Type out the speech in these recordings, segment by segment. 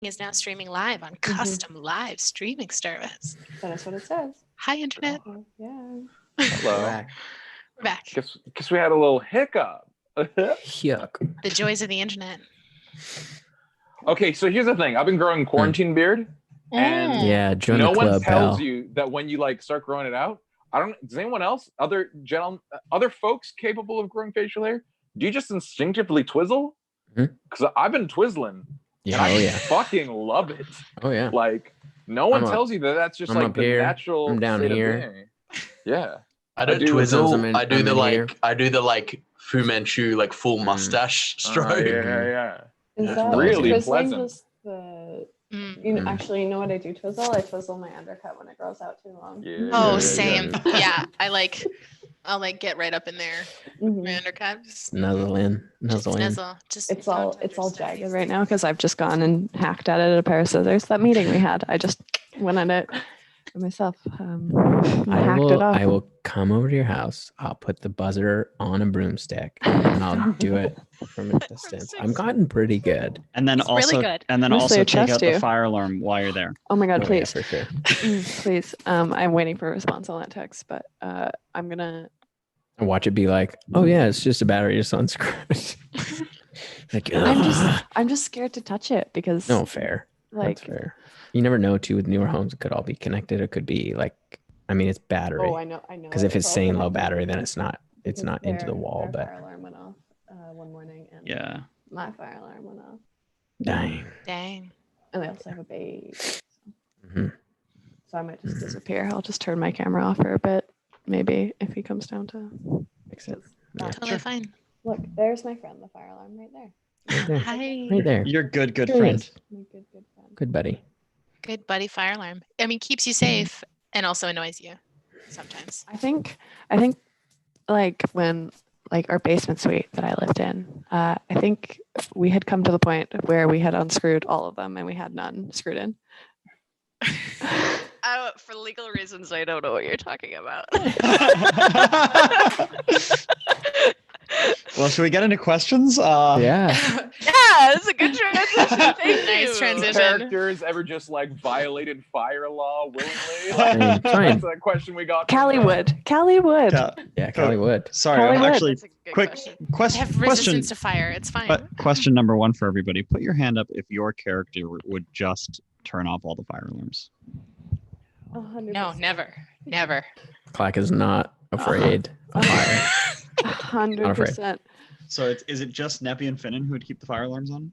is now streaming live on custom live streaming service. That is what it says. Hi, Internet. Yeah. Hello. We're back. Guess we had a little hiccup. Yuck. The joys of the Internet. Okay, so here's the thing. I've been growing quarantine beard, and Yeah, join no the club, one tells pal. you that when you like start growing it out. Does anyone else, other folks capable of growing facial hair, do you just instinctively twizzle? Because I've been twizzling. Yeah, and I fucking love it. Oh yeah. Like no one tells you that that's just I'm like up the here. natural. I'm down state of here. being. Yeah. I don't twizzle. I do the like Fu Manchu like full mustache stroke. Yeah. Is It's that really twizzling pleasant. just the? Actually, you know what I do twizzle? I twizzle my undercut when it grows out too long. Yeah, same. Yeah, I'll like get right up in there. My undercut. Just Nuzzle in. It's all jagged right now because I've just gone and hacked at it at a pair of scissors. That meeting we had, I just went at it myself. I will come over to your house. I'll put the buzzer on a broomstick and I'll do it from a distance. I'm gotten pretty good. And then really good. And then Honestly, also I take out trust the you. fire alarm while you're there. Oh my god, Yeah, please. for sure. Please. I'm waiting for a response on that text, but I'm gonna And watch it be like, oh yeah, it's just a battery just unscrewed. Like, I'm just scared to touch it because no, fair. That's fair. You never know too with newer homes. It could all be connected. It could be like, I mean, it's battery. Oh, I know. Because if it's all saying low connected. battery, then it's not into the wall. Their But fire alarm went off one morning, and Yeah. my fire alarm went off. dang. And they also have a baby, Mhm. so I might just disappear. I'll just turn my camera off for a bit, maybe if he comes down to Makes sense. Totally fine. Look, there's my friend, the fire alarm, right there. Right there. Hi. Right there. You're good Here he friend. is. My good friend. Good buddy. Good buddy fire alarm. I mean, keeps you safe and also annoys you sometimes. I think like when like our basement suite that I lived in, I think we had come to the point where we had unscrewed all of them and we had none screwed in. For legal reasons, I don't know what you're talking about. Well, should we get into questions? Yeah. Yeah, it's a good transition. Thank you. Nice transition. Characters ever just like violated fire law willingly? Fine. That's a question we got. Callie would. Yeah, Callie would. Sorry, Callie I'm would. actually That's a good quick question. They question. have resistance to fire. It's fine. But question number one for everybody: put your hand up if your character would just turn off all the fire alarms. 100%. No, never. Clack is not afraid of fire. 100%. So is it just Neppy and Finnan who would keep the fire alarms on?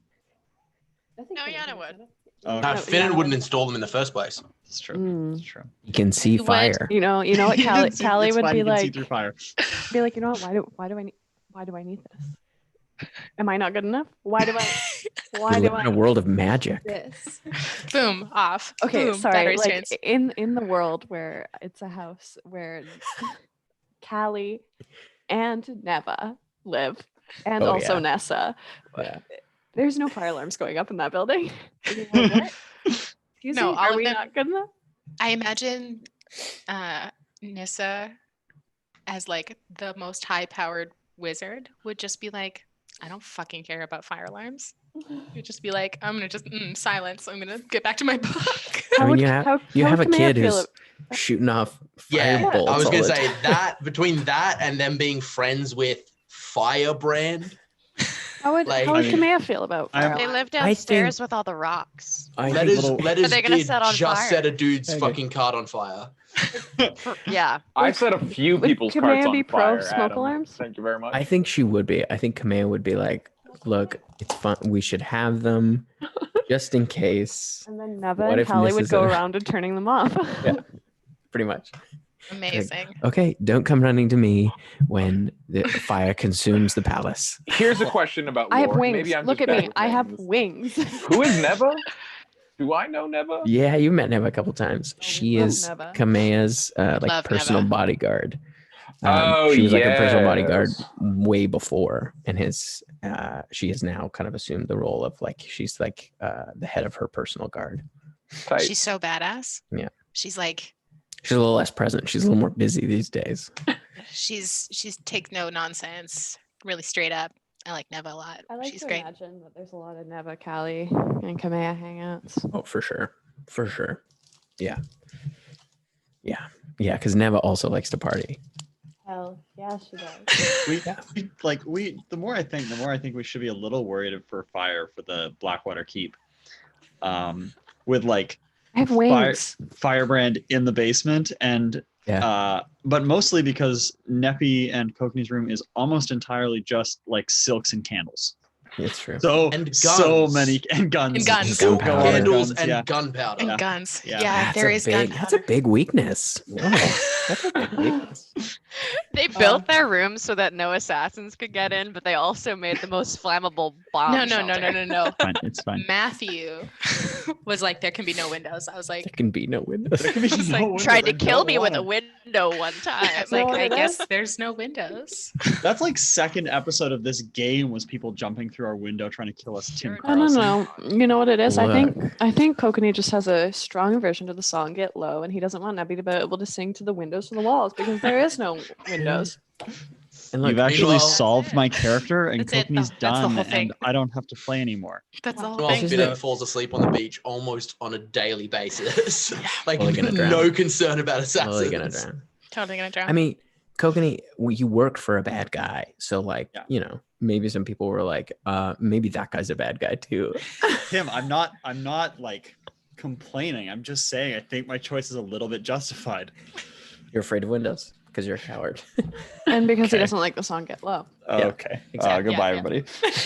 No, Yana would. Oh, Finnan wouldn't install them in the first place. It's true. Mm. It's true. You can see You would. fire. You know what Callie, It's Callie would fine, be you can see like, through fire. you know what? Why do I need this? Am I not good enough? Why do We I live in a world of magic. this? Boom, off. Okay, Boom, sorry. battery Like strains. in the world where it's a house where Callie and Neva live, and Oh, also yeah. Nessa. Yeah. There's no fire alarms going up in that building. What? Excuse No, me, all are of we them- not good enough? I imagine Nissa as like the most high-powered wizard would just be like, I don't fucking care about fire alarms. You'd just be like, I'm gonna just silence. I'm gonna get back to my book. I mean, How you would have a Kamea kid feel who's shooting off Yeah, firebolts. I was all gonna the say time. that between that and them being friends with Firebrand. How would Like- Kamea feel about fire They alarms? live I downstairs think- with all the rocks. I think Letters Are they gonna did set on just fire? set a dude's Okay. fucking cart on fire. Yeah. I set a few Would people's Kamea carts on be pro fire. smoke Adam. alarms? Thank you very much. I think she would be. I think Kamea would be like, look, it's fun. We should have them just in case. And then Neva What and if Callie would Nissa's go a- around and turning them off. Yeah, pretty much. Amazing. Okay, don't come running to me when the fire consumes the palace. Here's a question about lore. I have wings. Maybe I'm Look just at bad me. with I have names. wings. Who is Neva? Do I know Neva? Yeah, you met Neva a couple times. She love is Neva. Kamea's like Love personal Neva. bodyguard. Oh, she was like a personal bodyguard yes. way before, and she has now kind of assumed the role of like she's like the head of her personal guard. Tight. She's so badass. Yeah. She's like, She's a little less present. She's a little more busy these days. she's takes no nonsense, really straight up. I like Neva a lot. I like She's to great. imagine that there's a lot of Neva, Callie, and Kamea hangouts. Oh, for sure. For sure. Yeah. Yeah. Yeah, because Neva also likes to party. Hell, yeah, she does. The more I think we should be a little worried for fire for the Blackwater keep. With like I have wings. Firebrand in the basement and but mostly because Neppy and Kokanee room is almost entirely just like silks and candles. It's true. So And guns. so many and guns. And guns. Silk Gunpowder. candles Guns, and yeah. gunpowder. And guns. Yeah. Yeah, there is gunpowder. That's a big weakness. Whoa, that's a big weakness. They built their rooms so that no assassins could get in, but they also made the most flammable bomb. No. It's fine. Matthew was like, there can be no windows. I was like, There can be no windows. There can be It's no like, windows, Tried to I kill don't me with a want window one time. I was like, what I it guess is? there's no windows. it. That's like second episode of this game was people jumping through our window trying to kill us. Tim No, Carlson. No. You know what it is? Look. I think Kokanee just has a strong version to the song "Get Low," and he doesn't want Nebby to be able to sing to the windows and the walls because there is no windows. And look, You've actually meanwhile- solved my character, and That's it, Kokanee's though. That's the done, whole thing. and I don't have to play anymore. That's the whole Well, thing. Finn falls asleep on the beach almost on a daily basis. Like Totally gonna drown. no concern about assassins. totally gonna drown. Totally gonna drown. I mean, Kokanee, you worked for a bad guy, so like, Yeah. you know, maybe some people were like, maybe that guy's a bad guy too. Tim, I'm not like complaining. I'm just saying I think my choice is a little bit justified. You're afraid of windows because you're a coward. And because he Okay. doesn't like the song "Get Low." Yeah, Okay. exactly. Goodbye, Yeah, everybody.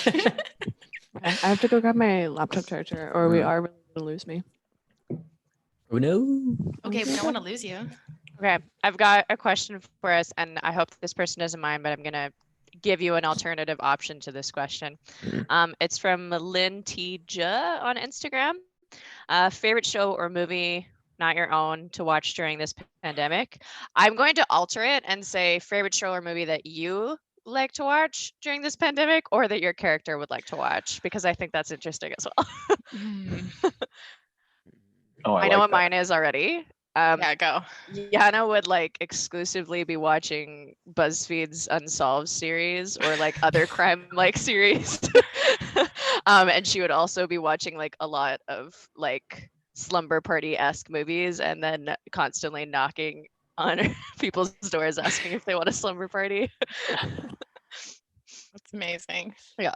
Okay, I have to go grab my laptop charger, or we are really gonna lose me. Oh no. okay, we don't want to lose you. Okay, I've got a question for us, and I hope this person doesn't mind, but I'm gonna give you an alternative option to this question. It's from Lynn T. J on Instagram. Favorite show or movie, not your own, to watch during this pandemic? I'm going to alter it and say favorite show or movie that you like to watch during this pandemic, or that your character would like to watch, because I think that's interesting as well. Oh, I know what mine is already. Yeah, go. Yana would like exclusively be watching BuzzFeed's Unsolved series or like other crime like series. And she would also be watching like a lot of like slumber party-esque movies and then constantly knocking on people's doors asking if they want a slumber party. That's amazing. Yeah.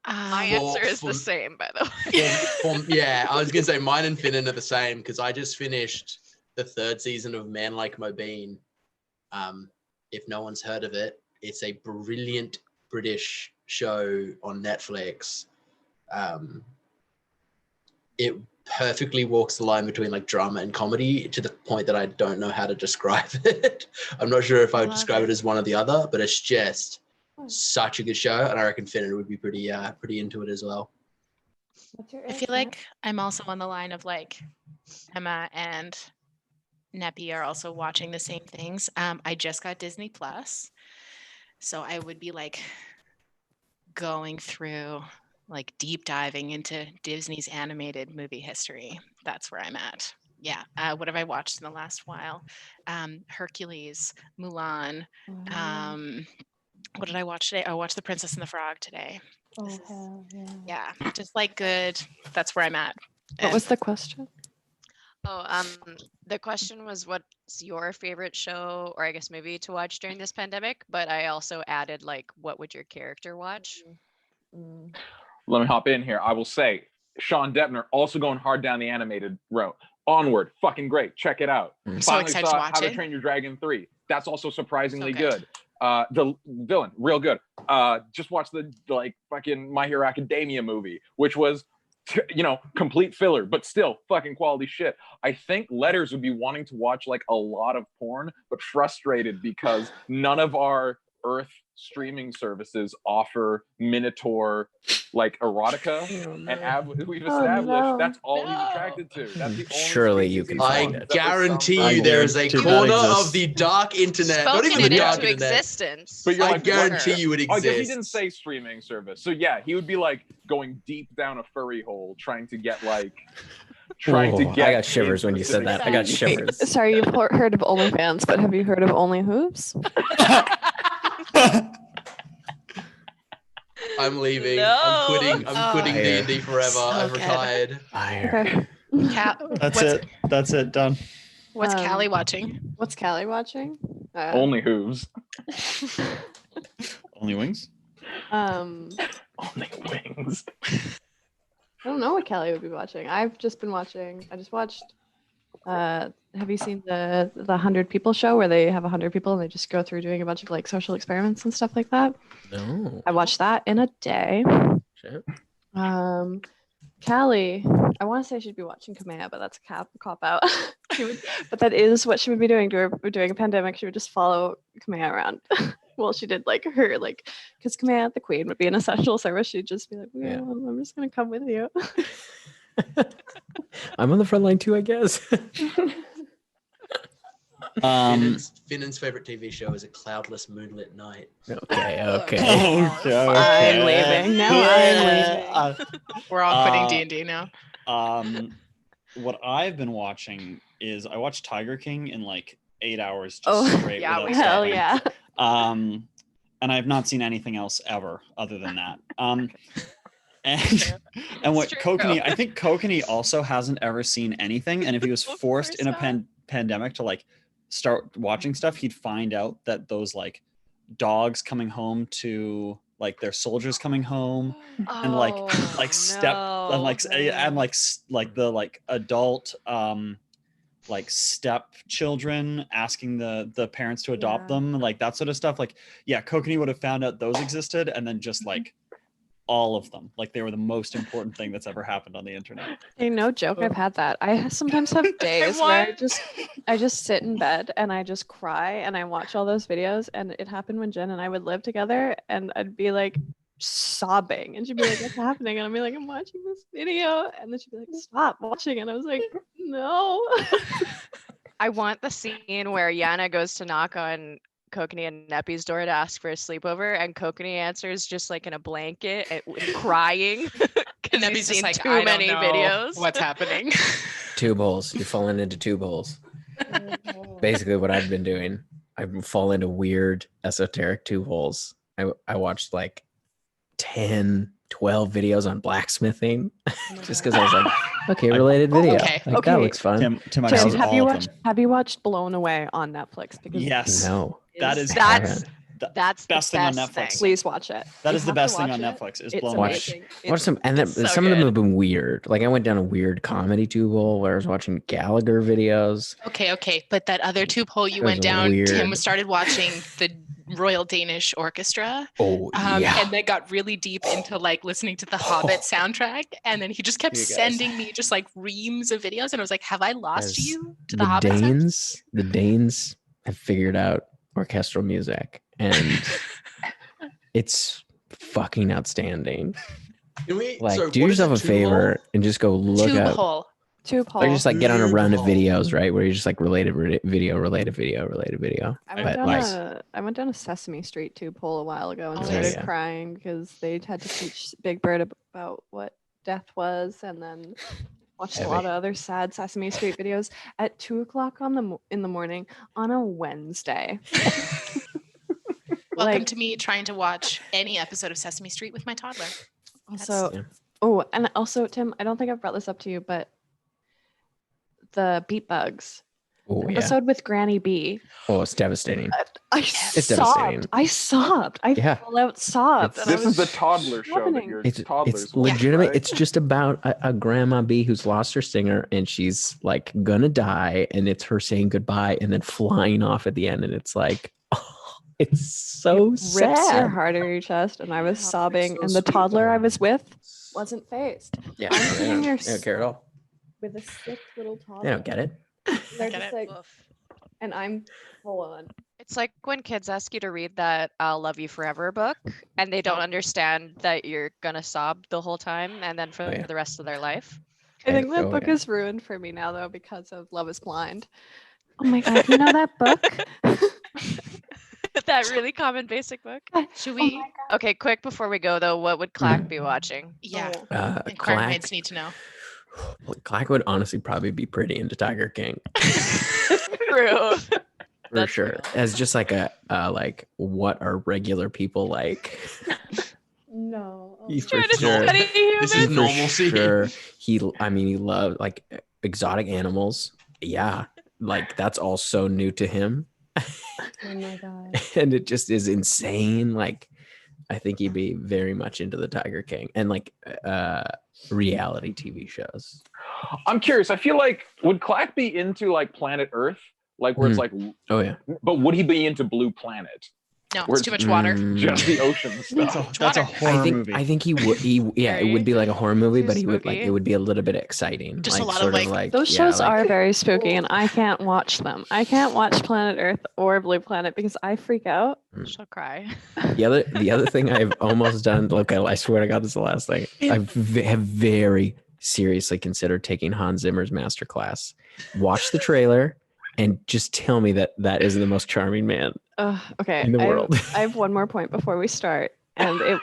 My Well, answer is the for- same, by the way. Yeah, I was gonna say mine and Finnan are the same because I just finished the 3rd season of Man Like Mobeen. If no one's heard of it, it's a brilliant British show on Netflix. It perfectly walks the line between like drama and comedy to the point that I don't know how to describe it. I'm not sure if I would Love describe it. it as one or the other, but it's just such a good show, and I reckon Finnan would be pretty into it as well. What's your I feel like I'm also on the line of like Emma and Neppy are also watching the same things. I just got Disney Plus, so I would be like going through like deep diving into Disney's animated movie history. That's where I'm at. Yeah. What have I watched in the last while? Hercules, Mulan. What did I watch today? I watched The Princess and the Frog today. Oh hell yeah! Yeah, just like good. That's where I'm at. What was the question? Oh, the question was what's your favorite show or I guess movie to watch during this pandemic? But I also added like, what would your character watch? Let me hop in here. I will say, Sean Deppner also going hard down the animated route. Onward, fucking great. Check it out. So Finally excited to saw watch How to it. Train Your Dragon 3. That's also surprisingly So good. The Villain, real good. Just watch the like fucking My Hero Academia movie, which was, complete filler, but still fucking quality shit. I think Letters would be wanting to watch like a lot of porn, but frustrated because none of our Earth streaming services offer Minotaur like erotica, and we've established that's all he's attracted to. That's the only Surely you species can he's I on. That was guarantee some- you there is a guarantee that corner exists. of the dark internet, not Spoken even the it dark into internet. existence. But you're I like, guarantee what? you it Oh, I guess he exists. didn't say streaming service. So yeah, he would be like going deep down a furry hole trying to get like I got shivers when you said that. I got shivers. Sorry, you've heard of OnlyFans, but have you heard of Only Hooves? I'm leaving. No. I'm quitting Fire. D&D forever. So I've good. retired. Fire. That's it. Done. What's Callie Um, watching? What's Callie watching? Only hooves. Only wings. Um, Only wings. I don't know what Callie would be watching. I've just been watching. I just watched. Have you seen the 100 People show where they have 100 people and they just go through doing a bunch of like social experiments and stuff like that? No. I watched that in a day. Shit. Callie, I want to say she'd be watching Kamea, but that's a cop out. But that is what she would be doing during a pandemic. She would just follow Kamea around. Well, she did like her because Kamea, the queen, would be an essential service. She'd just be like, Yeah. I'm just gonna come with you. I'm on the front line too, I guess. Finnan's favorite TV show is A Cloudless Moonlit Night. Okay. I'm leaving. Now I'm leaving. We're all quitting D&D now. What I've been watching is I watched Tiger King in like 8 hours just Oh, straight. yeah, without Hell stopping. yeah. And I've not seen anything else ever other than that. And what True. Kokanee, I think Kokanee also hasn't ever seen anything. And if he was Of forced in a course not. pandemic to like start watching stuff, he'd find out that those like dogs coming home to like their soldiers coming home and like step and like the adult like step children asking the parents to adopt Yeah. them, like that sort of stuff. Like, yeah, Kokanee would have found out those existed and then just like all of them, like they were the most important thing that's ever happened on the internet. Hey, no joke, I've had that. I sometimes have days where I just sit in bed and I just cry and I watch all those videos. And it happened when Jen and I would live together and I'd be like sobbing and she'd be like, what's happening? And I'd be like, I'm watching this video. And then she'd be like, stop watching. And I was like, no. I want the scene where Yana goes to knock on Kokanee and Neppy's door to ask for a sleepover, and Kokanee answers just like in a blanket and crying because Neppy's he's just seen like, too I don't many know videos. what's happening. Tube holes. You're falling into tube holes. Basically, what I've been doing, I've fallen into weird esoteric tube holes. I watched like 10, 12 videos on blacksmithing just because I was like, okay, related video. okay, Like, that looks fun. Tim, I've Tim, seen have you all of watched them. have you watched Blown Away on Netflix? Because Yes. No. That is That's best the thing on best Netflix. thing. please watch it. That You is the have to best thing watch on it. Netflix is It's Blown Away. amazing. Watch some, and then it's so some of them good. have been weird. Like I went down a weird comedy tube hole where I was watching Gallagher videos. Okay. But that other tube hole you It was went down, weird. Tim started watching the Royal Danish Orchestra. Oh yeah. And they got really deep into like listening to the Hobbit soundtrack. And then he just kept You guys. sending me just like reams of videos. And I was like, have I lost Guys, you to the Hobbit? The Danes have figured out orchestral music, and it's fucking outstanding. Can we Like, so do what is yourself a tube favor and just go look Tube up, hole. Tube hole. or just like get on a Tube run of hole. videos, right? Where you just like related video. I went, But down like, I went down a Sesame Street tube hole a while ago and Oh, started yeah. crying because they had to teach Big Bird about what death was, and then watched a lot Heavy. of other sad Sesame Street videos at 2:00 in the morning on a Wednesday. Welcome Like- to me trying to watch any episode of Sesame Street with my toddler. Also, Yeah. oh, and also, Tim, I don't think I've brought this up to you, but the Beat Bugs oh yeah. episode with Granny B. Oh, it's devastating. I It's sobbed. devastating. I sobbed. I Yeah. full out sobbed. and I This is was the toddler show that happening. your It's toddlers watch, legitimate. right? It's just about a grandma bee who's lost her singer and she's like gonna die, and it's her saying goodbye and then flying off at the end, and it's like, oh, it's so rips your sad. heart out of your chest, and I was Oh, sobbing, it's so and the sweet. toddler I was with wasn't phased. Yeah, I'm they sitting there don't care at all. with a sick little toddler. They don't get it. They're Get just it? like, Oof. and I'm full on. It's like when kids ask you to read that I'll Love You Forever book and they don't understand that you're going to sob the whole time and then for Oh, yeah. the rest of their life. I think that Oh, book yeah. is ruined for me now, though, because of Love is Blind. Oh my God, you know that book? That really common basic book. Should Oh we? my Okay, quick before we go though, what would Clack be watching? Yeah. Oh. Inquiring Clack, minds need to know. Clack would honestly probably be pretty into Tiger King True. for That's sure. real. As just like a like, what are regular people like? No. He my for Trying to sure. study This is humans. For normalcy. sure. I mean, he loved like exotic animals. Yeah, like that's all so new to him, Oh my god. and it just is insane. Like, I think he'd be very much into the Tiger King and like reality TV shows. I'm curious. I feel like would Clack be into like Planet Earth, like where it's like, Oh yeah. but would he be into Blue Planet, No, where it's too much water. just the ocean stuff? That's a Water. horror movie. I think he would. Yeah, it would be like a horror movie, Too but he would like spooky. it would be a little bit exciting. Just a like lot of, sort of like- like Those yeah, shows like- are very spooky, and I can't watch them. I can't watch Planet Earth or Blue Planet because I freak out. She'll cry. The other thing I've almost done. Look, I swear to God, this is the last thing. I have very seriously considered taking Hans Zimmer's master class. Watch the trailer and just tell me that that is the most charming man. Okay. In the world. I have one more point before we start, and it.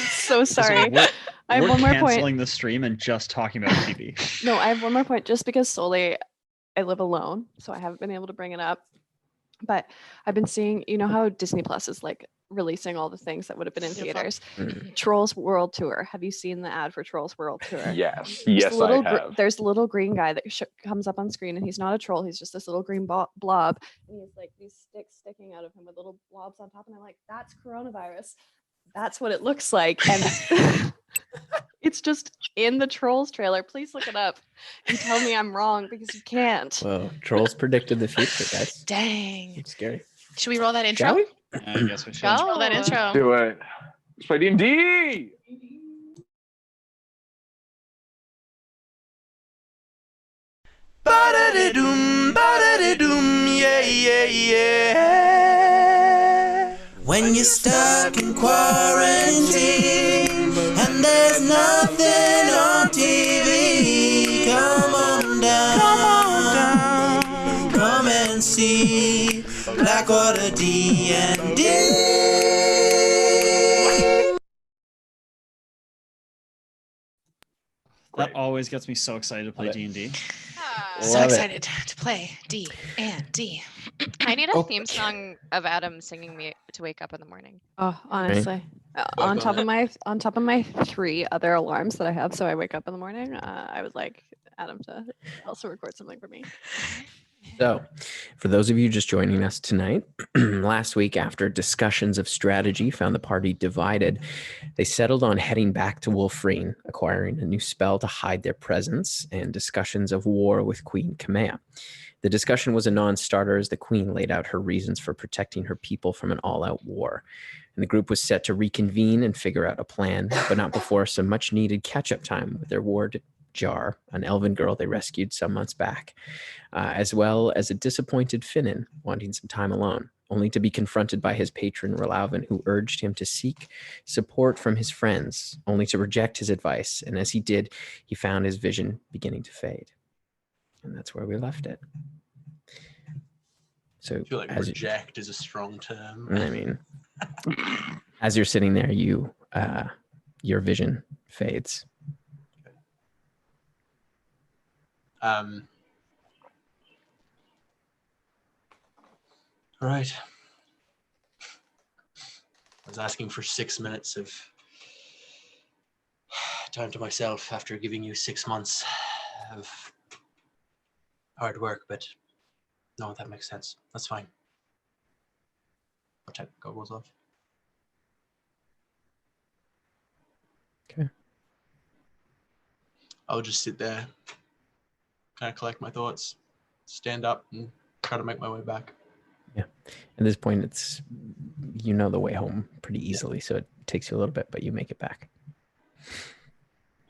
So Listen, sorry. I have we're one more canceling point. the stream and just talking about TV. No, I have one more point. Just because solely I live alone, so I haven't been able to bring it up. But I've been seeing, you know how Disney Plus is like releasing all the things that would have been in Beautiful. theaters. Mm. Trolls World Tour. Have you seen the ad for Trolls World Tour? Yes, There's yes, a little I have. there's a little green guy that comes up on screen, and he's not a troll. He's just this little green blob, and he's like these sticks sticking out of him with little blobs on top. And I'm like, that's coronavirus. That's what it looks like, and it's just in the Trolls trailer. Please look it up and tell me I'm wrong because you can't. Well, trolls predicted the future, guys. Dang. It's scary. Should we roll that intro? Shall we? I guess we should. Go. Roll that intro. Do it. Let's play D&D. Ba-da-da-doom, ba-da-da-doom, yeah, yeah, yeah. When you're stuck in quarantine and there's nothing on TV, come on down, come and see Blackwater D&D. That always gets me so excited to play Love it. D&D. So Love it. excited to play D&D. I need a Oh. theme song of Adam singing me to wake up in the morning. Oh, honestly, on top of my 3 other alarms that I have, so I wake up in the morning. I would like Adam to also record something for me. So, for those of you just joining us tonight, last week, after discussions of strategy found the party divided, they settled on heading back to Wolfreen, acquiring a new spell to hide their presence, and discussions of war with Queen Kamea. The discussion was a non-starter as the Queen laid out her reasons for protecting her people from an all-out war. And the group was set to reconvene and figure out a plan, but not before some much-needed catch-up time with their ward Jar, an elven girl they rescued some months back, as well as a disappointed Finnan wanting some time alone, only to be confronted by his patron Relavin, who urged him to seek support from his friends, only to reject his advice. And as he did, he found his vision beginning to fade. And that's where we left it. So I feel like as reject is a strong term. I mean, as you're sitting there, your vision fades. All right. I was asking for 6 minutes of time to myself after giving you 6 months of hard work, but no, that makes sense. That's fine. I'll take goggles off. Okay. I'll just sit there, kind of collect my thoughts, stand up, and try to make my way back. At this point, it's the way home pretty easily, so it takes you a little bit, but you make it back.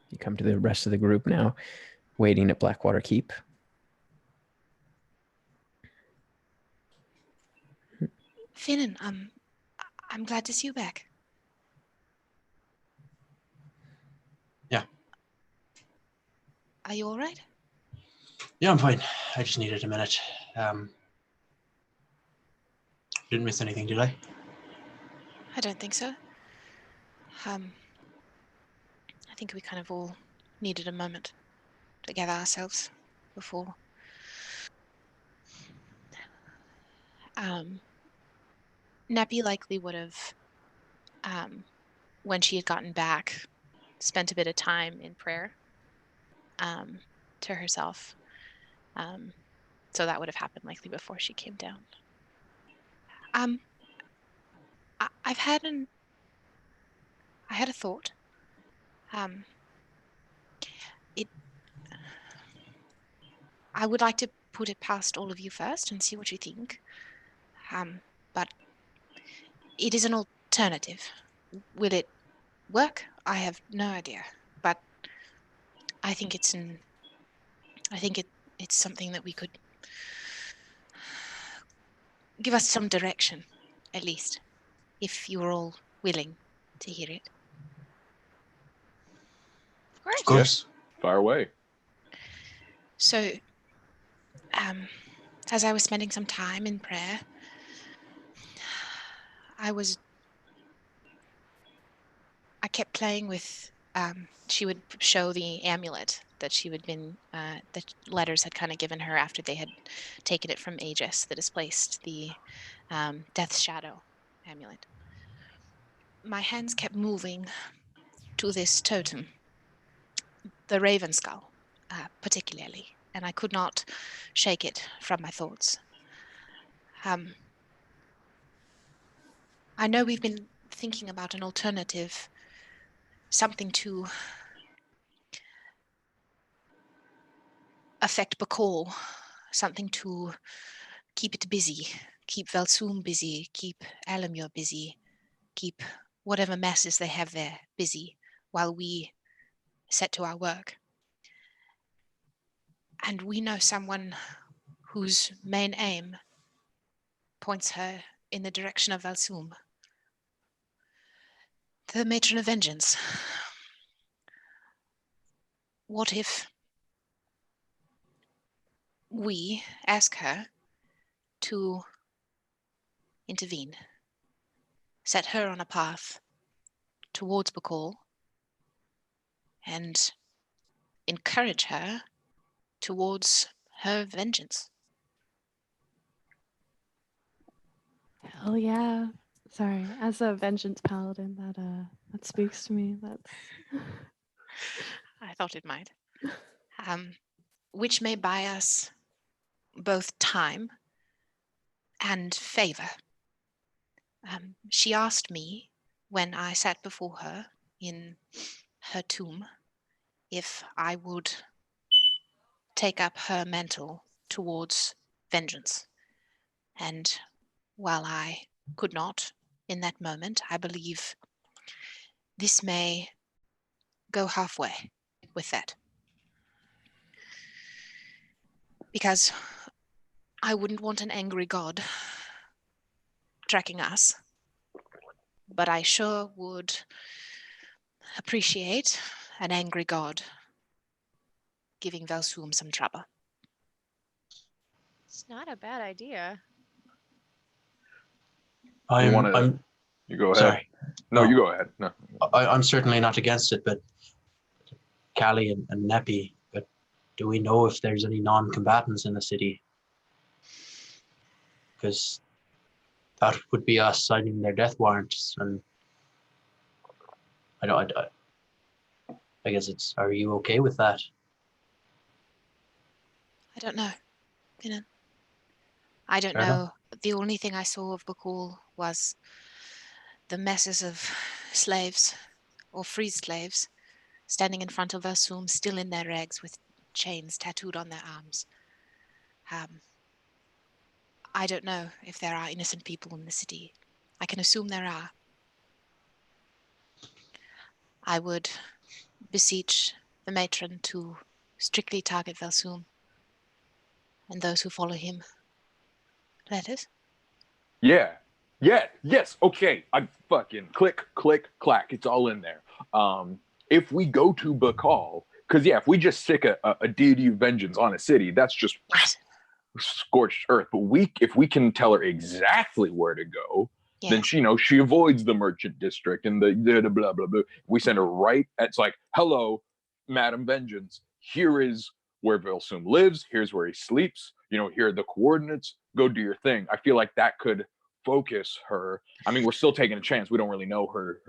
You come to the rest of the group now, waiting at Blackwater Keep. Finnan, I'm glad to see you back. Yeah. Are you all right? Yeah, I'm fine. I just needed a minute. Didn't miss anything, did I? I don't think so. I think we kind of all needed a moment to gather ourselves before. Nappy likely would have when she had gotten back, spent a bit of time in prayer to herself. So that would have happened likely before she came down. I had a thought. I would like to put it past all of you first and see what you think. But it is an alternative. Will it work? I have no idea. But I think it's something that we could give us some direction, at least, if you're all willing to hear it. Of course. Of course. Fire away. So, as I was spending some time in prayer, I kept playing with, she would show the amulet that she had been, that Letters had kind of given her after they had taken it from Aegis, the displaced, the Death's Shadow amulet. My hands kept moving to this totem, the Raven Skull, particularly, and I could not shake it from my thoughts. I know we've been thinking about an alternative, something to affect Bakol, something to keep it busy, keep Velsum busy, keep Alamur busy, keep whatever messes they have there busy while we set to our work. And we know someone whose main aim points her in the direction of Velsum. The Matron of Vengeance. What if we ask her to intervene, set her on a path towards Bakol, and encourage her towards her vengeance? Hell yeah. Sorry, as a vengeance paladin, that speaks to me. That's I thought it might. Which may buy us both time and favor. She asked me when I sat before her in her tomb if I would take up her mantle towards vengeance. And while I could not in that moment, I believe this may go halfway with that. Because I wouldn't want an angry god tracking us, but I sure would appreciate an angry god giving Velsum some trouble. It's not a bad idea. You go ahead. Sorry. No, you go ahead. No. I'm certainly not against it, but Callie and Neppy, but do we know if there's any non-combatants in the city? Because that would be us signing their death warrants, and I guess it's, are you okay with that? I don't know. I don't Fair know. enough. The only thing I saw of Bakul was the messes of slaves, or freed slaves, standing in front of Velsum, still in their rags with chains tattooed on their arms. I don't know if there are innocent people in the city. I can assume there are. I would beseech the matron to strictly target Velsum and those who follow him. Letters? Yeah. Yes. Okay. I fucking click, clack. It's all in there. If we go to Bakal, because if we just stick a deity of vengeance on a city, that's just scorched earth. But if we can tell her exactly where to go, then she avoids the merchant district and the blah blah blah. We send her right. It's like, hello, Madam Vengeance. Here is where Velsum lives. Here's where he sleeps. Here are the coordinates. Go do your thing. I feel like that could focus her. I mean, we're still taking a chance. We don't really know her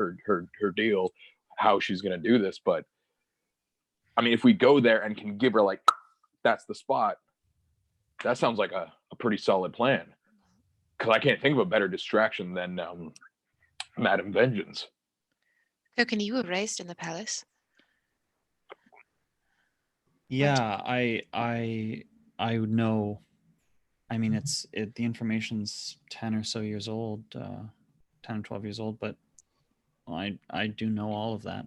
deal, how she's gonna do this, but I mean, if we go there and can give her like, that's the spot, that sounds like a pretty solid plan. Because I can't think of a better distraction than Madam Vengeance. Kokini, you were raised in the palace. Yeah, I know. I mean, the information's 10 or so years old, 10 or 12 years old, but I do know all of that.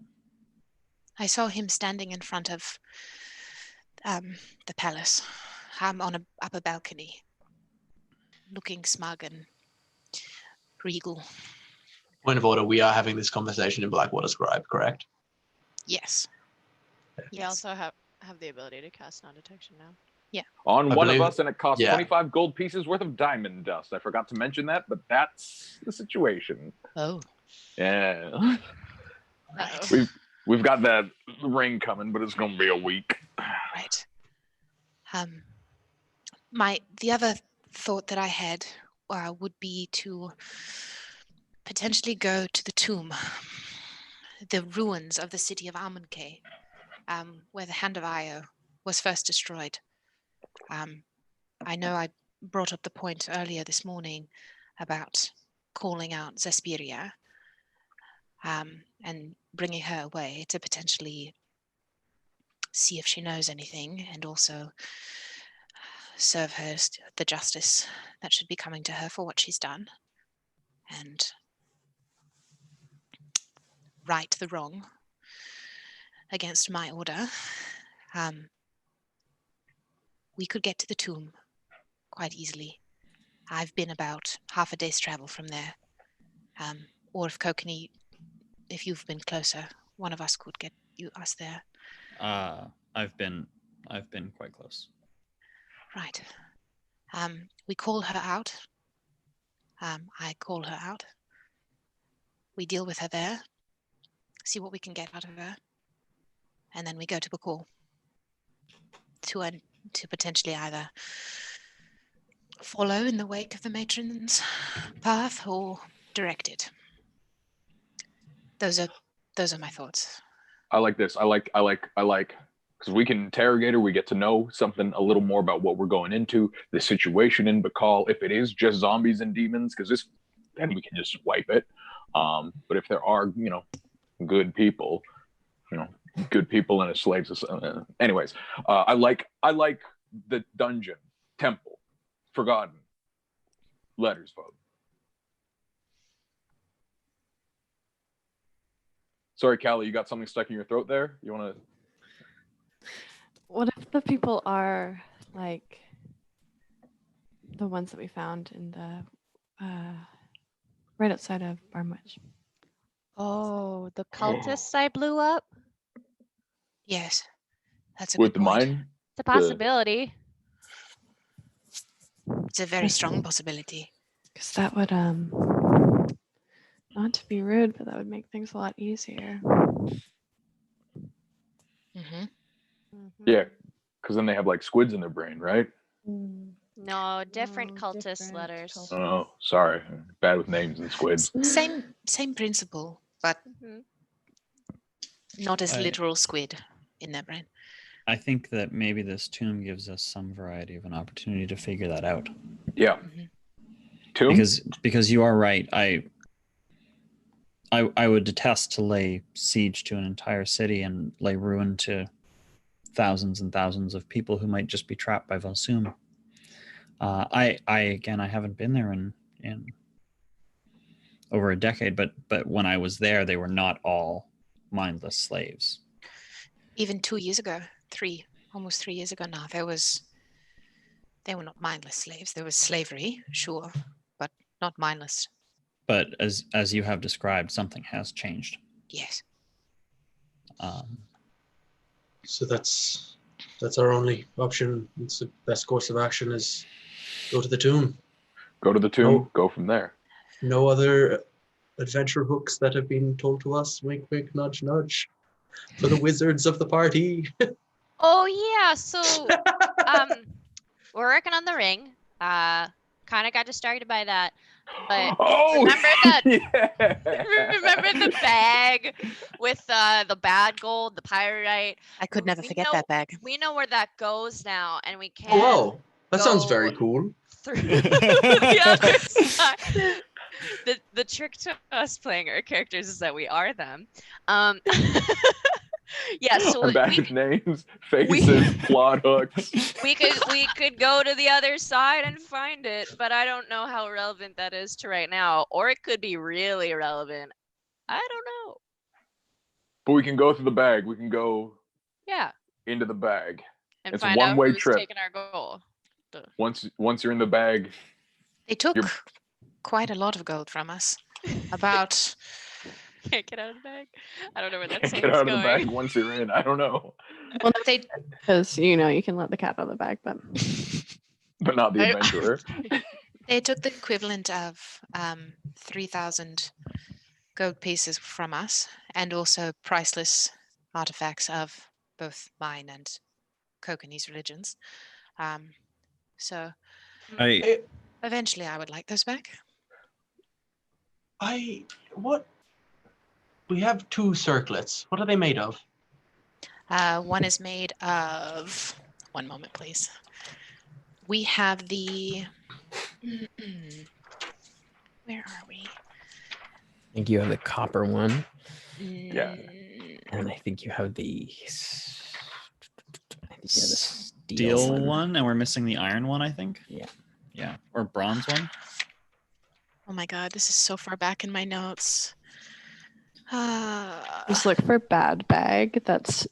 I saw him standing in front of the palace, on an upper balcony, looking smug and regal. Point of order, we are having this conversation in Blackwater Scribe, correct? Yes. You also have the ability to cast non-detection now. On I one believe- of us, and it costs yeah. 25 gold pieces worth of diamond dust. I forgot to mention that, but that's the situation. Oh. Yeah. Right. We've got that ring coming, but it's gonna be a week. Right. The other thought that I had would be to potentially go to the tomb, the ruins of the city of Ahmun-Kay, where the Hand of Io was first destroyed. I know I brought up the point earlier this morning about calling out Zespiria and bringing her away to potentially see if she knows anything, and also serve her the justice that should be coming to her for what she's done, and right the wrong against my order. We could get to the tomb quite easily. I've been about half a day's travel from there. Or if Kokini, if you've been closer, one of us could get us there. I've been quite close. Right. We call her out. I call her out. We deal with her there, see what we can get out of her, and then we go to Bakul to potentially either follow in the wake of the matron's path or direct it. Those are my thoughts. I like this. I like because we can interrogate her. We get to know something a little more about what we're going into, the situation in Bakal. If it is just zombies and demons, because then we can just wipe it. But if there are, good people, good people in a slave society. Anyways, I like the dungeon, temple, forgotten, letters vote. Sorry, Callie, you got something stuck in your throat there? You want to? What if the people are like the ones that we found in the right outside of Barnwich? Oh, the cultists I blew up? Yes, that's a With good the point. mine? It's a possibility. It's a very strong possibility. Because that would not to be rude, but that would make things a lot easier. Mm-hmm. Yeah, because then they have like squids in their brain, right? No, different cultist letters. Oh, sorry, bad with names and squids. Same principle, but Mhm. not as literal squid in their brain. I think that maybe this tomb gives us some variety of an opportunity to figure that out. Yeah. Mhm. Tomb? Because you are right. I would detest to lay siege to an entire city and lay ruin to thousands and thousands of people who might just be trapped by Valsum. I haven't been there in over a decade, but when I was there, they were not all mindless slaves. Even 2 years ago, almost 3 years ago now, they were not mindless slaves. There was slavery, sure, but not mindless. But as you have described, something has changed. Yes. So that's our only option. It's the best course of action is go to the tomb. Go to the tomb, No. go from there. No other adventure hooks that have been told to us. Wink, wink, nudge, nudge. For the wizards of the party. Oh yeah, so we're working on the ring. Kind of got distracted by that. But Oh, remember that? yeah. Remember the bag with the bad gold, the pyrite? I could never We forget know- that bag. We know where that goes now, and we can Oh, wow. That sounds go very cool. through the other side. The trick to us playing our characters is that we are them. Yeah, so I'm bad with names, faces, plot hooks. we could go to the other side and find it, but I don't know how relevant that is to right now, or it could be really relevant. I don't know. But we can go through the bag. We can go Yeah, into the bag. and It's a find out one-way who's trip. taking our goal. Once you're in the bag, They took You're- quite a lot of gold from us. About Can't get out of the bag. I don't know where that can't saying's get out of going. the bag once you're in. I don't know, well, they Because you can let the cat out of the bag, but but not the I- adventurer. they took the equivalent of 3,000 gold pieces from us, and also priceless artifacts of both mine and Kokanese religions. So I eventually, I would like those back. What? We have 2 circlets. What are they made of? One is made of. One moment, please. We have the. Where are we? I think you have the copper one, Yeah. and I think you have the. I think you have the steel one, and we're missing the iron one, I think. Yeah. Yeah, or bronze one. Oh my god, this is so far back in my notes. just look for bad bag that's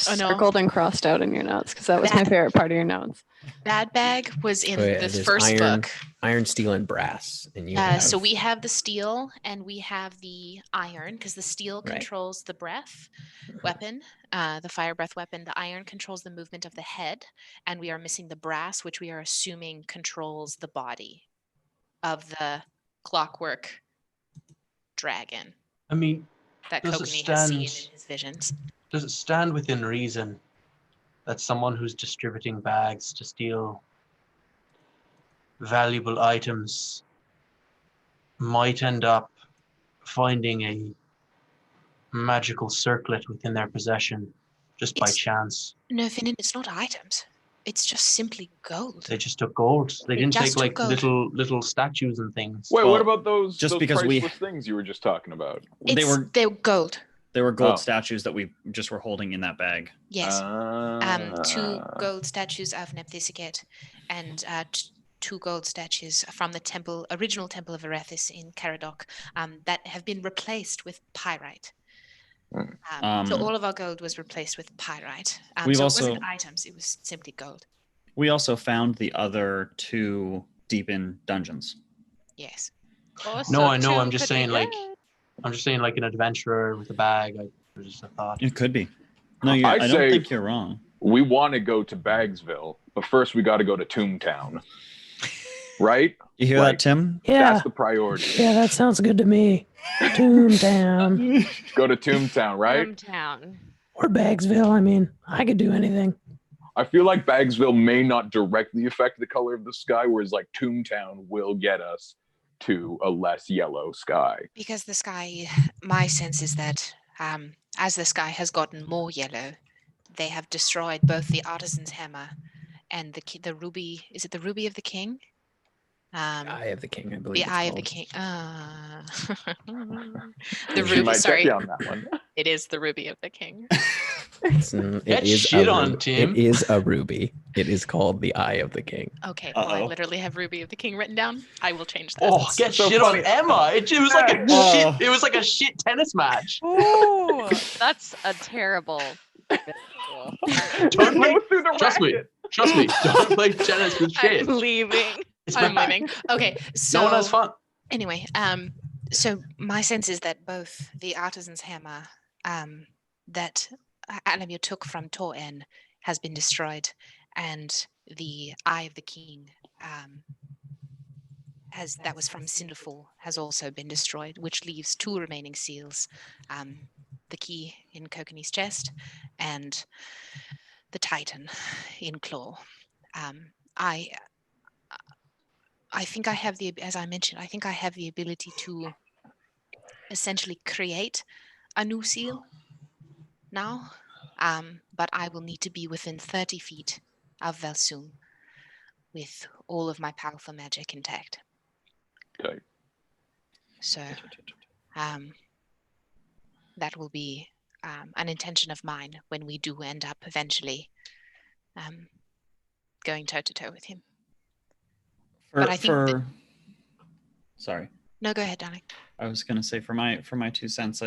Oh, no. circled and crossed out in your notes, because that was my favorite part of your notes. Bad bag was in Oh, yeah, the there's first iron, book. Iron, steel, and brass, and you have. So we have the steel and we have the iron, because the steel Right. controls the breath weapon, the fire breath weapon. The iron controls the movement of the head, and we are missing the brass, which we are assuming controls the body of the clockwork dragon I mean, that Does it Kokani has seen stand- in his visions. does it stand within reason that someone who's distributing bags to steal valuable items might end up finding a magical circlet within their possession just by It's- chance? No, Finnan, it's not items. It's just simply gold. They just took gold. They They didn't just take took like gold. little statues and things. Wait, Well, what about those? just those because we- priceless things you were just talking about? They're gold. They were gold Oh. statues that we just were holding in that bag. Yes. Two Ah. gold statues of Nephthisiket and 2 gold statues from the original temple of Erethis in Caradoc, that have been replaced with pyrite. So all of our gold was replaced with pyrite. We've So it also- wasn't items; it was simply gold. We also found the other 2 deep in dungeons. Yes. Oh, No, so I know. 2 I'm just could be saying, like, good. I'm just saying, like an adventurer with a bag. It was just a thought. It could be. No, I I'd don't say- think you're wrong. We want to go to Bagsville, but first we got to go to Toontown. Right? You hear Like, that, Tim? Yeah. That's the priority. Yeah, that sounds good to me. Toontown Go to Toontown, right? Hometown. or Bagsville. I mean, I could do anything. I feel like Bagsville may not directly affect the color of the sky, whereas like Toontown will get us to a less yellow sky. Because the sky, my sense is that as the sky has gotten more yellow, they have destroyed both the artisan's hammer and the ruby. Is it the ruby of the king? Eye of the king, I believe. The it's eye of the called. king. The She ruby. might Sorry, check you on that one. it is the ruby of the king. It Get is shit a on, ruby. Tim. It is a ruby. It is called the Eye of the King. Okay, well, I Uh-oh. literally have ruby of the king written down. I will change that. Oh, get so shit funny. on Emma! It was like a Oh. shit. It was like a shit tennis match. Ooh, that's a terrible visual. Don't play. Go through the Trust me. racket. Trust me. Don't play tennis with shit. I'm leaving. It's I'm bad. leaving. Okay, so No one has fun. anyway, so my sense is that both the artisan's hammer that Alamir took from Tor-En has been destroyed, and the Eye of the King, that was from Cinderfall, has also been destroyed, which leaves 2 remaining seals: the key in Kokanese chest and the Titan in Claw. I think I have as I mentioned, I think I have the ability to essentially create a new seal now. But I will need to be within 30 feet of Velsum with all of my powerful magic intact. Okay. So that will be an intention of mine when we do end up eventually going toe-to-toe with him. But I think sorry. No, go ahead, darling. I was gonna say for my 2 cents,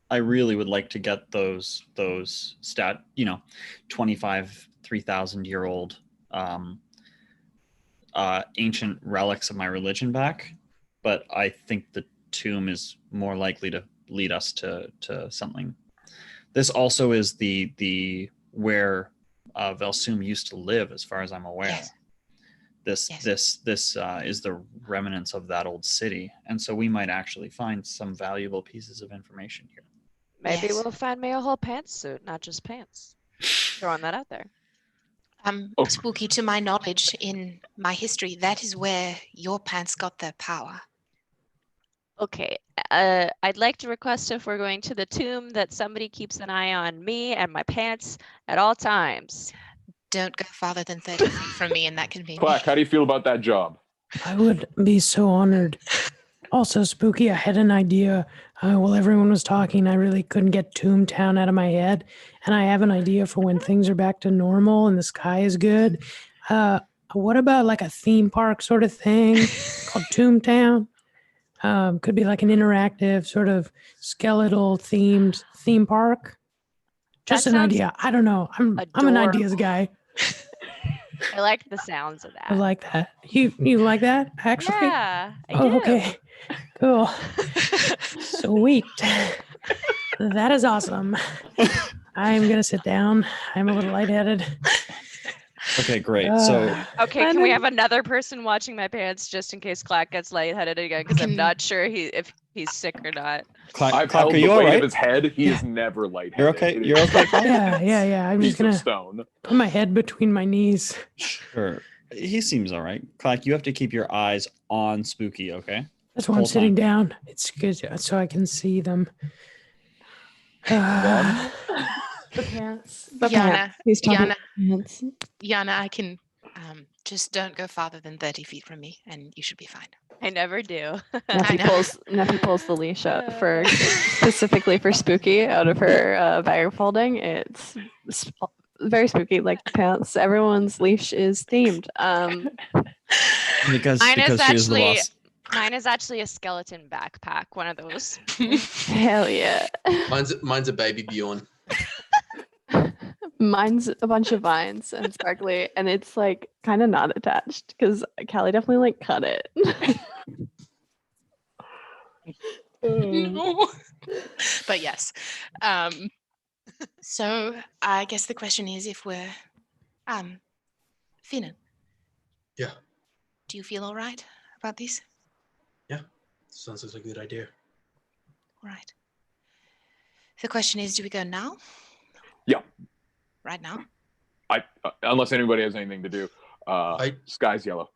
I really would like to get those 3,000-year-old ancient relics of my religion back, but I think the tomb is more likely to lead us to something. This also is the where Velsum used to live, as far as I'm aware. Yes. This is the remnants of that old city, and so we might actually find some valuable pieces of information here. Maybe Yes. we'll find me a whole pantsuit, not just pants. Throwing that out there. Spooky, to my knowledge, in my history, that is where your pants got their power. Okay, I'd like to request, if we're going to the tomb, that somebody keeps an eye on me and my pants at all times. Don't go farther than 30 feet from me, and that can be Clack, how do you feel about that job? I would be so honored. Also, Spooky, I had an idea. While everyone was talking, I really couldn't get Toontown out of my head. And I have an idea for when things are back to normal and the sky is good. What about like a theme park sort of thing called Toontown? Could be like an interactive sort of skeletal themed theme park. Just That an sounds idea. I don't know. I'm an ideas guy. I like the sounds of that. I like that. You like that, actually? Yeah, I do. Okay. Cool. Sweet. That is awesome. I'm going to sit down. I'm a little lightheaded. Okay, great. So Okay, can we have another person watching my pants just in case Clack gets lightheaded again? Because I'm not sure if he's sick or not. Clack, I've Clack, held are the you all weight right? of his head. He is never lightheaded. You're okay? It is You're okay, Clack? Yeah. I'm piece just going of to stone. put my head between my knees. Sure. He seems all right. Clack, you have to keep your eyes on Spooky, okay? That's why I'm Whole sitting time. down. It's good so I can see them. The pants. The Yana, pants. He's talking Yana. pants. Yana, I can just don't go farther than 30 feet from me, and you should be fine. I never do. Neffy pulls the leash up for specifically for Spooky out of her bag of folding. It's very spooky, like pants. Everyone's leash is themed. Because Mine is she is the actually boss. mine is actually a skeleton backpack, one of those. Hell yeah. Mine's a baby Bjorn. Mine's a bunch of vines and sparkly, and it's like kind of not attached because Callie definitely like cut it. No. But yes. So I guess the question is if we're Finnan. Yeah. Do you feel all right about this? Sounds like a good idea. All right. The question is, do we go now? Yeah. Right now? Unless anybody has anything to do. Sky's yellow.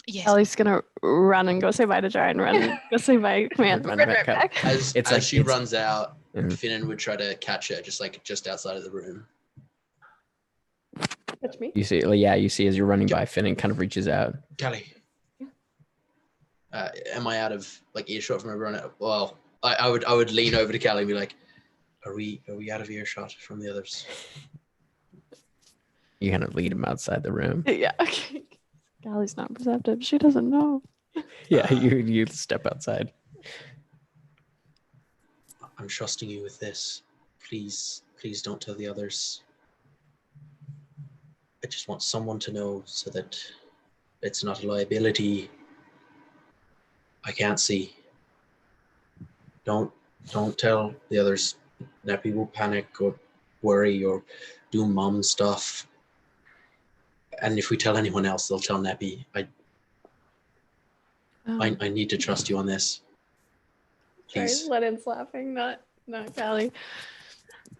Yes. Callie's gonna run and go say bye to Jar and run and go say bye. Command. Run Run back right up. back. As It's she like- runs out, Mhm. Finnan would try to catch her just outside of the room. Catch me. You see, you see as you're running by, Finn and kind of reaches out. Callie. Am I out of earshot from everyone? Well, I would lean over to Callie and be like, "Are we out of earshot from the others?" You kind of lead him outside the room. Yeah. Okay. Callie's not perceptive. She doesn't know. Yeah, you step outside. I'm trusting you with this. Please don't tell the others. I just want someone to know so that it's not a liability. I can't see. Don't tell the others. Nappy will panic or worry or do mom stuff. And if we tell anyone else, they'll tell Nappy. I need to trust you on this. Sorry, Please. Lennon's laughing, not Callie.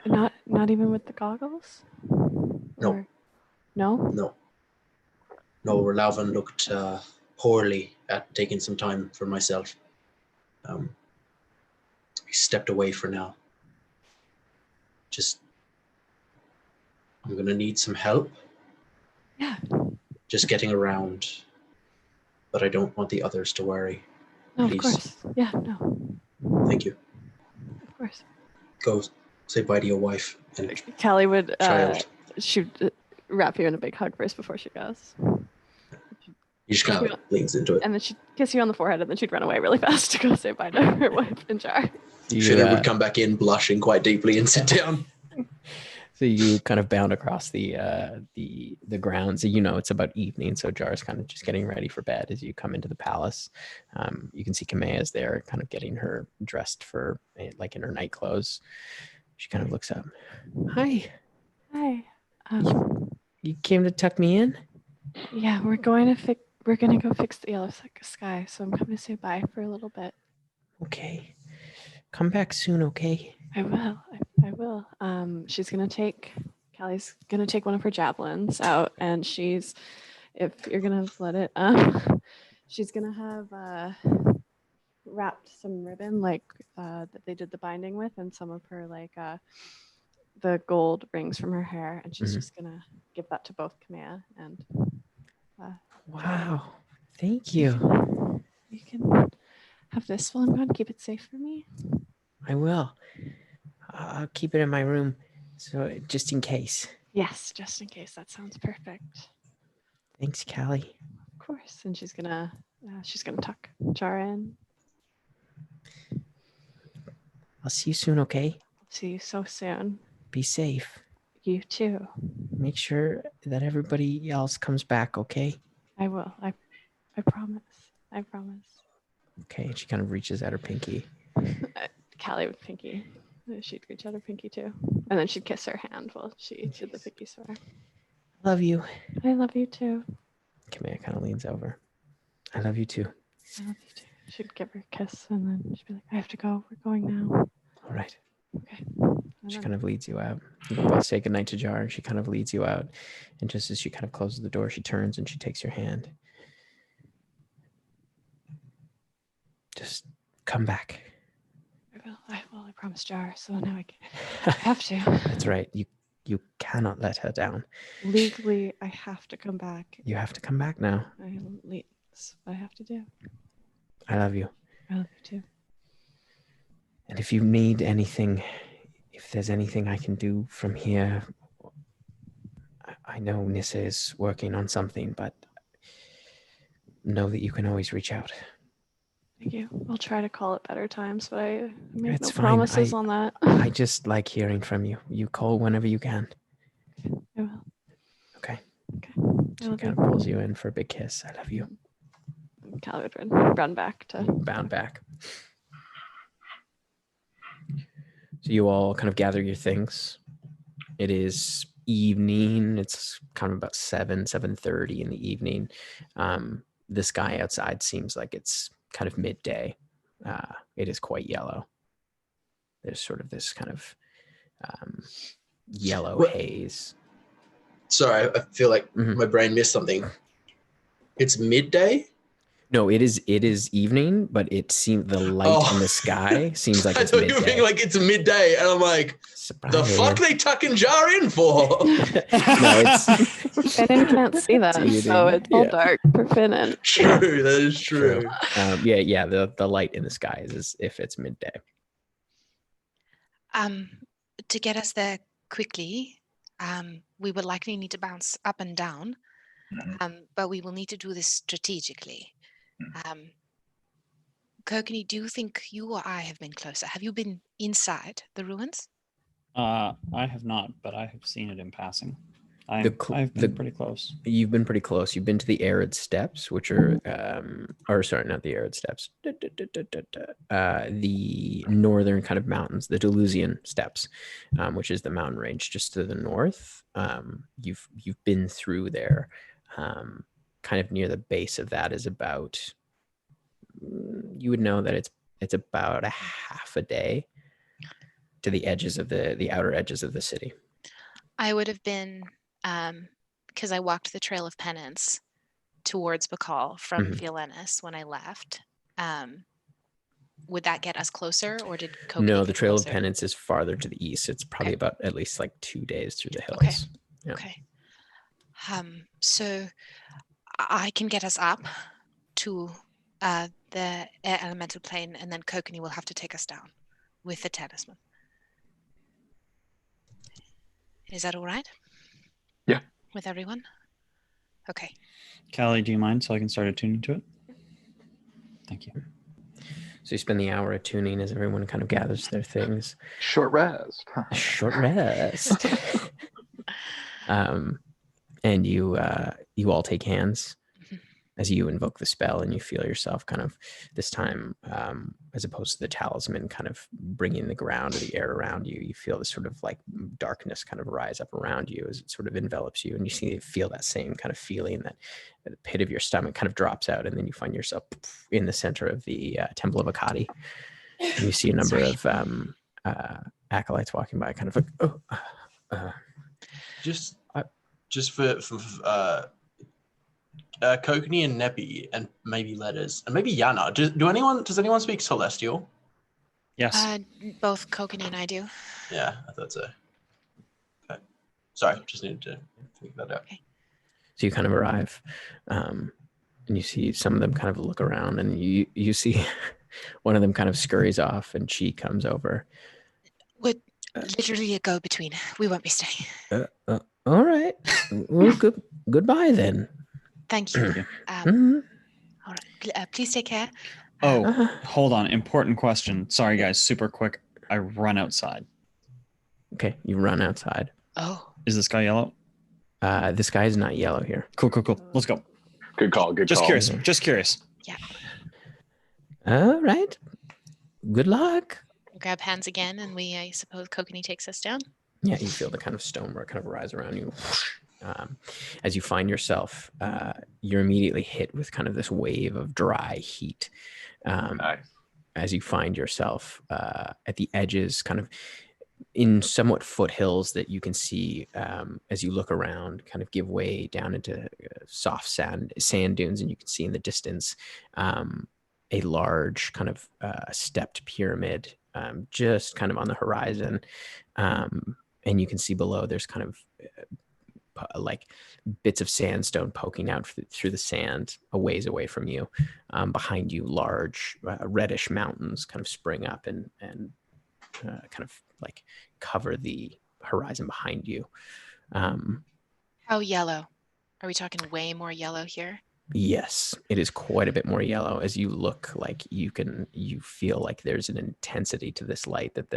Not even with the goggles? No. Or- No? No. No, Lauven looked poorly at taking some time for myself. I stepped away for now. I'm going to need some help. Yeah. Just getting around. But I don't want the others to worry. No, Please. of course. Yeah, no. Thank you. Of course. Go say bye to your wife and Callie would child. she'd wrap you in a big hug first before she goes. You just kind of like leans into it. And then she'd kiss you on the forehead, and then she'd run away really fast to go say bye to her wife and Jar. Shitter would come back in blushing quite deeply and sit down. So you kind of bound across the grounds. You know it's about evening, so Jar's kind of just getting ready for bed as you come into the palace. You can see Kamea's there, kind of getting her dressed for like in her night clothes. She kind of looks up. Hi. Hi. You came to tuck me in? Yeah, we're going to go fix the yellow sky, so I'm coming to say bye for a little bit. Okay. Come back soon, okay? I will. I will. Callie's gonna take one of her javelins out, and if you're gonna let it, she's gonna have wrapped some ribbon like that they did the binding with, and some of her like the gold rings from her hair, and she's just gonna give that to both Kamea and. Wow. Thank you. You can have this while I'm gone. Keep it safe for me. I will. I'll keep it in my room, so just in case. Yes, just in case. That sounds perfect. Thanks, Callie. Of course. And she's gonna tuck Jar in. I'll see you soon, okay? See you so soon. Be safe. You too. Make sure that everybody else comes back, okay? I will. I promise. I promise. Okay, and she kind of reaches out her pinky. Callie would pinky. She'd reach out her pinky too. And then she'd kiss her hand while she did the pinky swear. Love you. I love you too. Kamea kind of leans over. I love you too. I love you too. She'd give her a kiss, and then she'd be like, I have to go. We're going now. All right. Okay. She kind of leads you out. You both say goodnight to Jar, and she kind of leads you out. And just as she kind of closes the door, she turns and she takes your hand. Just come back. I will. I promise, Jar. So now I have to. That's right. You cannot let her down. Legally, I have to come back. You have to come back now. That's what I have to do. I love you. I love you too. And if you need anything, if there's anything I can do from here, I know Nissa is working on something, but know that you can always reach out. Thank you. I'll try to call at better times, but I make It's no fine. promises on that. I just like hearing from you. You call whenever you can. I will. Okay. Okay. She kind of pulls you in for a big kiss. I love you. Callie would run back to. Bound back. So you all kind of gather your things. It is evening. It's kind of about 7:30 in the evening. The sky outside seems like it's kind of midday. It is quite yellow. There's sort of this kind of yellow haze. Sorry, I feel like my brain missed something. It's midday? No, it is evening, but it seems the light in the sky seems like it's midday. I thought you were being like it's midday, and I'm like, the fuck they tucking Jar in for? No, it's Finnan can't see that, so it's all dark for Finnan. True, that is true. Yeah. The light in the sky is as if it's midday. To get us there quickly, we will likely need to bounce up and down, but we will need to do this strategically. Kokini, do you think you or I have been closer? Have you been inside the ruins? I have not, but I have seen it in passing. I've been pretty close. You've been pretty close. You've been to the Arid Steppes, which are, or sorry, not the Arid Steppes. The northern kind of mountains, the Delusian Steppes, which is the mountain range just to the north. You've been through there. Kind of near the base of that is about. You would know that it's about a half a day to the edges of the outer edges of the city. I would have been, because I walked the Trail of Penance, towards Bacall from Mhm. Violenis when I left, would that get us closer, or did Kokanee No, the get Trail of closer? Penance is farther to the east. It's probably Okay. about at least like 2 days through the hills. Okay. Yeah. Okay. So I can get us up to the elemental plane, and then Kokanee will have to take us down with the talisman. Is that all right? Yeah. With everyone? Okay. Callie, do you mind so I can start attuning to it? Thank you. So you spend the hour attuning as everyone kind of gathers their things. Short rest. Short rest. And you all take hands as you invoke the spell, and you feel yourself kind of this time, as opposed to the talisman kind of bringing the ground or the air around you, you feel this sort of like darkness kind of rise up around you as it sort of envelops you, and you feel that same kind of feeling that the pit of your stomach kind of drops out, and then you find yourself in the center of the Temple of Akkadi. And you see a number of acolytes walking by, kind of like, just for Kokanee and Neppy, and maybe Letters, and maybe Yana. Does anyone speak Celestial? Yes. Both Kokanee and I do. Yeah, I thought so. Okay. Sorry, just needed to figure that out. Okay. So you kind of arrive, and you see some of them kind of look around, and you see one of them kind of scurries off, and she comes over. We're literally a go-between. We won't be staying. All right. Well, goodbye then. Thank you. Mhm. All right. Please take care. Oh, hold on. Important question. Sorry, guys. Super quick. I run outside. Okay, you run outside. Oh. Is this guy yellow? This guy is not yellow here. Cool. Let's go. Good call. Just curious. Yeah. All right. Good luck. Grab hands again, and I suppose Kokanee takes us down. Yeah, you feel the kind of stonework kind of rise around you. As you find yourself, you're immediately hit with kind of this wave of dry heat. Nice. As you find yourself at the edges, kind of in somewhat foothills that you can see as you look around, kind of give way down into soft sand dunes, and you can see in the distance a large kind of stepped pyramid just kind of on the horizon. And you can see below there's kind of like bits of sandstone poking out through the sand a ways away from you. Behind you, large reddish mountains kind of spring up and kind of like cover the horizon behind you. How yellow? Are we talking way more yellow here? Yes, it is quite a bit more yellow. As you look, like you feel like there's an intensity to this light that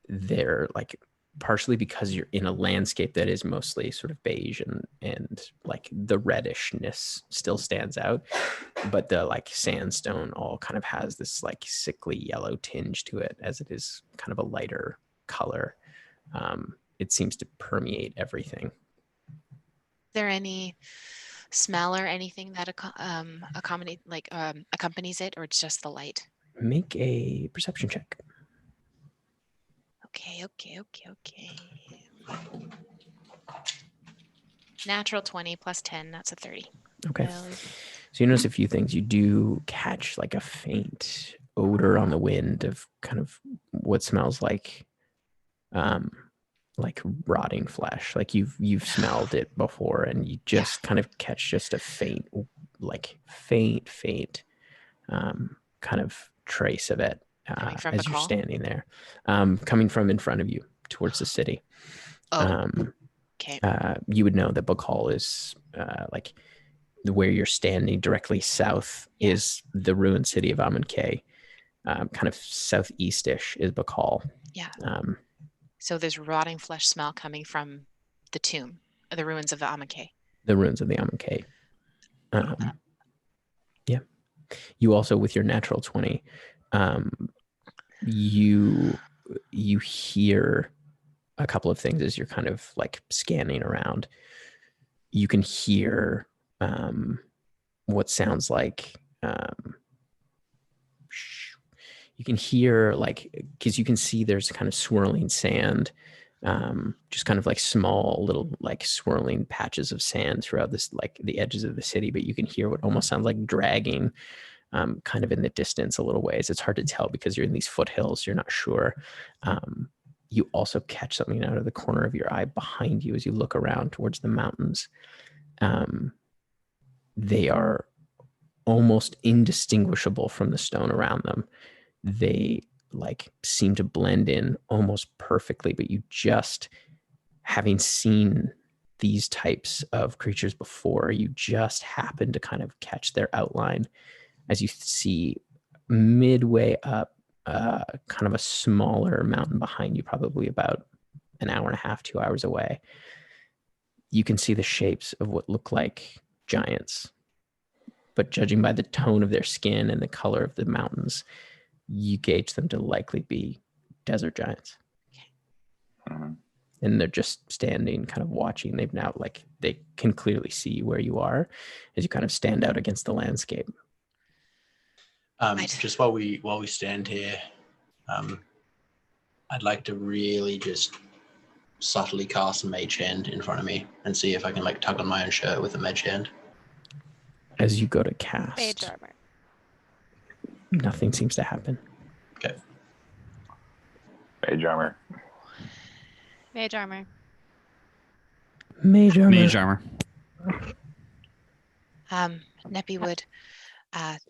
they're like partially because you're in a landscape that is mostly sort of beige and like the reddishness still stands out, but the like sandstone all kind of has this like sickly yellow tinge to it, as it is kind of a lighter color. It seems to permeate everything. Is there any smell or anything that accompanies it, or it's just the light? Make a perception check. Okay. Natural 20 plus 10, that's a 30. Okay. So you notice a few things. You do catch like a faint odor on the wind of kind of what smells like rotting flesh. Like you've smelled it before, and you just kind of catch just a faint kind of trace of it as you're standing there, coming from in front of you towards the city. Okay. You would know that Bacall is like where you're standing directly south is the ruined city of Ahmun-Kay. Kind of southeast-ish is Bacall. Yeah. So there's rotting flesh smell coming from the tomb, the ruins of the Ahmun-Kay. The ruins of the Ahmun-Kay. Yeah. You also, with your natural 20, you hear a couple of things as you're kind of like scanning around. You can hear what sounds like you can hear like, because you can see there's kind of swirling sand just kind of like small little like swirling patches of sand throughout this like the edges of the city, but you can hear what almost sounds like dragging kind of in the distance a little ways. It's hard to tell because you're in these foothills, you're not sure. You also catch something out of the corner of your eye behind you as you look around towards the mountains. They are almost indistinguishable from the stone around them. They like seem to blend in almost perfectly, but you just, having seen these types of creatures before, you just happen to kind of catch their outline as you see midway up kind of a smaller mountain behind you, probably about an hour and a half, 2 hours away. You can see the shapes of what look like giants, but judging by the tone of their skin and the color of the mountains, you gauge them to likely be desert giants. And they're just standing, kind of watching. They've now, like, they can clearly see where you are as you kind of stand out against the landscape. Just while we stand here, I'd like to really just subtly cast Mage Hand in front of me and see if I can like tug on my own shirt with a Mage Hand. As you go to cast, Mage armor. nothing seems to happen. Okay. Mage armor. Mage armor. Mage armor. Mage armor. Neppy would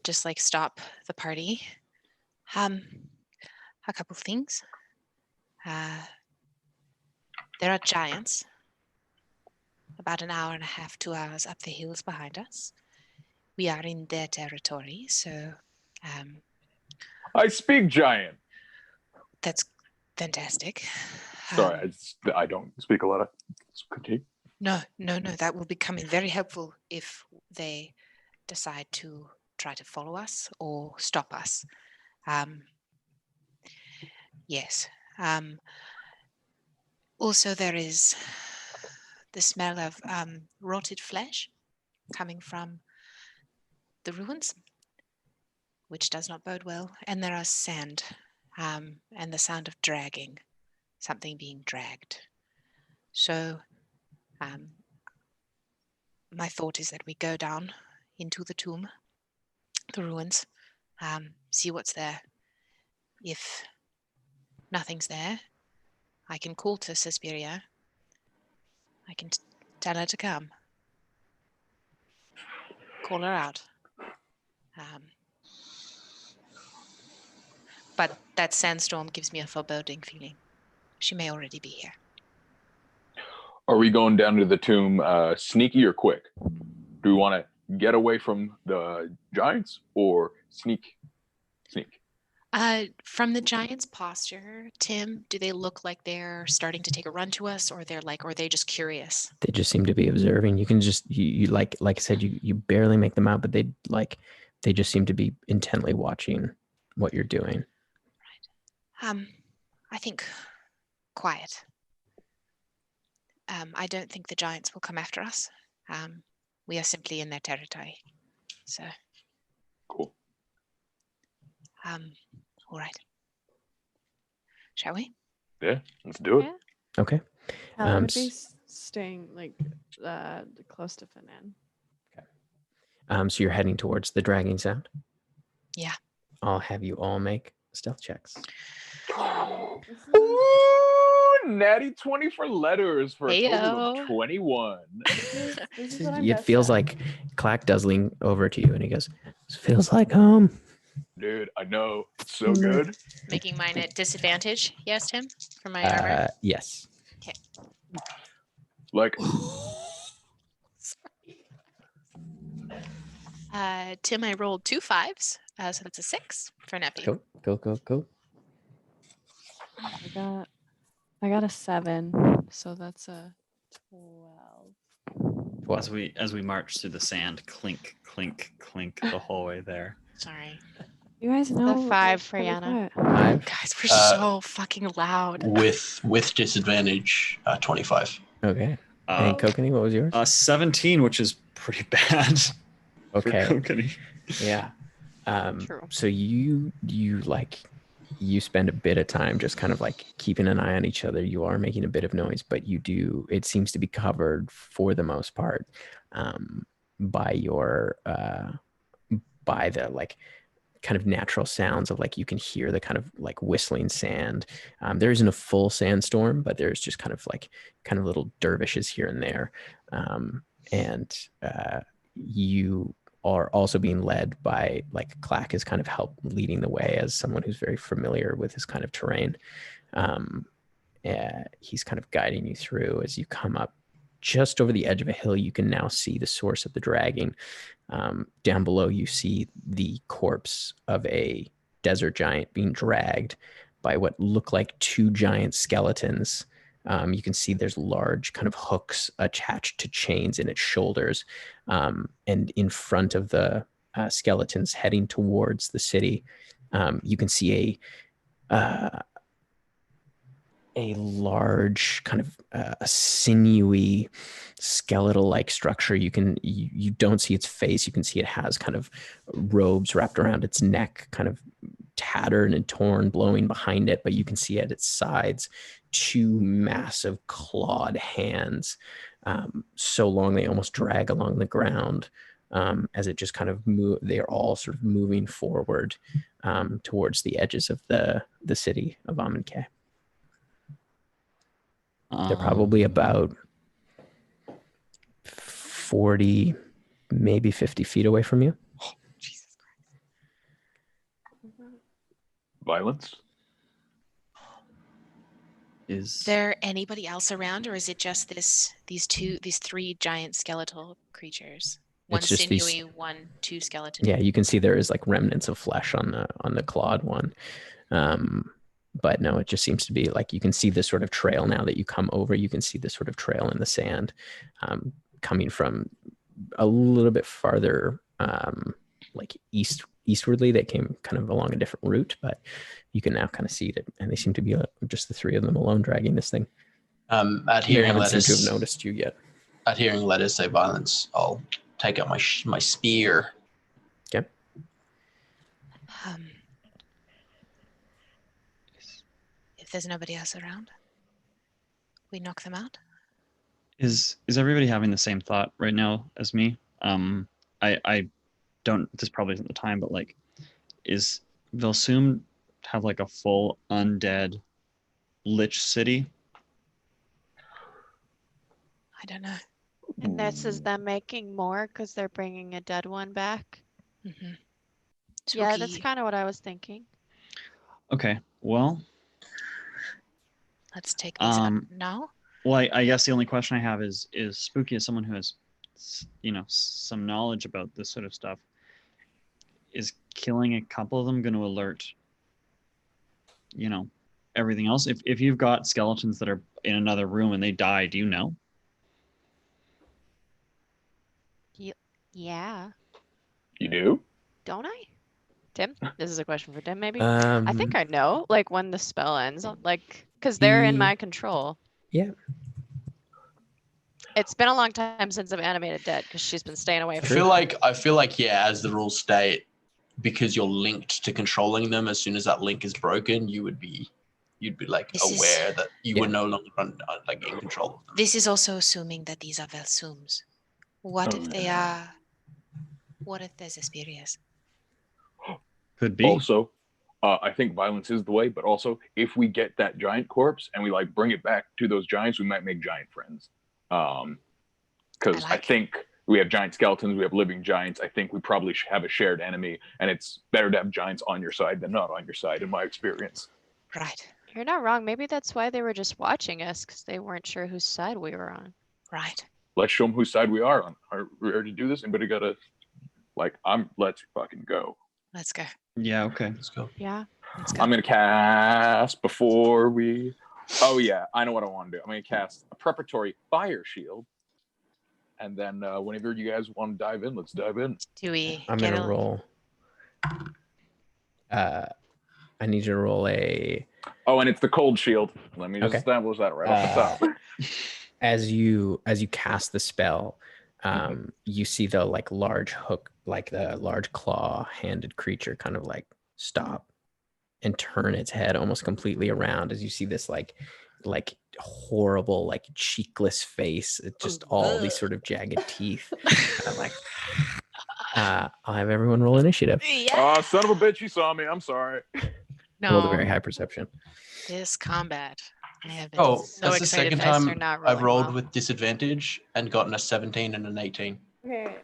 just like stop the party. A couple things. There are giants about an hour and a half, 2 hours up the hills behind us. We are in their territory, so I speak giant. that's fantastic. Sorry, I don't speak a lot of critique. No, that will become very helpful if they decide to try to follow us or stop us. Yes. Also, there is the smell of rotted flesh coming from the ruins, which does not bode well. And there are sand and the sound of dragging, something being dragged. So my thought is that we go down into the tomb, the ruins, see what's there. If nothing's there, I can call to Suspiria. I can tell her to come. Call her out. But that sandstorm gives me a foreboding feeling. She may already be here. Are we going down to the tomb sneaky or quick? Do we want to get away from the giants or sneak? From the giants' posture, Tim, do they look like they're starting to take a run to us, or are they just curious? They just seem to be observing. You can just you like I said, you barely make them out, but they just seem to be intently watching what you're doing. Right. I think quiet. I don't think the giants will come after us. We are simply in their territory. So Cool. All right. Shall we? Yeah, let's do it. Yeah. Okay. I would be staying like close to Finan. So you're heading towards the dragging sound? Yeah. I'll have you all make stealth checks. Ooh, natty 20 for letters for a total Heyo. of 21. It feels like Clack doesling over to you and he goes, Feels like home. Dude, I know. It's so good. Making mine at disadvantage. Yes, Tim? For my armor? yes. Okay. Like, Tim, I rolled 2 5s, so that's a 6 for Neppy. Go. I got a 7, so that's a 12. As we march through the sand, clink, clink, clink the whole way there. Sorry. You guys know The 5 for what is Yana. that? Guys, we're so fucking loud. With disadvantage, 25. Okay. And Kokanee, what was yours? 17, which is pretty bad. Okay. For Kokanee. Yeah. True. So you like you spend a bit of time just kind of like keeping an eye on each other. You are making a bit of noise, but it seems to be covered for the most part by your by the like kind of natural sounds of like you can hear the kind of like whistling sand. There isn't a full sandstorm, but there's just kind of little dervishes here and there. And you are also being led by like Clack is kind of leading the way as someone who's very familiar with this kind of terrain. He's kind of guiding you through as you come up just over the edge of a hill. You can now see the source of the dragging. Down below, you see the corpse of a desert giant being dragged by what look like two giant skeletons. You can see there's large kind of hooks attached to chains in its shoulders. And in front of the skeletons heading towards the city, you can see a large kind of a sinewy skeletal-like structure. You don't see its face. You can see it has kind of robes wrapped around its neck, kind of tattered and torn, blowing behind it. But you can see at its sides two massive clawed hands, so long they almost drag along the ground as it just kind of move. They are all sort of moving forward towards the edges of the city of Ahmun-Kay. They're probably about 40, maybe 50 feet away from you. Oh, Jesus Christ. Violence? Is there anybody else around, or is it just these three giant skeletal creatures? One sinewy, two skeleton. Yeah, you can see there is like remnants of flesh on the clawed one. But no, it just seems to be like you can see this sort of trail now that you come over. You can see this sort of trail in the sand coming from a little bit farther like eastwardly. They came kind of along a different route, but you can now kind of see it. And they seem to be just the three of them alone dragging this thing. At hearing letters, seem to have noticed you yet. At hearing letters say violence, I'll take out my spear. Okay. If there's nobody else around, we knock them out. Is everybody having the same thought right now as me? I don't. This probably isn't the time, but like, is Vilsum have like a full undead lich city? I don't know. And this is them making more because they're bringing a dead one back. Mm-hmm. Yeah, that's kind of what I was thinking. Okay, well, let's take these up now. Well, I guess the only question I have is Spooky, as someone who has, some knowledge about this sort of stuff, is killing a couple of them going to alert, everything else? If you've got skeletons that are in another room and they die, do you know? Yeah. You do? Don't I? Tim, this is a question for Tim, maybe. I think I know, like when the spell ends, like because they're in my control. Yeah. It's been a long time since I've animated Dead because she's been staying away from. I feel like yeah, as the rules state, because you're linked to controlling them. As soon as that link is broken, you'd be like aware that you were no longer like in control of them. This is also assuming that these are Velsums. What if they are? What if there's Asperias? Could be. Also, I think violence is the way, but also if we get that giant corpse and we like bring it back to those giants, we might make giant friends. Because I think we have giant skeletons, we have living giants. I think we probably should have a shared enemy, and it's better to have giants on your side than not on your side, in my experience. Right. You're not wrong. Maybe that's why they were just watching us because they weren't sure whose side we were on. Right. Let's show them whose side we are on. Are we ready to do this? Anybody got to let's fucking go. Let's go. Yeah, okay. Let's go. Yeah. Let's go. I'm gonna cast before we. Oh yeah, I know what I want to do. I'm gonna cast a preparatory fire shield, and then whenever you guys want to dive in, let's dive in. Do we? I'm gonna roll. I need you to roll a. Oh, and it's the cold shield. Let me just establish that right off the top. As you cast the spell, you see the like large hook, like the large claw-handed creature, kind of like stop, and turn its head almost completely around as you see this like horrible like cheekless face. It's just all these sort of jagged teeth. Like I'll have everyone roll initiative. Oh, son of a bitch, you saw me. I'm sorry. Rolled a very No, high perception. this combat. I have been Oh, so that's the excited second for. Dice are time not I've rolling rolled well. with disadvantage and gotten a 17 and an 18. Okay,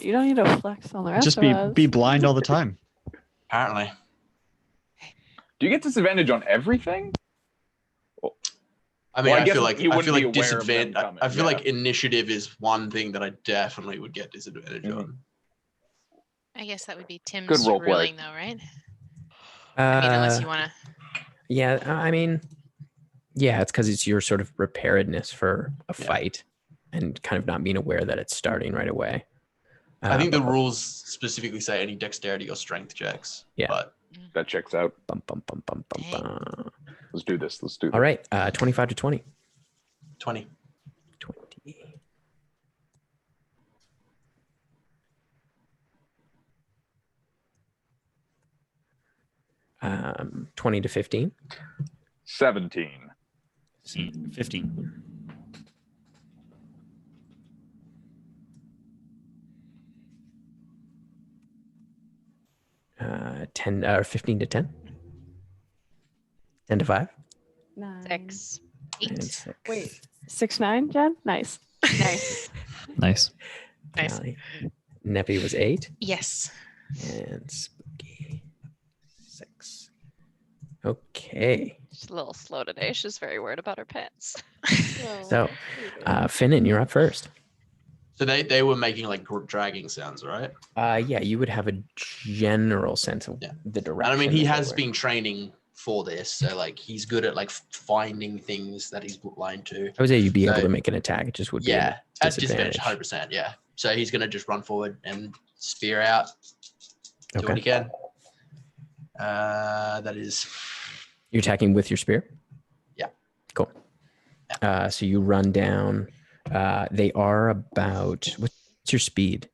you don't need to flex on the rest Just of us. be blind all the time. Apparently. Do you get disadvantage on everything? I mean, Well, I I guess feel like you wouldn't be aware of them disadvantage. coming, I feel yeah. like initiative is one thing that I definitely would get disadvantage Mhm. on. I guess that would be Tim's Good role play. ruling, though, right? I mean, unless you want to. Yeah, I mean, yeah, it's because it's your sort of preparedness for a Yeah. fight and kind of not being aware that it's starting right away. I think the but- rules specifically say any dexterity or strength checks. Yeah. But That checks out. Bum, bum, bum, bum, bum, Dang. bum. Let's do this. Let's do this. All right, 25 to 20. 20. 20. Um, 20 to 15. 17. 15. Uh, 10 or 15 to 10. 10 to 5. 9. 6. And 8. 6. Wait, 6, 9, Jen? Nice. Nice. Nice. Nice. Callie. Neppy was 8. Yes. And Spooky 6. Okay. She's a little slow today. She's very worried about her pants. So, Finnan, you're up first. So they were making like dragging sounds, right? Yeah, you would have a general sense of Yeah. the And direction. I mean, he that they has were. been training for this. So like he's good at like finding things that he's blind to. I would say you'd be able So- to make an attack. It just would be Yeah, a at disadvantage, disadvantage. 100%. Yeah. So he's going to just run forward and spear out. Do what he can. That is. You're attacking with your spear? Yeah. Cool. So you run down. They are about, what's your speed?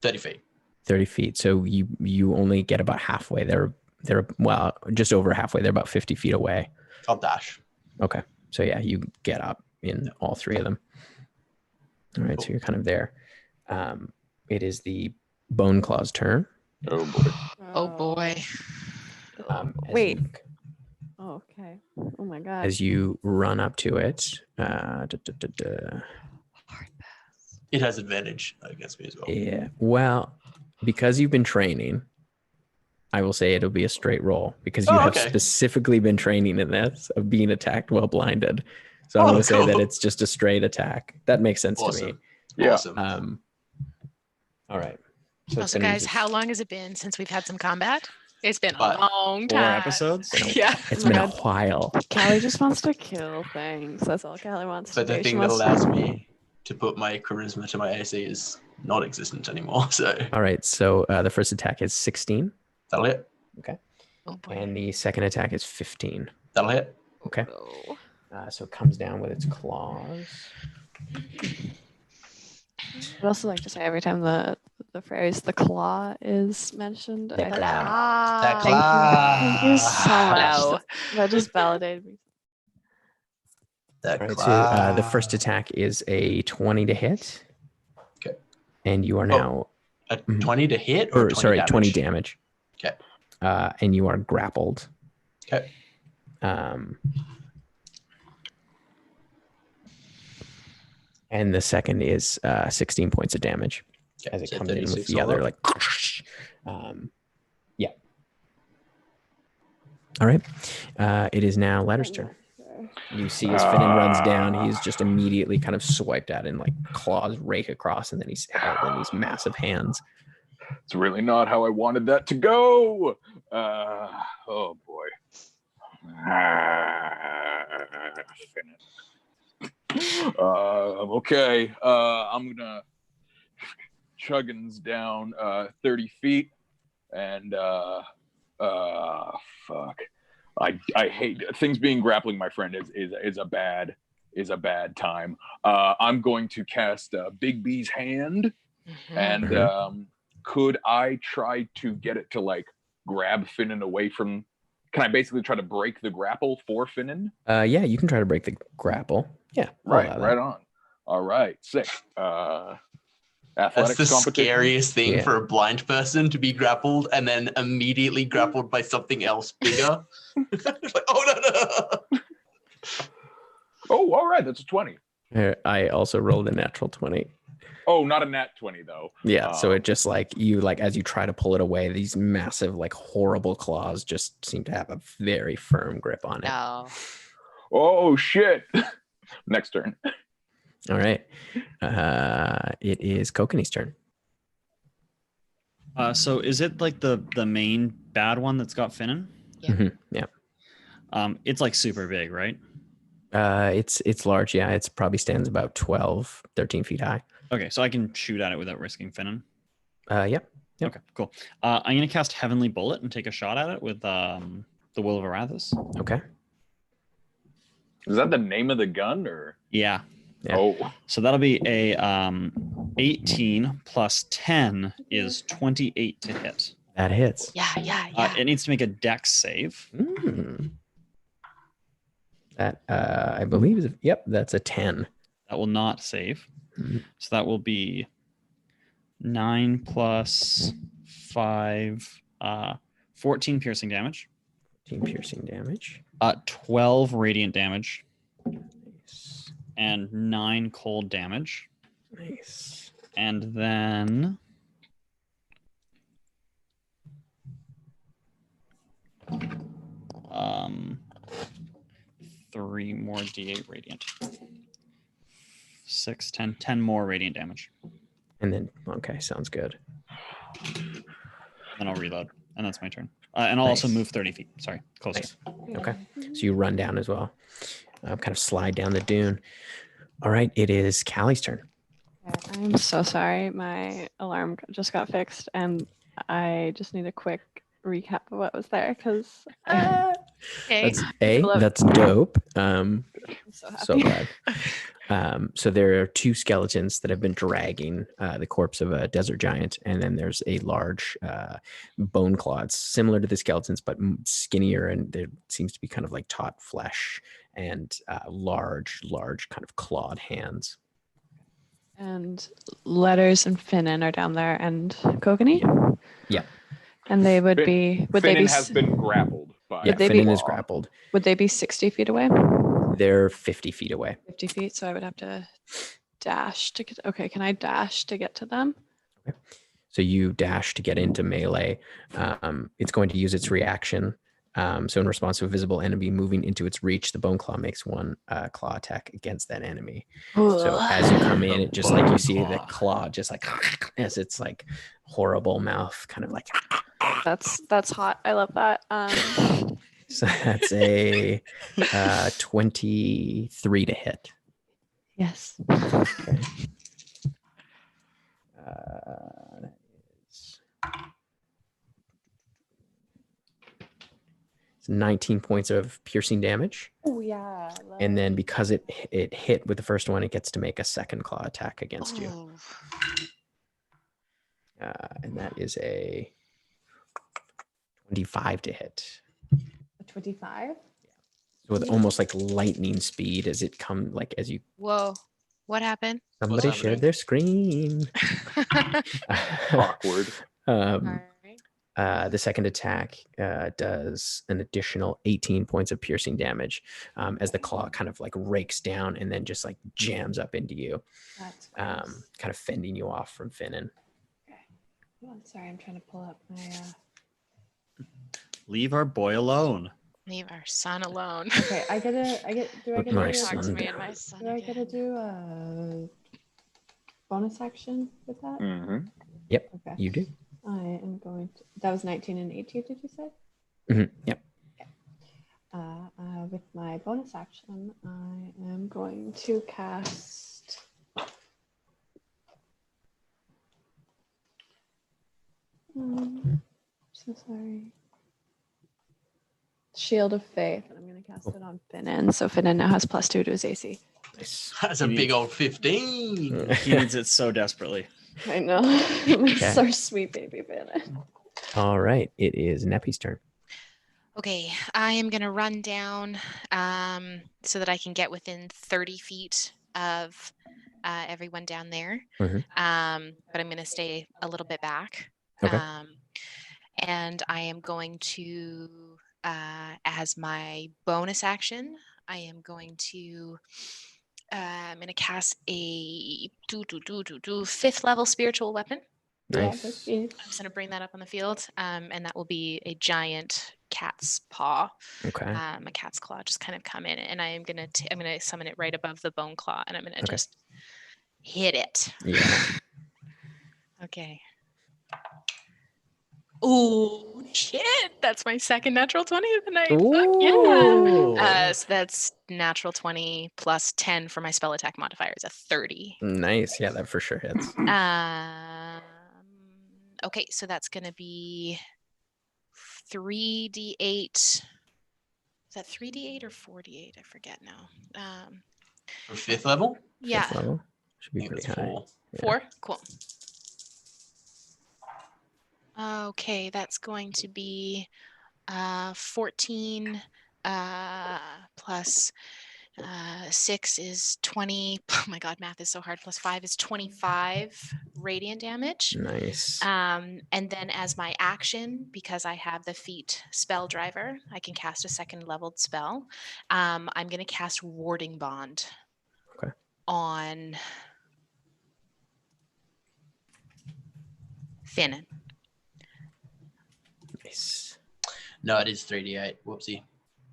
30 feet. 30 feet. So you only get about halfway. They're well, just over halfway. They're about 50 feet away. I'll dash. Okay. So yeah, you get up in all three of them. All right. So you're kind of there. It is the Bone Claw's turn. Oh boy. Oh boy. As Wait. you- Oh, okay. Oh my god. As you run up to it, It has advantage against me as well. yeah. Well, because you've been training, I will say it'll be a straight roll because you Oh, have okay. specifically been training in this of being attacked while blinded. So I'm Oh, going to say that cool. it's just a straight attack. That makes sense to me. Awesome. Yeah. Awesome. All right. So Also, Finn's guys, just- how long has it been since we've had some combat? It's been a But- long 4 time. episodes. Yeah. It's Oh my been a God. while. Callie just wants to kill things. That's all Callie wants But to the do. She thing that wants- allows me to put my charisma to my AC is not existent anymore. So All right. So the first attack is 16, that'll hit. Oh boy. and the second attack is 15. That'll hit. Okay. Oh. So it comes down with its claws. I'd also like to say every time the phrase "the claw" is mentioned, The I claw. That Thank you. Thank you so much. Hello. That just validated me. That All right. So the first attack is a 20 to hit. Okay. And you are now, a 20 to hit or or 20 sorry, damage? 20 damage. Okay. And you are grappled. Okay. And the second is 16 points of damage Okay, as it so comes in with 36 the all other, up. like, yeah. All right. It is now Letter's turn. You see as Finnan runs down, he's just immediately kind of swiped at and like claws rake across, and then he's held in these massive hands. It's really not how I wanted that to go. Oh boy. Okay. I'm gonna chuggins down 30 feet and fuck. I hate things being grappling my friend is a bad time. I'm going to cast Big B's hand. Mhm. And could I try to get it to like grab Finnan away from can I basically try to break the grapple for Finnan? Yeah, you can try to break the grapple. Yeah. I'll Right, allow right that. on. All right, sick. That's Athletics the competition. scariest thing Yeah. for a blind person to be grappled and then immediately grappled by something else bigger. Like, oh no. Oh, all right, that's a 20. I also rolled a natural 20. Oh, not a nat 20 though. Yeah, so it just like you like as you try to pull it away, these massive like horrible claws just seem to have a very firm grip on it. No. Oh shit. Next turn. All right. It is Kokanee's turn. So is it like the main bad one that's got Finnan? Yeah. Mhm, yeah. It's like super big, right? It's large, yeah. It's probably stands about 12, 13 feet high. Okay, so I can shoot at it without risking Finnan. Yep. Yep. Okay, cool. I'm gonna cast Heavenly Bullet and take a shot at it with the Will of Arathis. Okay. Is that the name of the gun or? Yeah. Yeah. Oh, So that'll be a 18 plus 10 is 28 to hit. That hits. Yeah. It needs to make a dex save. Mm. That I believe is that's a 10. That will not save. Mhm. So that will be 9 plus 5, 14 piercing damage, 14 piercing damage. 12 radiant damage, Nice. and 9 cold damage. Nice. And then um 3 more d8 radiant. 6, 10 more radiant damage. And then okay, sounds good. Then I'll reload. And that's my turn. And I'll also Nice. move 30 feet. Sorry, closer. Nice. Okay. So you run down as well. Kind of slide down the dune. All right, it is Callie's turn. I'm so sorry. My alarm just got fixed, and I just need a quick recap of what was there because I'm Okay. That's dope. so happy. So glad. So there are 2 skeletons that have been dragging the corpse of a desert giant, and then there's a large bone claw. It's similar to the skeletons, but skinnier, and there seems to be kind of like taut flesh and large kind of clawed hands. And Letters and Finnan are down there, and Kokanee. Yeah. And they would be. Would they Finnan be? has been grappled by. Yeah, they be- Finnan is grappled. Would they be 60 feet away? They're 50 feet away. 50 feet. So I would have to dash to get. Okay, can I dash to get to them? So you dash to get into melee. It's going to use its reaction. So in response to a visible enemy moving into its reach, the bone claw makes 1 claw attack against that enemy. So as you come in, it just like you see the claw just like as it's like horrible mouth kind of like. That's hot. I love that. So that's a 23 to hit. Yes. Okay. That is 19 points of piercing damage. Oh yeah. And then because it hit with the first one, it gets to make a second claw attack against you. Oh. And that is a 25 to hit. 25. So with almost like lightning speed as it come like as you Whoa. What happened? somebody happening? shared their screen. Awkward. All right. The second attack does an additional 18 points of piercing damage as the claw kind of like rakes down and then just like jams up into you, That's kind of fending you off from Finnan. Oh, I'm sorry. I'm trying to pull up my. Leave our boy alone. Leave our son alone. Okay, I get. Do I Put get my to? Talk to son me and down. my son. Do I get to again. do a bonus action with that? Mm-hmm. Yep, Okay. you do. I am going to. That was 19 and 18. Did you say? Yep. With my bonus action, I am going to cast. So sorry. Shield of Faith, and I'm going to cast it on Finnan. So Finnan now has +2 to his AC. Nice. That's a big old 15. He needs it so desperately. I know. It's our sweet baby Finnan. All right, it is Neppy's turn. Okay, I am gonna run down so that I can get within 30 feet of everyone down there. Mhm. But I'm gonna stay a little bit back. Okay. And I am going to, as my bonus action, I am going to. I'm gonna cast a 5th level spiritual weapon. Nice. I'm just gonna bring that up on the field, and that will be a giant cat's paw, Okay. a cat's claw. Just kind of come in, and I'm gonna summon it right above the bone claw, and I'm gonna just hit it. Yeah. Okay. Oh shit! That's my second natural 20 of the night. Fuck Ooh. yeah! So that's natural 20 plus 10 for my spell attack modifier is a 30. Nice. Yeah, that for sure hits. Okay, so that's gonna be 3d8. Is that 3d8 or 4d8? I forget now. For 5th level? Yeah, Fifth level. Should I be think pretty it's high. 4. Yeah. 4. Cool. Okay, that's going to be 14 plus 6 is 20. Oh my god, math is so hard. Plus 5 is 25 radiant damage. Nice. And then as my action, because I have the feat spell driver, I can cast a second leveled spell. I'm going to cast Warding Bond Okay. on Finnan. Nice. No, it is 3d8. Whoopsie.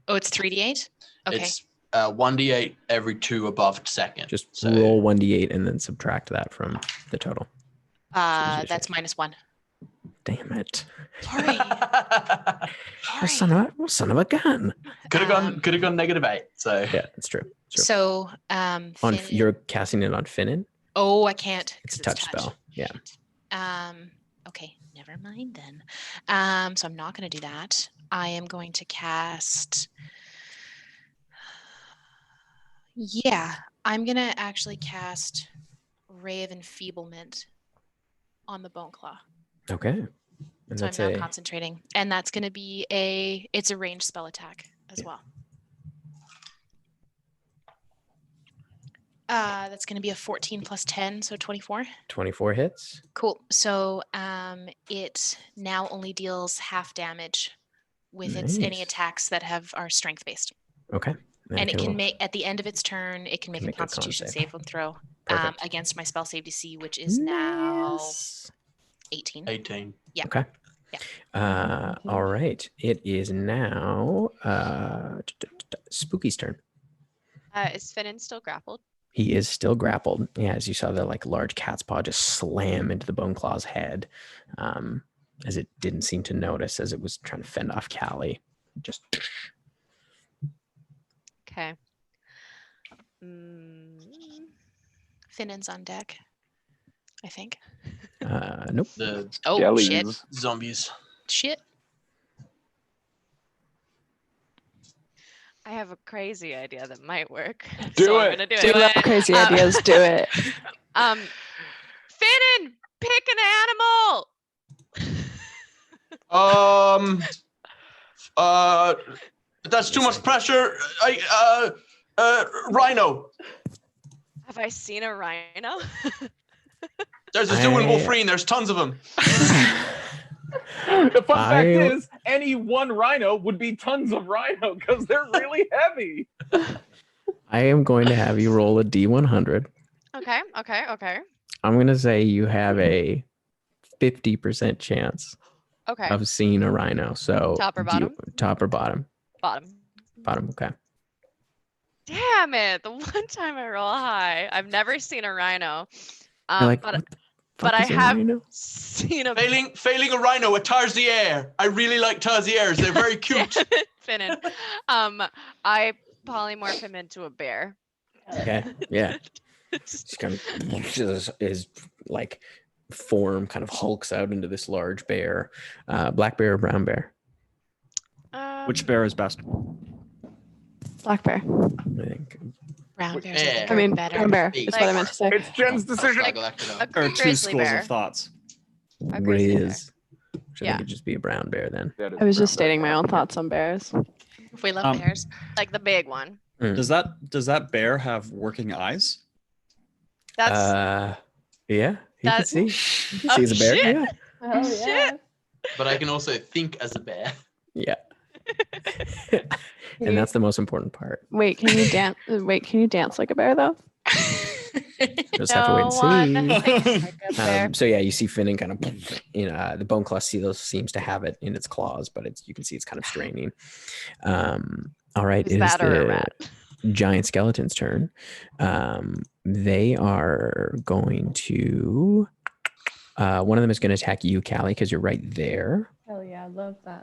Oh, it's 3d8? Okay. It's 1d8 every 2 above second. Just So- roll 1d8 and then subtract that from the total. That's -1. Damn it. Sorry. Oh, son of a gun. Could have gone -8. So Yeah, that's true. It's true. So, You're casting it on Finnan? Oh, I can't. It's 'cause a touch spell. Yeah. Okay, never mind then. So I'm not going to do that. I am going to cast. Yeah, I'm going to actually cast Ray of Enfeeblement on the Bone Claw. Okay. And So I'm that's now concentrating, and that's going to be it's a ranged spell attack as well. That's going to be a 14 plus 10, so 24. 24 hits. Cool. So it now only deals half damage with its any Nice. attacks that are strength based, Okay. and it can make at the end of its turn it can make a make a con Constitution save. save and throw Perfect. against my spell save DC, which is now Nice. 18. 18. Yeah. Okay. Yeah. All right. It is now Spooky's turn. Is Finnan still grappled? He is still grappled. Yeah, as you saw the large cat's paw just slam into the Bone Claw's head, as it didn't seem to notice as it was trying to fend off Callie. Just Okay. Finnan's on deck, I think. nope. The Oh Jellies. shit! zombies. Shit! I have a crazy idea that might work. Do so it. I'm gonna do We it. love crazy ideas. Do it. Finnan, pick an animal. That's too much pressure. Rhino. Have I seen a rhino? There's a zoo in Wolverine. There's tons of them. The fun fact is, any one rhino would be tons of rhino because they're really heavy. I am going to have you roll a D100. Okay. I'm going to say you have a 50% chance Okay. of seeing a rhino. So Top or bottom? Top or bottom? Bottom. Bottom. Okay. Damn it! The one time I roll high, I've never seen a rhino. You're like, but what the but fuck I is a have rhino? seen a Failing a rhino with Tarsier. I really like Tarsiers. They're very cute. Finnan. I polymorph him into a bear. Okay. Yeah. Just kind of his like form kind of hulks out into this large bear. Black bear or brown bear? Which bear is best? Black bear. I think. Brown bears Yeah. I mean, better. brown bear is what I meant to say. It's Jen's decision. Like Galactica. a There are two grizzly schools bear. of thoughts. A grizzly bear. Riz. I think it'd just be a brown bear then. I was just stating my own thoughts on bears. If we love bears. Like the big one. Does that bear have working eyes? That's yeah, you can see. You can see as a bear. shit. Yeah. Oh yeah. But I can also think as a bear. Yeah. And that's the most important part. Wait, can you dance? Wait, can you dance like a bear though? Just have to wait and No see. one like a bear. So yeah, you see Finning kind of, the bone claw seal seems to have it in its claws, but you can see it's kind of straining. All right, Is it is that or a the rat? giant skeleton's turn. They are going to. One of them is going to attack you, Callie, because you're right there. Hell yeah, I love that.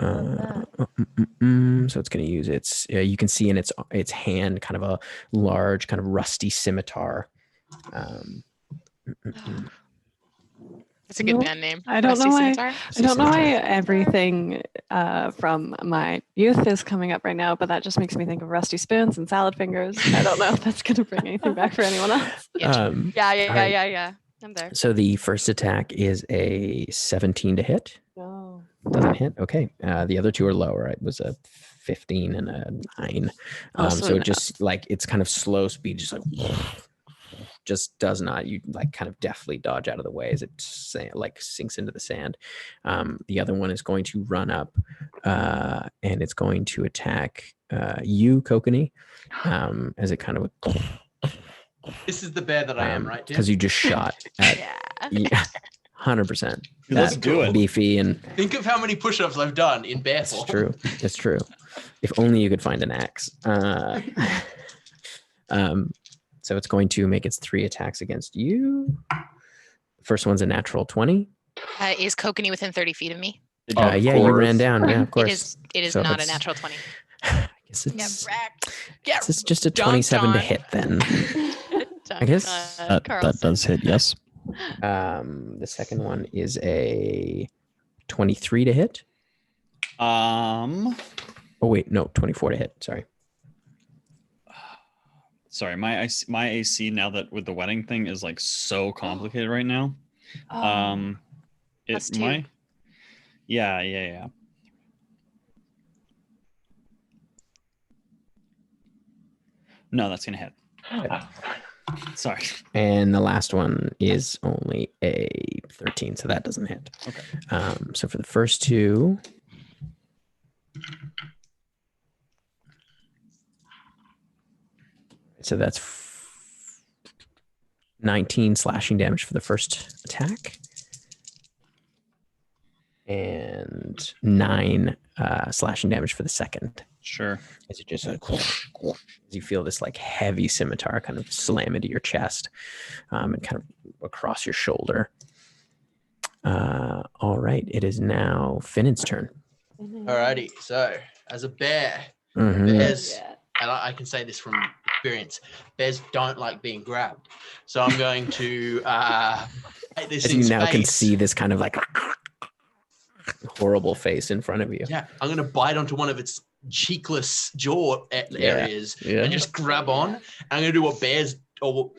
So it's going to use its. You can see in its hand kind of a large, kind of rusty scimitar. It's a good band name. I don't Rusty know why. Scimitar. I don't know why everything from my youth is coming up right now, but that just makes me think of rusty spoons and salad fingers. I don't know if that's going to bring anything back for anyone else. Yeah. Alright. Yeah. I'm there. So the first attack is a 17 to hit. No. Doesn't hit. Okay. The other two are lower. It was a 15 and a 9. Also So no. it just like it's kind of slow speed, just like just does not. You like kind of deftly dodge out of the way as it like sinks into the sand. The other one is going to run up and it's going to attack you, Kokanee, as it kind of. This is the bear that I am, right? Because you just shot at Yeah. 100%. Let's do it. Beefy and Think of how many push-ups I've done in bear it's form. true. It's true. If only you could find an axe. So it's going to make its 3 attacks against you. First one's a natural 20. Is Kokanee within 30 feet of me? Of Yeah, you ran course. down. Yeah, of course. It is So if not a it's- natural 20. I guess Get it's, wrecked. Get it's just a dunked 27 to on. hit then. I guess That does hit. Yes. the second one is a 23 to hit. Um. Oh wait, no, 24 to hit. Sorry. Sorry, my AC now that with the wedding thing is like so complicated right now. Oh. Plus It 2. my. Yeah. No, that's gonna hit. Sorry. And the last one is only a 13, so that doesn't hit. Okay. So for the first two, so that's 19 slashing damage for the first attack, and 9 slashing damage for the second. Sure. As it just like, as you feel this like heavy scimitar kind of slam into your chest, and kind of across your shoulder. All right, it is now Finn's turn. Alrighty, so as a bear, Mhm. bears, and I can say this from experience, bears don't like being grabbed. So I'm going to take this As in you now can space. see this kind of like horrible face in front of you. Yeah, I'm going to bite onto one of its cheekless jaw areas Yeah. and just grab on. And I'm going to do what bears, or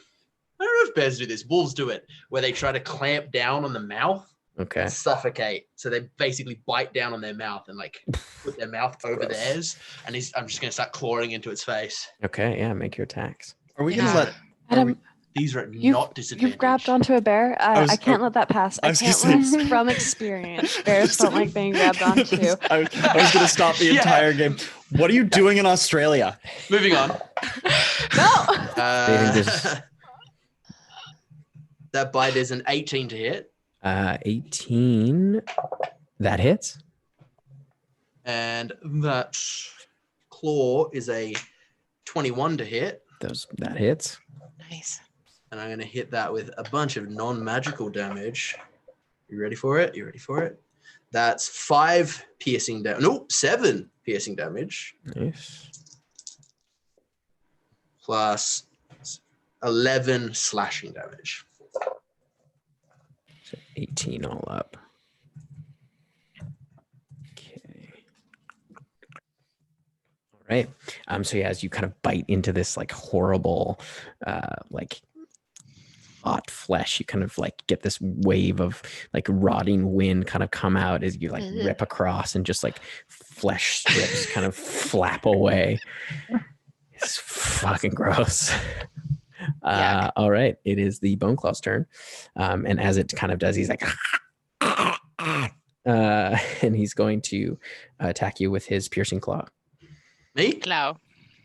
I don't know if bears do this, wolves do it, where they try to clamp down on the mouth Okay. and suffocate. So they basically bite down on their mouth and like put their mouth over Gross. theirs. And I'm just going to start clawing into its face. Okay. Yeah. Make your attacks. Are we Yeah. gonna let? Adam, These are you've, not disadvantaged. you've grabbed onto a bear. I can't let that pass. I I was can't gonna let from experience. Bears don't like being grabbed onto. I was gonna stop the Yeah. entire game. What are you doing in Australia? Moving on. No. That bite is an 18 to hit. 18. That hits. And that claw is a 21 to hit. That hits. Nice. And I'm going to hit that with a bunch of non-magical damage. You ready for it? You ready for it? That's 5 piercing damage. Nope, 7 piercing damage. Nice. Plus 11 slashing damage. So 18 all up. Okay. All right. So yeah, as you kind of bite into this like horrible, like hot flesh. You kind of like get this wave of like rotting wind kind of come out as you like rip across, and just like flesh strips kind of flap away. It's fucking gross. All right, it is the Bone Claw's turn, and as it kind of does, he's like, and he's going to attack you with his piercing claw. Me? Claw.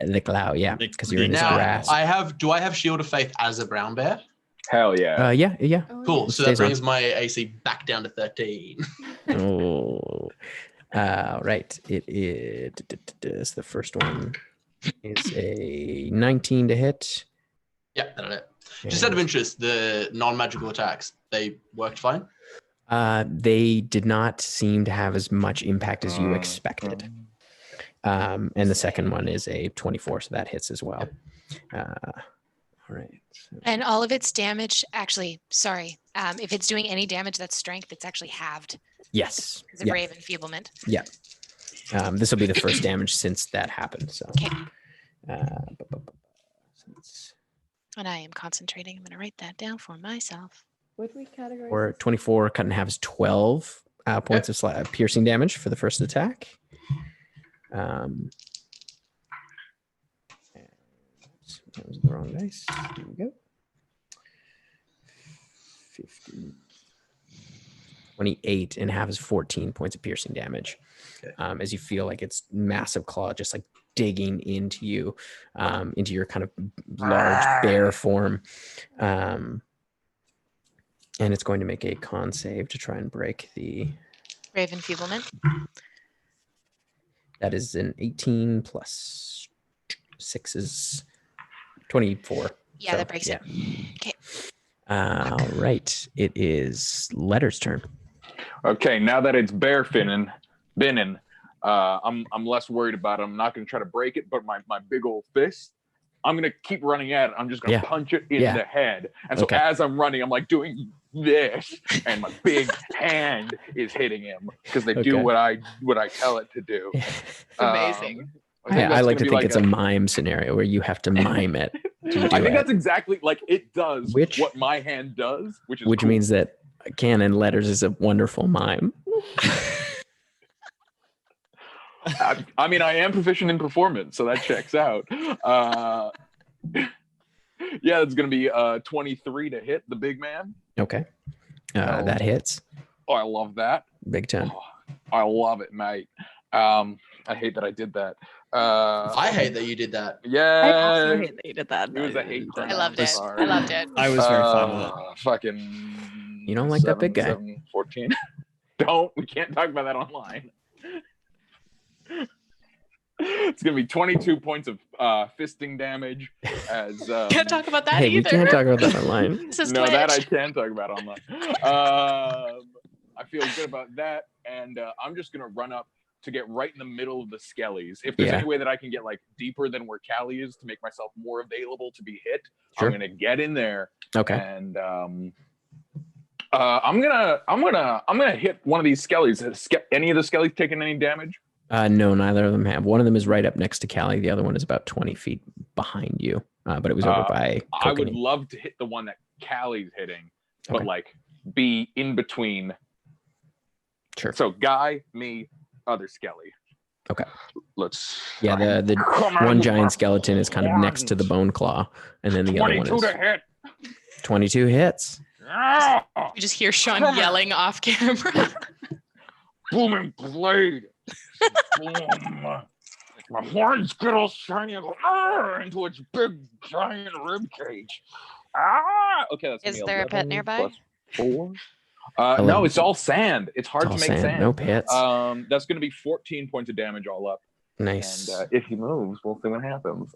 The claw, yeah, because you're in his Now, grasp. do I have Shield of Faith as a brown bear? Hell yeah. Yeah. Cool. It So that stays on. brings my AC back down to 13. Oh, right. It is the first one is a 19 to hit. Yeah, that'll it. Just out of interest, the non-magical attacks, they worked fine? They did not seem to have as much impact as you expected. And the second one is a 24, so that hits as well. All right. And all of its damage, actually, sorry, if it's doing any damage that's strength, it's actually halved Yes. because of Yeah. brave enfeeblement. Yeah. This will be the first damage since that happened. So. Okay. Since And I am concentrating. I'm going to write that down for myself. Would we categorize? or 24 cut in half is 12 points of piercing damage for the first attack. That was the wrong dice. Here we go. 15. 28 and half is 14 points of piercing damage. As you feel like its massive claw just like digging into you, into your kind of large bear form. And it's going to make a con save to try and break the... Brave enfeeblement. That is an 18 plus 6 is 24. Yeah, that breaks it. Okay. All right. It is Letter's turn. Okay, now that it's bear binning, I'm less worried about it. I'm not going to try to break it, but my big old fist, I'm going to keep running at it. I'm just going to punch it in the head. And so as I'm running, I'm like doing this, and my big hand is hitting him because they do what I tell it to do. Amazing. I like to think it's a mime scenario where you have to mime it. I think that's exactly like it does what my hand does, which means that Canon Letters is a wonderful mime. I mean, I am proficient in performance, so that checks out. Yeah, it's going to be 23 to hit the big man. Okay. That hits. Oh, I love that. Big time. Oh, I love it, mate. I hate that I did that. I hate that you did that. Yeah. I also hate that you did that. It was a hate crime. I loved it. Sorry. I loved it. I was very fine with it. Fucking. You don't like that big guy. 14. We can't talk about that online. It's gonna be 22 points of fisting damage. As can't talk about that hey, either. We can't talk about that online. This is no, Twitch. that I can talk about online. I feel good about that, and I'm just gonna run up to get right in the middle of the skellies. If there's any way that I can get like deeper than where Callie is to make myself more available to be hit, I'm gonna get in there. Okay. And I'm gonna hit one of these skellies. Has any of the skellies taken any damage? No, neither of them have. One of them is right up next to Callie. The other one is about 20 feet behind you. But it was over by Kokanee. I would love to hit the one that Callie's hitting, but like be in between. Sure. So Guy, me, other Skelly. Okay. Let's. Yeah, the one giant skeleton is kind of next to the bone claw, and then the other one is 22 to hit. 22 hits. You just hear Sean yelling off camera. Booming blade. Boom. My horns get all shiny and go into its big giant rib cage. Okay, that's Is there a pit nearby? 4. No, it's all sand. It's hard to make sand. No pits. That's going to be 14 points of damage all up. Nice. And if he moves, we'll see what happens.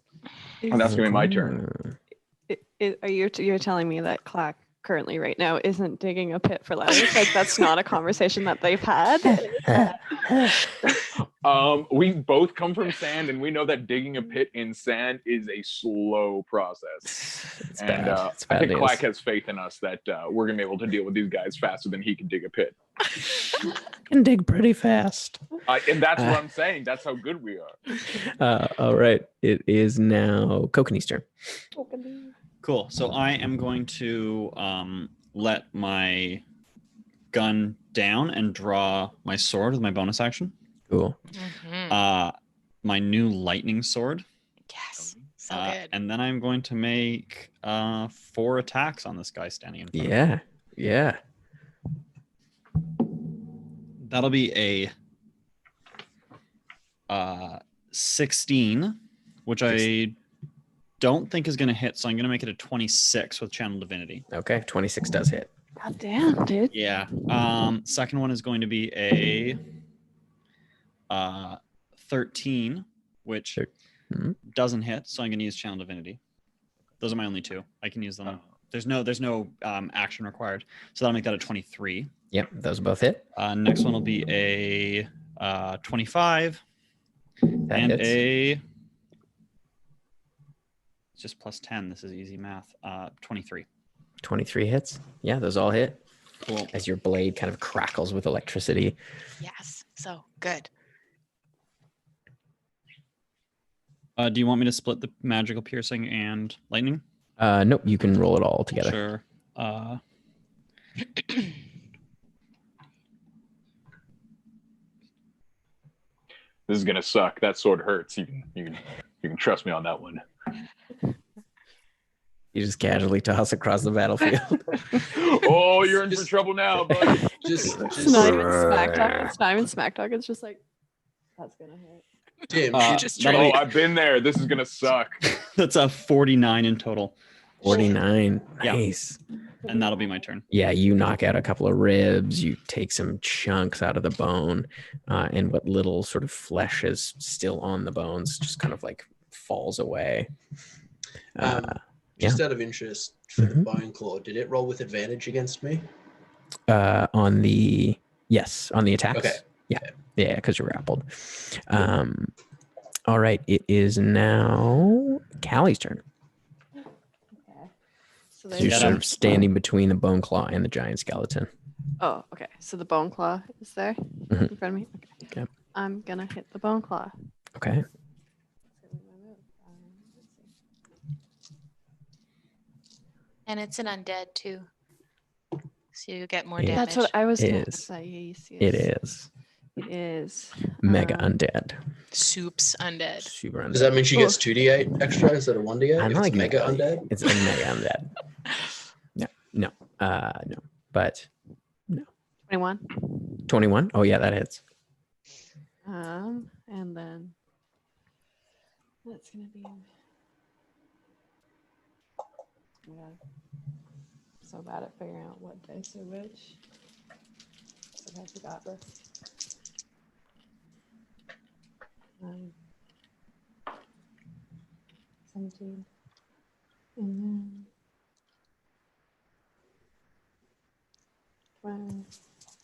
And that's going to be my turn. You're telling me that Clack currently right now isn't digging a pit for Letters? Like that's not a conversation that they've had? We both come from sand, and we know that digging a pit in sand is a slow process. It's and bad. I think Clack has faith in us that we're gonna be able to deal with these guys faster than he can dig a pit. Can dig pretty fast. And that's what I'm saying. That's how good we are. All right. It is now Kokanee's turn. Cool. So I am going to let my gun down and draw my sword with my bonus action. Cool. My new lightning sword. Yes. So good. And then I'm going to make 4 attacks on this guy standing in front of me. Yeah. Yeah. That'll be a 16, which I don't think is going to hit. So I'm going to make it a 26 with Channel Divinity. Okay. 26 does hit. God damn, dude. Yeah. Second one is going to be a 13, which doesn't hit. So I'm going to use Channel Divinity. Those are my only 2. I can use them. There's no action required. So that'll make that a 23. Yep. Those both hit. Next one will be a 25 That and hits. a just plus 10. This is easy math. 23. 23 hits. Yeah, those all hit. Cool. As your blade kind of crackles with electricity. Yes. So good. Do you want me to split the magical piercing and lightning? Nope, you can roll it all together. Sure. This is gonna suck. That sword hurts. You can trust me on that one. You just casually toss across the battlefield. Oh, you're in for trouble now, buddy. Just It's not even smack talk. It's not even smack talk. It's just like, that's gonna hurt. Tim, Oh, I've been there. This is gonna suck. That's a 49 in total. 49. Yeah. Nice. And that'll be my turn. Yeah, you knock out a couple of ribs. You take some chunks out of the bone, and what little sort of flesh is still on the bones just kind of like falls away. just out of interest for the bone claw, did it roll with advantage against me? On the attacks. Okay. Yeah, because you're grappled. All right, it is now Callie's turn. So So you're sort of standing between the bone claw and the giant skeleton. Oh, okay. So the bone claw is there in front of me. Okay. Yep. I'm gonna hit the bone claw. Okay. And it's an undead too. So you get more It damage. That's what I was gonna is. say. Yes, It is It is. mega undead. Soup's undead. Super undead. Does that mean she gets 2d8 extra instead of 1d8? I'm If not it's like mega undead? It's a mega undead. No, but 21. 21. Oh yeah, that hits. And then that's gonna be. Oh my God. So bad at figuring out what dice are which. I forgot this. 17. And then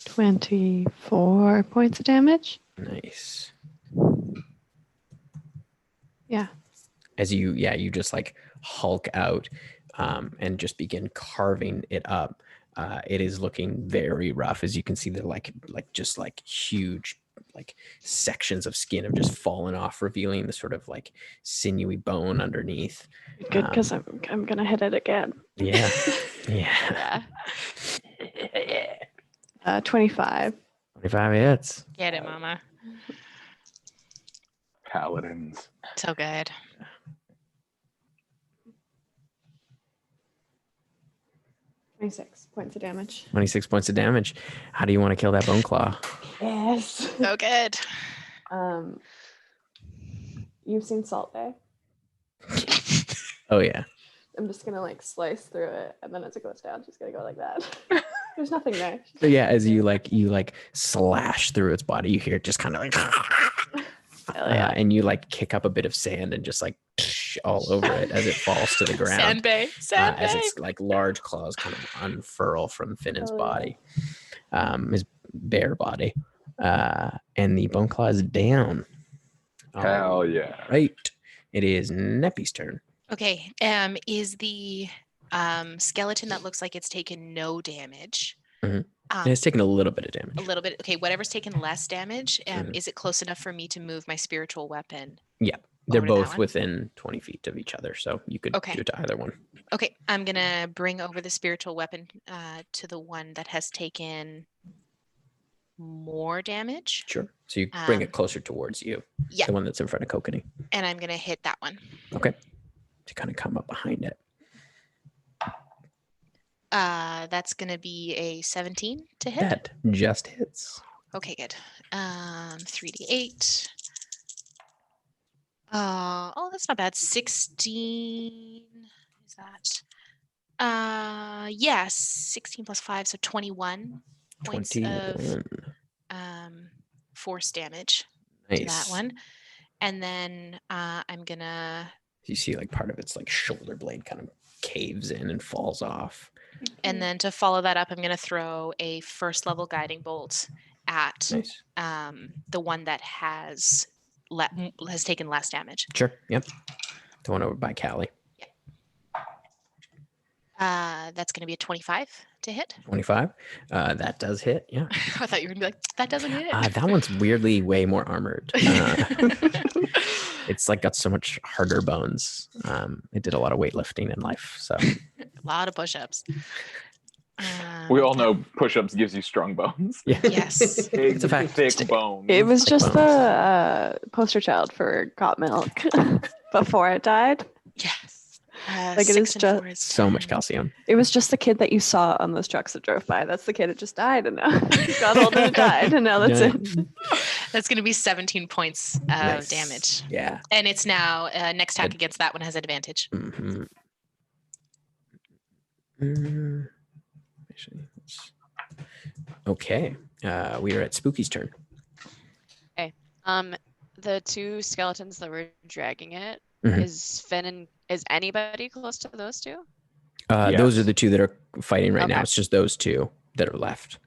24 points of damage. Nice. Yeah. As you just like hulk out and just begin carving it up. It is looking very rough. As you can see, they're like huge like sections of skin have just fallen off, revealing the sort of like sinewy bone underneath. Good, because I'm gonna hit it again. Yeah. Yeah. 25. 25 hits. Get it, mama. Paladins. So good. 26 points of damage. 26 points of damage. How do you want to kill that bone claw? Yes. So good. You've seen Salt Bay? Oh yeah. I'm just gonna like slice through it, and then as it goes down, she's gonna go like that. There's nothing there. So yeah, as you slash through its body, you hear it just kind of like and you like kick up a bit of sand and just like all over it as it falls to the ground. Sandbay. As its like large claws kind of unfurl from Finn's body, his bare body, and the bone claw is down. Hell yeah! Right, it is Neppy's turn. Okay. Is the skeleton that looks like it's taken no damage? And it's taken a little bit of damage. A little bit. Okay. Whatever's taken less damage. Is it close enough for me to move my spiritual weapon? Yeah. They're over to that both one? within 20 feet of each other, so you could Okay. do it to either one. Okay, I'm gonna bring over the spiritual weapon to the one that has taken more damage. Sure. So you bring it Um, closer towards you. Yeah, The one that's in front of Kokanee. and I'm gonna hit that one. Okay. To kind of come up behind it. That's gonna be a 17 to hit. That just hits. Okay, good. 3d8. Oh, that's not bad. 16 is that? Yes, 16 plus 5, so 21 points 21. of force damage Nice. to that one. And then I'm gonna, You see like part of its like shoulder blade kind of caves in and falls off. and then to follow that up, I'm gonna throw a first level guiding bolt at Nice. the one that has taken less damage. Sure. Yep. The one over by Callie. That's gonna be a 25 to hit. 25. That does hit. Yeah. I thought you were gonna be like, that doesn't hit. That one's weirdly way more armored. It's like got so much harder bones. It did a lot of weightlifting in life. So A lot of push-ups. We all know push-ups gives you strong bones. yeah. Yes. Big, It's a fact. thick bones. It was just bones. the poster child for Got Milk before it died. Yes. Like, it 6 is and just 4 is So much 10. calcium. It was just the kid that you saw on those trucks that drove by. That's the kid that just died, and now he got older and died, and now that's Yeah. it. That's going to be 17 points of Nice. damage. Yeah. And it's now next attack Good. against that one has advantage. Mm-hmm. Actually, okay. We are at Spooky's turn. The two skeletons that were dragging it, Mhm. is Finn and is anybody close to those two? Those are Yes. the two that are fighting right now. Okay. It's just those two that are left.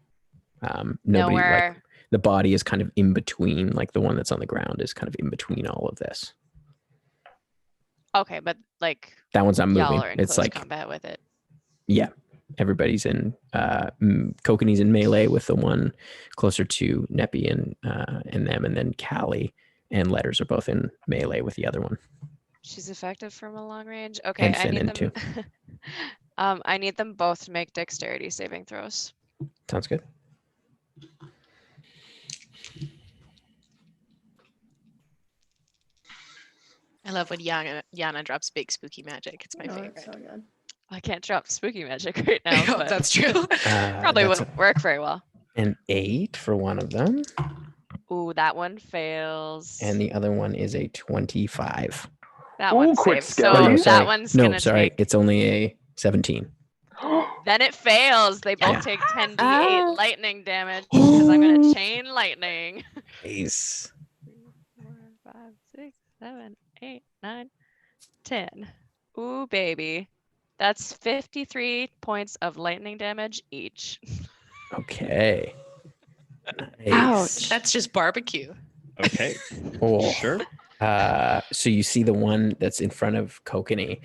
Nobody like Nowhere. the body is kind of in between, like the one that's on the ground is kind of in between all of this. Okay, but like That one's not moving. y'all are in It's close like combat with it. yeah, everybody's in. Kokanee's in melee with the one closer to Neppy and them, and then Callie and Letters are both in melee with the other one. She's effective from a long range. Okay, And I Finn need in them. too. I need them both to make dexterity saving throws. Sounds good. I love when Yana drops big spooky magic. It's my favorite. good. I can't drop spooky magic right now, but That's true. probably That's wouldn't work very well. an 8 for one of them, Ooh, that one fails. and the other one is a 25. that Ooh, one quick saves. skill. So Oh, that one's no, gonna sorry, take. it's only a 17. Then it fails. They both Yeah. take 10d8 Ah. lightning damage because I'm gonna chain lightning. Nice. 4, 5, 6, 7, 8, 9, 10. Ooh, baby. That's 53 points of lightning damage each. Okay. Nice. Ouch. That's just barbecue. Okay. Oh. Sure. So you see the one that's in front of Kokanee,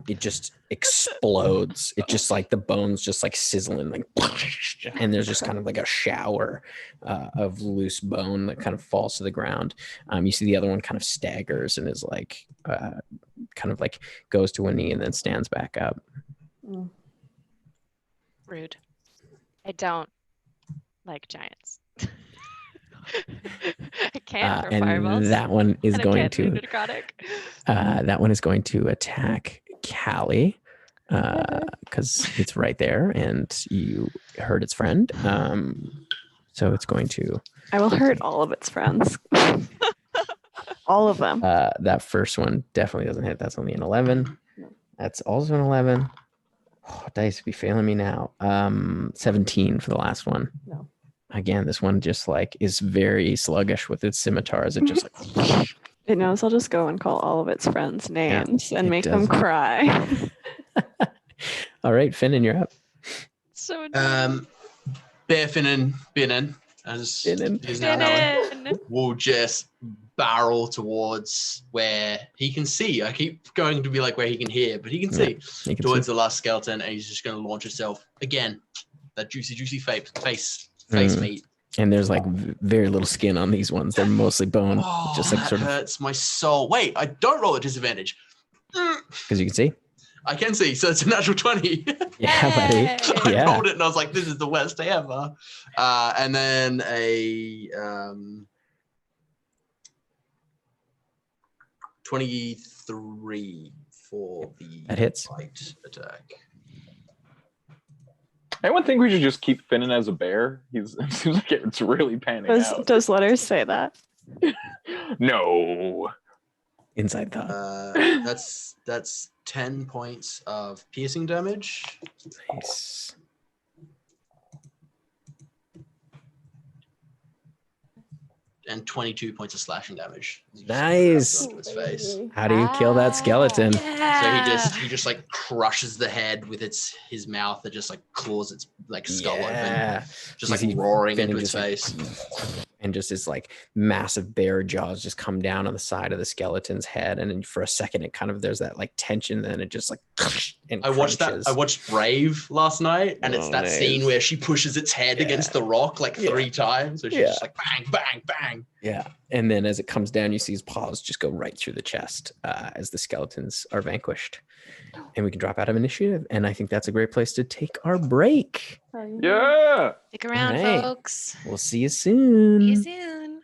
it just explodes. It just like the bones just like sizzling, like, and there's just kind of like a shower of loose bone that kind of falls to the ground. You see the other one kind of staggers and is like, kind of like goes to a knee and then stands back up. Rude. I don't like giants. I can't throw And fireballs. that one is and I going can't do to necrotic. that one is going to attack Callie because it's right there and you hurt its friend. So it's going to I will hurt all of its friends. All of them. that first one definitely doesn't hit. That's only an 11. That's also an 11. Oh, dice be failing me now. 17 for the last one. No. Again, this one just like is very sluggish with its scimitars. It just like It knows I'll just go and call all of its friends names and it make them does. cry. all right, Finn, you're up. So annoying. Bear Finnan, Binnan, as Binnan. he's now known, Finn. will just barrel towards where he can see. I keep going to be like where he can hear, but he can see You can towards see. the last skeleton, and he's just going to launch himself again. That juicy face Mm. meat And there's like very little skin on these ones. They're mostly bone, Oh, just like that sort of hurts my soul. Wait, I don't roll at disadvantage. because you can see. I can see, so it's a natural 20. Yeah, buddy. I Yeah. rolled it and I was like, this is the worst day ever. And then a 23 for the That hits. bite attack. Anyone think we should just keep Finnan as a bear? It seems like it's really panning out. Does letters say that? No. Inside thought. That's 10 points of piercing damage. Nice. And 22 points of slashing damage. Nice. To his face. How do you kill that skeleton? So he just like crushes the head with his mouth that just like claws its like skull open, just like He's roaring Finnan into its just, like, face. and just his like massive bear jaws just come down on the side of the skeleton's head, and then for a second it kind of there's that like tension, then it just like and I watched crunches. I watched Brave last night, and it's Oh, that nice. scene where she pushes its head against the rock like 3 times, so she's Yeah. just like bang, bang, bang. Yeah, and then as it comes down, you see his paws just go right through the chest as the skeletons are vanquished, and we can drop out of initiative. And I think that's a great place to take our break. Yeah. Stick around, All right. folks. We'll see you soon. See you soon.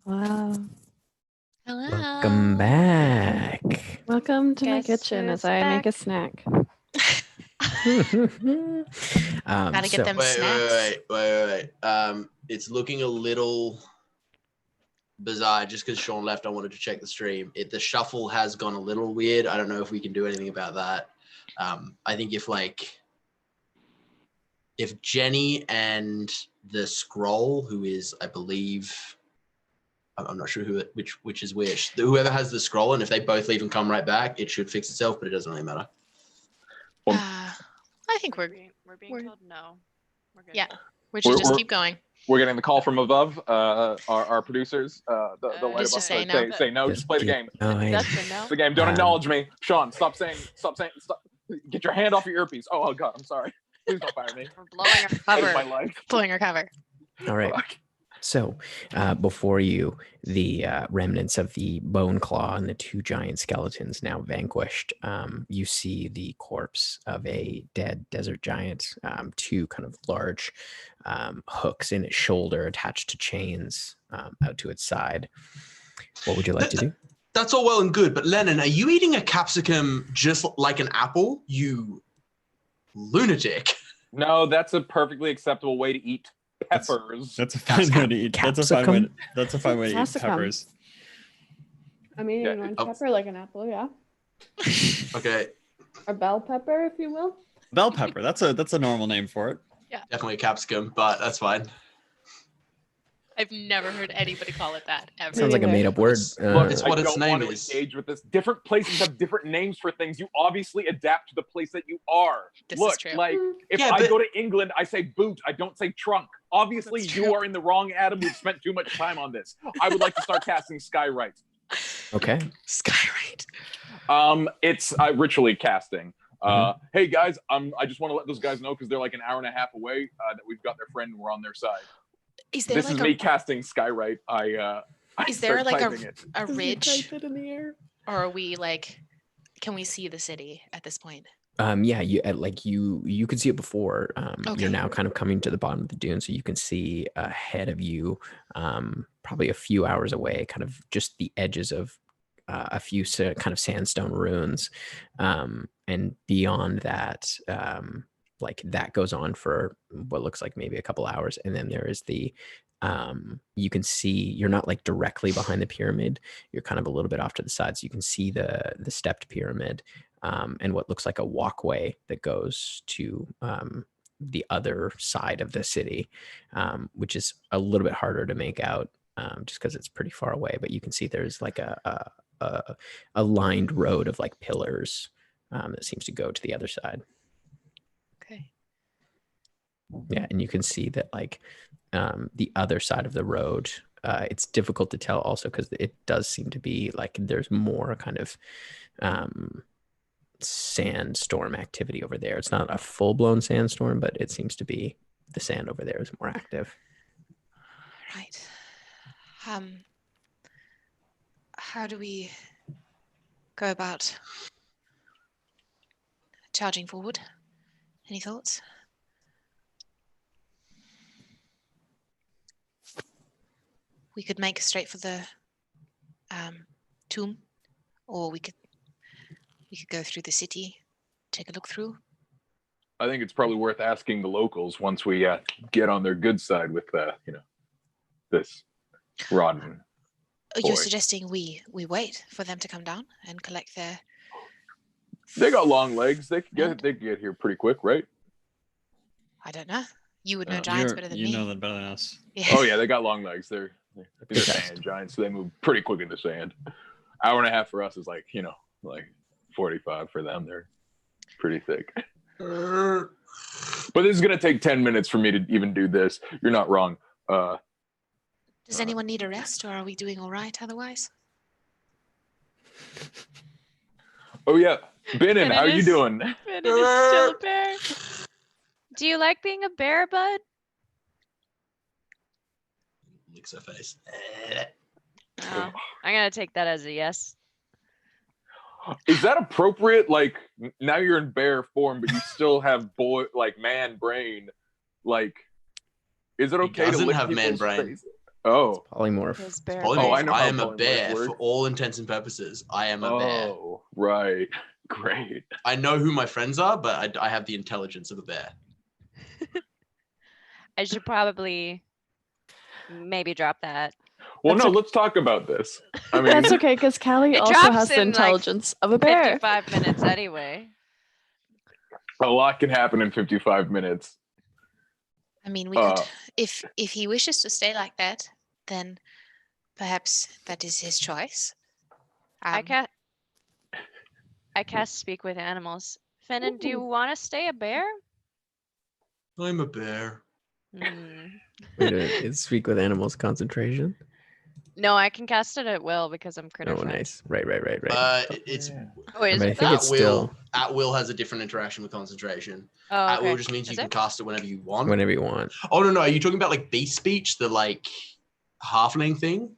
Wow. Hello. Welcome back. Welcome to my Guess kitchen as who's I make a back? snack. Gotta get them snacks. Wait. It's looking a little bizarre just because Sean left. I wanted to check the stream. The shuffle has gone a little weird. I don't know if we can do anything about that. I think if Jenny and the scroll, who is, I believe, I'm not sure which is which. Whoever has the scroll, and if they both leave and come right back, it should fix itself, but it doesn't really matter. I think we're being told no. We're good. Yeah. We should just keep going. We're getting the call from above. Our producers, the light Just above, say no. say no. Just play the game. That's a no. The game. Don't acknowledge me, Sean. Stop. Get your hand off your earpiece. Oh God, I'm sorry. Please don't fire me. We're blowing our cover. My life. Blowing our cover. All right. So before you, the remnants of the bone claw and the two giant skeletons now vanquished, you see the corpse of a dead desert giant, two kind of large hooks in its shoulder attached to chains out to its side. What would you like to do? That's all well and good, but Lennon, are you eating a capsicum just like an apple? You lunatic. No, that's a perfectly acceptable way to eat peppers. That's a fine way to eat. That's a fine way to eat Capsicum. peppers. I'm eating one pepper like an apple, yeah. Okay. Or bell pepper, if you will. Bell pepper. That's a normal name for it. Yeah. Definitely a capsicum, but that's fine. I've never heard anybody call it that ever. Sounds like a made-up word. Look, it's what I its don't name want to is. engage with this. Different places have different names for things. You obviously adapt to the place that you are. This Look, is true. like if Yeah, I but- go to England, I say boot. I don't say trunk. Obviously, That's you true. are in the wrong, Adam. We've spent too much time on this. I would like to start casting Skywrite. Okay. Skywrite. It's ritually casting. Hey guys, I just want to let those guys know because they're like an hour and a half away that we've got their friend and we're on their side. Is there This like is me casting Skywrite. Is there start like typing it. a ridge, Type it in the air. or are we like? Can we see the city at this point? Yeah, you could see it before. Okay. You're now kind of coming to the bottom of the dune, so you can see ahead of you, probably a few hours away, kind of just the edges of a few kind of sandstone ruins, and beyond that, like that goes on for what looks like maybe a couple hours, and then there is the you can see you're not like directly behind the pyramid, you're kind of a little bit off to the side, so you can see the stepped pyramid, and what looks like a walkway that goes to the other side of the city, which is a little bit harder to make out just because it's pretty far away, but you can see there's like a lined road of like pillars that seems to go to the other side. Okay. Yeah, and you can see that like the other side of the road, it's difficult to tell also because it does seem to be like there's more kind of sandstorm activity over there. It's not a full-blown sandstorm, but it seems to be the sand over there is more active. Right. How do we go about charging forward? Any thoughts? We could make straight for the tomb, or we could go through the city, take a look through. I think it's probably worth asking the locals once we get on their good side with this rotten. You're boy. suggesting we wait for them to come down and collect their. They got long legs. They could get here pretty quick, right? I don't know. You would know giants better than me. You know that better than us. Yeah. Oh yeah, they got long legs. They're sand giants, so they move pretty quick in the sand. Hour and a half for us is like 45 for them. They're pretty thick. But this is gonna take 10 minutes for me to even do this. You're not wrong. Does anyone need a rest, or are we doing all right otherwise? Oh yeah, Benin, how you doing? Benin is still a bear. Do you like being a bear, bud? Licks her face. Oh, I'm gonna take that as a yes. Is that appropriate? Like now you're in bear form, but you still have man brain. Like, is it okay to doesn't lick have man people's brain. face? Oh. Polymorph. His bear Polymorph. Oh, I know I how am a polymorphs bear work. for all intents and purposes. I am a bear. Oh, right. Great. I know who my friends are, but I have the intelligence of a bear. I should probably maybe drop that. Well, That's no, okay. let's talk about this. I mean, That's okay, because Callie It also drops has the in, like, intelligence of a bear. 55 minutes anyway. a lot can happen in 55 minutes. I mean, we could, if he wishes to stay like that, then perhaps that is his choice. I cast speak with animals. Finnan, do you want to stay a bear? I'm a bear. Hmm. Wait a minute, it's speak with animals concentration. No, I can cast it at will because I'm critter Oh, friend. nice. Right. It's Oh, is I it think though? it's still at will has a different interaction with concentration. Oh, At will okay. just means you Is can it? cast it whenever you want. whenever you want. Oh no, are you talking about like beast speech, the like halfling thing,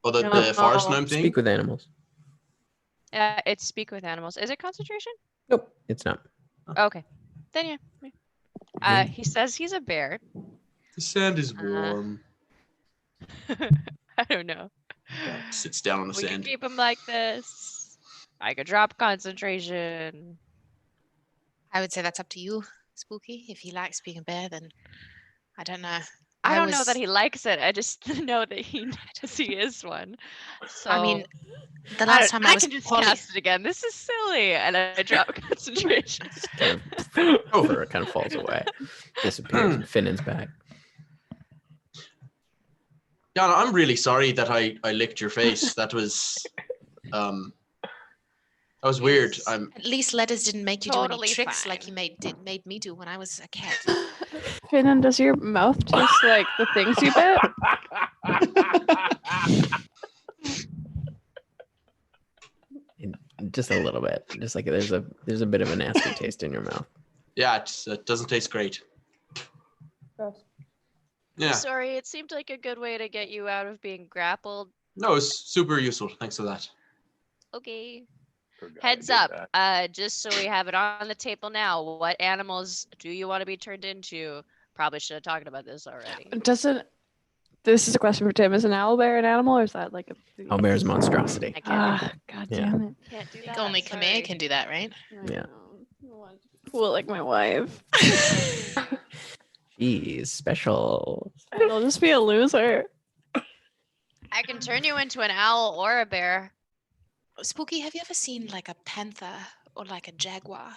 or the forest No. gnome thing? Speak with animals. It's speak with animals. Is it concentration? Nope, it's not. Okay. Then yeah. He says he's a bear. The sand is warm. I don't know. Sits down on the We can sand. keep him like this. I could drop concentration. I would say that's up to you, Spooky. If he likes being a bear, then I don't know. I don't know was- that he likes it. I just know that he is one. So I mean, the I last time I was can just poly- cast it again. This is silly, and I drop concentration. Kind of, over, it kind of falls away, disappears. and Finnan's back. Yana, I'm really sorry that I licked your face. That was weird. Yes. I'm At least letters didn't make you do Totally any tricks like fine. you made me do when I was a cat. Finnan, does your mouth taste like the things you bit? Just a little bit. Just like there's a bit of a nasty taste in your mouth. yeah, it doesn't taste great. Yeah. Sorry, it seemed like a good way to get you out of being grappled. No, it's super useful. Thanks for that. Okay. Forgot I Heads did up. that. Just so we have it on the table now. What animals do you want to be turned into? Probably should have talked about this already. This is a question for Tim. Is an owlbear an animal, or is that like a? Owlbear's monstrosity. I can't, God Yeah. damn it! can't do I that. think only Kamea sorry. can do that, right? Yeah. Cool, like my wife. She's special. I'll just be a loser. I can turn you into an owl or a bear. Spooky, have you ever seen like a panther or like a jaguar?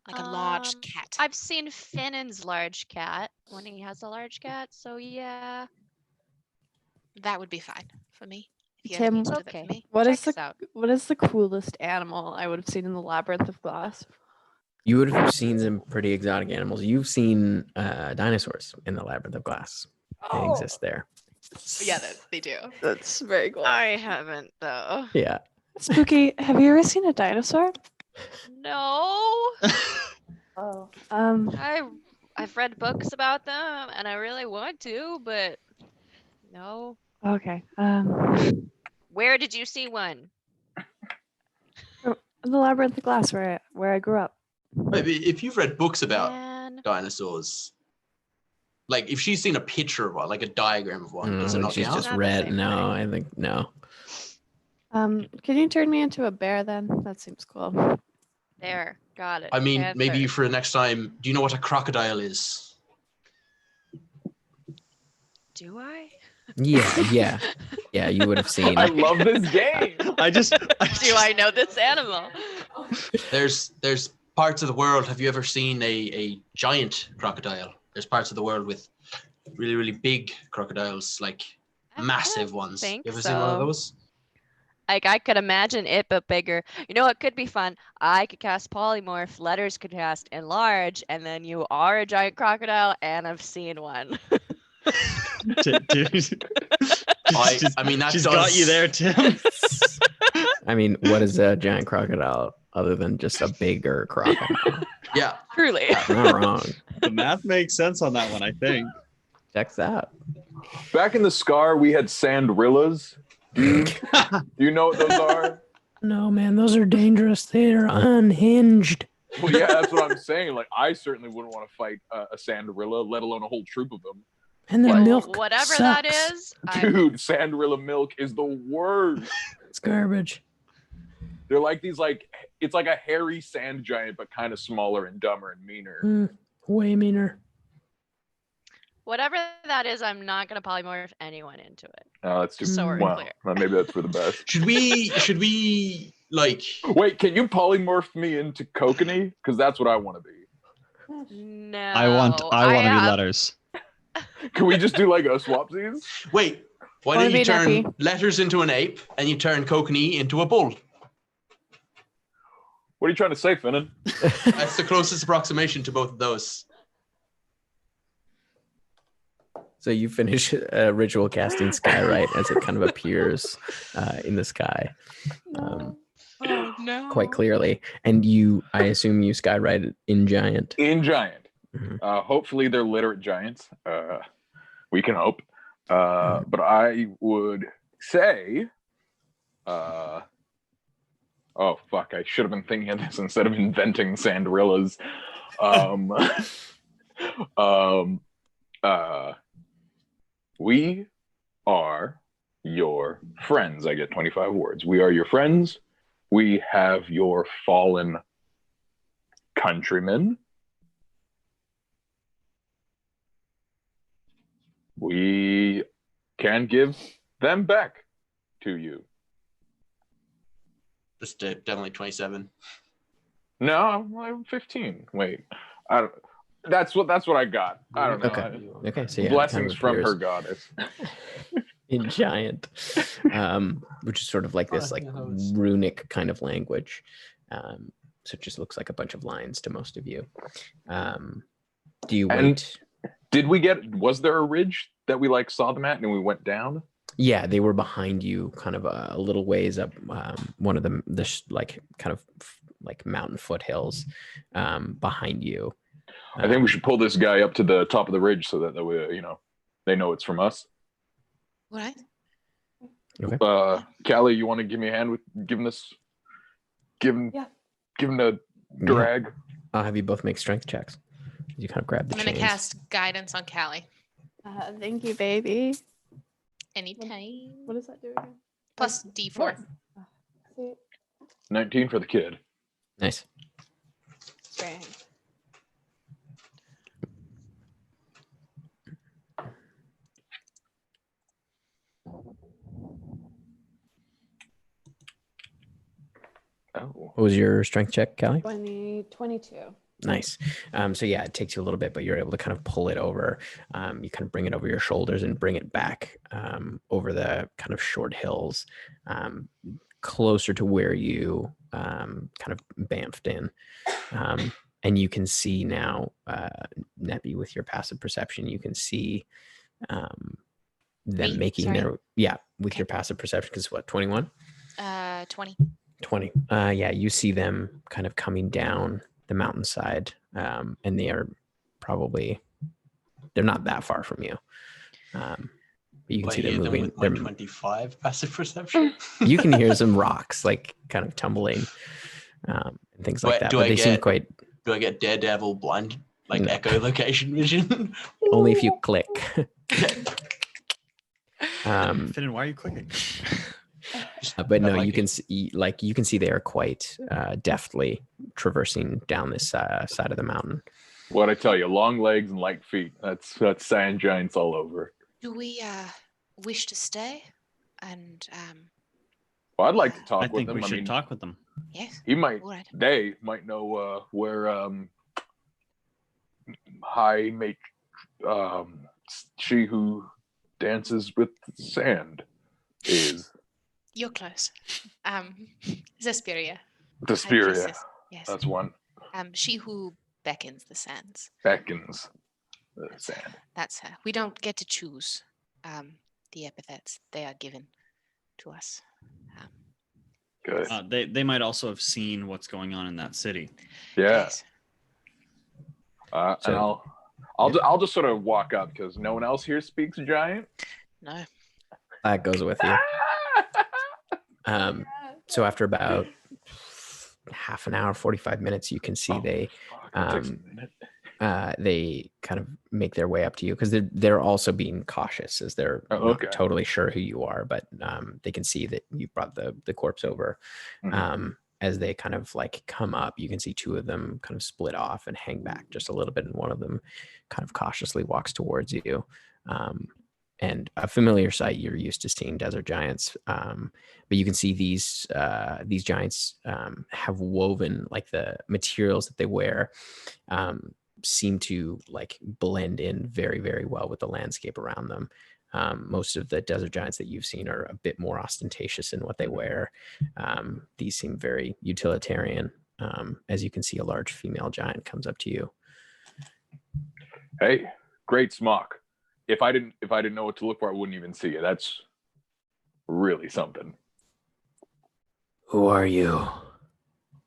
Like a large Um, cat. I've seen Finnan's large cat when he has a large cat, so yeah. That would be fine for me. If you Tim, ever need to do that Okay. for me. What is Checks the out. coolest animal I would have seen in the labyrinth of glass? You would have seen some pretty exotic animals. You've seen dinosaurs in the Labyrinth of Glass. They exist there. Yeah, they do. That's very cool. I haven't though. Yeah. Spooky, have you ever seen a dinosaur? No. Oh. I've read books about them and I really want to, but no. Okay. Where did you see one? The labyrinth of glass, where I grew up. Maybe if you've read books about Man. dinosaurs, like if she's seen a picture of one, like a diagram of one, does it No, not she's count? just Not the red. same No, thing. I think no. Can you turn me into a bear then? That seems cool. There. Got it. I mean, Panther. maybe for the next time, do you know what a crocodile is? Do I? Yeah. You would have seen. I love this game. Do I know this animal? There's parts of the world. Have you ever seen a giant crocodile? There's parts of the world with really, really big crocodiles, like I massive don't ones. think You ever seen one of so. those? Like I could imagine it, but bigger. You know what could be fun? I could cast polymorph. Letters could cast enlarge, and then you are a giant crocodile, and I've seen one. I mean, that She's does, got you there, Tim. I mean, what is a giant crocodile other than just a bigger crocodile? Yeah. Truly. Not wrong. The math makes sense on that one, I think. Checks out. Back in the Scar, we had sandrillas. Do you know what those are? No, man, those are dangerous. They're unhinged. Well, yeah, that's what I'm saying. Like, I certainly wouldn't want to fight a sandrilla, let alone a whole troop of them. And their milk Whatever sucks. that is, Dude, Sandrilla milk is the worst. It's garbage. They're like these, like, it's like a hairy sand giant, but kind of smaller and dumber and meaner. Way meaner. whatever that is, I'm not gonna polymorph anyone into it. Oh, that's too So we're well, clear. maybe that's for the best. Should we like? Wait, can you polymorph me into Kokanee? Because that's what I want to be. No. I want to be letters. Can we just do like a swapsies? Wait, why Wanna don't you be turn Neppy? letters into an ape and you turn Kokanee into a bull? What are you trying to say, Finnan? That's the closest approximation to both of those. So you finish ritual casting Skywrite as it kind of appears in the sky, Oh no. quite clearly. And I assume you Skywrite it in giant. In giant. Mhm. Hopefully they're literate giants. We can hope. But I would say, oh fuck! I should have been thinking of this instead of inventing Sandrillas. We are your friends. I get 25 words. We are your friends. We have your fallen countrymen. We can give them back to you. Just definitely 27. No, I'm 15. Wait, I don't. That's what I got. I don't know. Okay, so yeah, it Blessings kind of from appears her goddess. in giant, which is sort of like this like runic kind of language. So it just looks like a bunch of lines to most of you. Do you And- wait? Was there a ridge that we like saw them at and we went down? Yeah, they were behind you, kind of a little ways up. One of them, like kind of like mountain foothills behind you. I think we should pull this guy up to the top of the ridge so that we, they know it's from us. What? Callie, you want to give me a hand with giving a drag? I'll have you both make strength checks. You kind of grab the I'm gonna chains. cast guidance on Callie. Thank you, baby. Anytime. What does that do again? Plus D4. See, 19 for the kid. Nice. strength. Oh, What was your strength check, Callie? 22. Nice. So yeah, it takes you a little bit, but you're able to kind of pull it over. You kind of bring it over your shoulders and bring it back over the kind of short hills, closer to where you kind of bamfed in. And you can see now, Neppy, with your passive perception, you can see them Me? making Sorry. with your passive perception, because what, 21? 20. 20. Yeah, you see them kind of coming down the mountainside, and they're not that far from you. But you can see them moving. With my 25 passive perception. You can hear some rocks like kind of tumbling, and things like that. But they seem quite. Do I get Daredevil blind, like echolocation vision? Only if you click. Finnan, why are you clicking? But no, like you can see they are quite deftly traversing down this side of the mountain. what I tell you, long legs and light feet. That's sand giants all over. Do we wish to stay? And Well, I'd like to talk I with think them. we should talk with them. yes. He might. All right. They might know where high mate, she who dances with sand is. You're close. Zesperia. The Speria. Priestess. Yes. That's one. She who beckons the sands. Beckons the sand. That's her. We don't get to choose the epithets. They are given to us. Good. They might also have seen what's going on in that city. Yeah. Yes. And I'll just sort of walk up because no one else here speaks giant. No. That goes with you. So after about half an hour, 45 minutes, you can see they That takes a minute. they kind of make their way up to you because they're also being cautious as they're not totally sure who you are, but they can see that you brought the corpse over. As they kind of like come up, you can see two of them kind of split off and hang back just a little bit, and one of them kind of cautiously walks towards you. And a familiar sight, you're used to seeing desert giants, but you can see these giants have woven, like, the materials that they wear seem to like blend in very, very well with the landscape around them. Most of the desert giants that you've seen are a bit more ostentatious in what they wear. These seem very utilitarian. As you can see, a large female giant comes up to you. Hey, great smock. If I didn't know what to look for, I wouldn't even see you. That's really something. Who are you?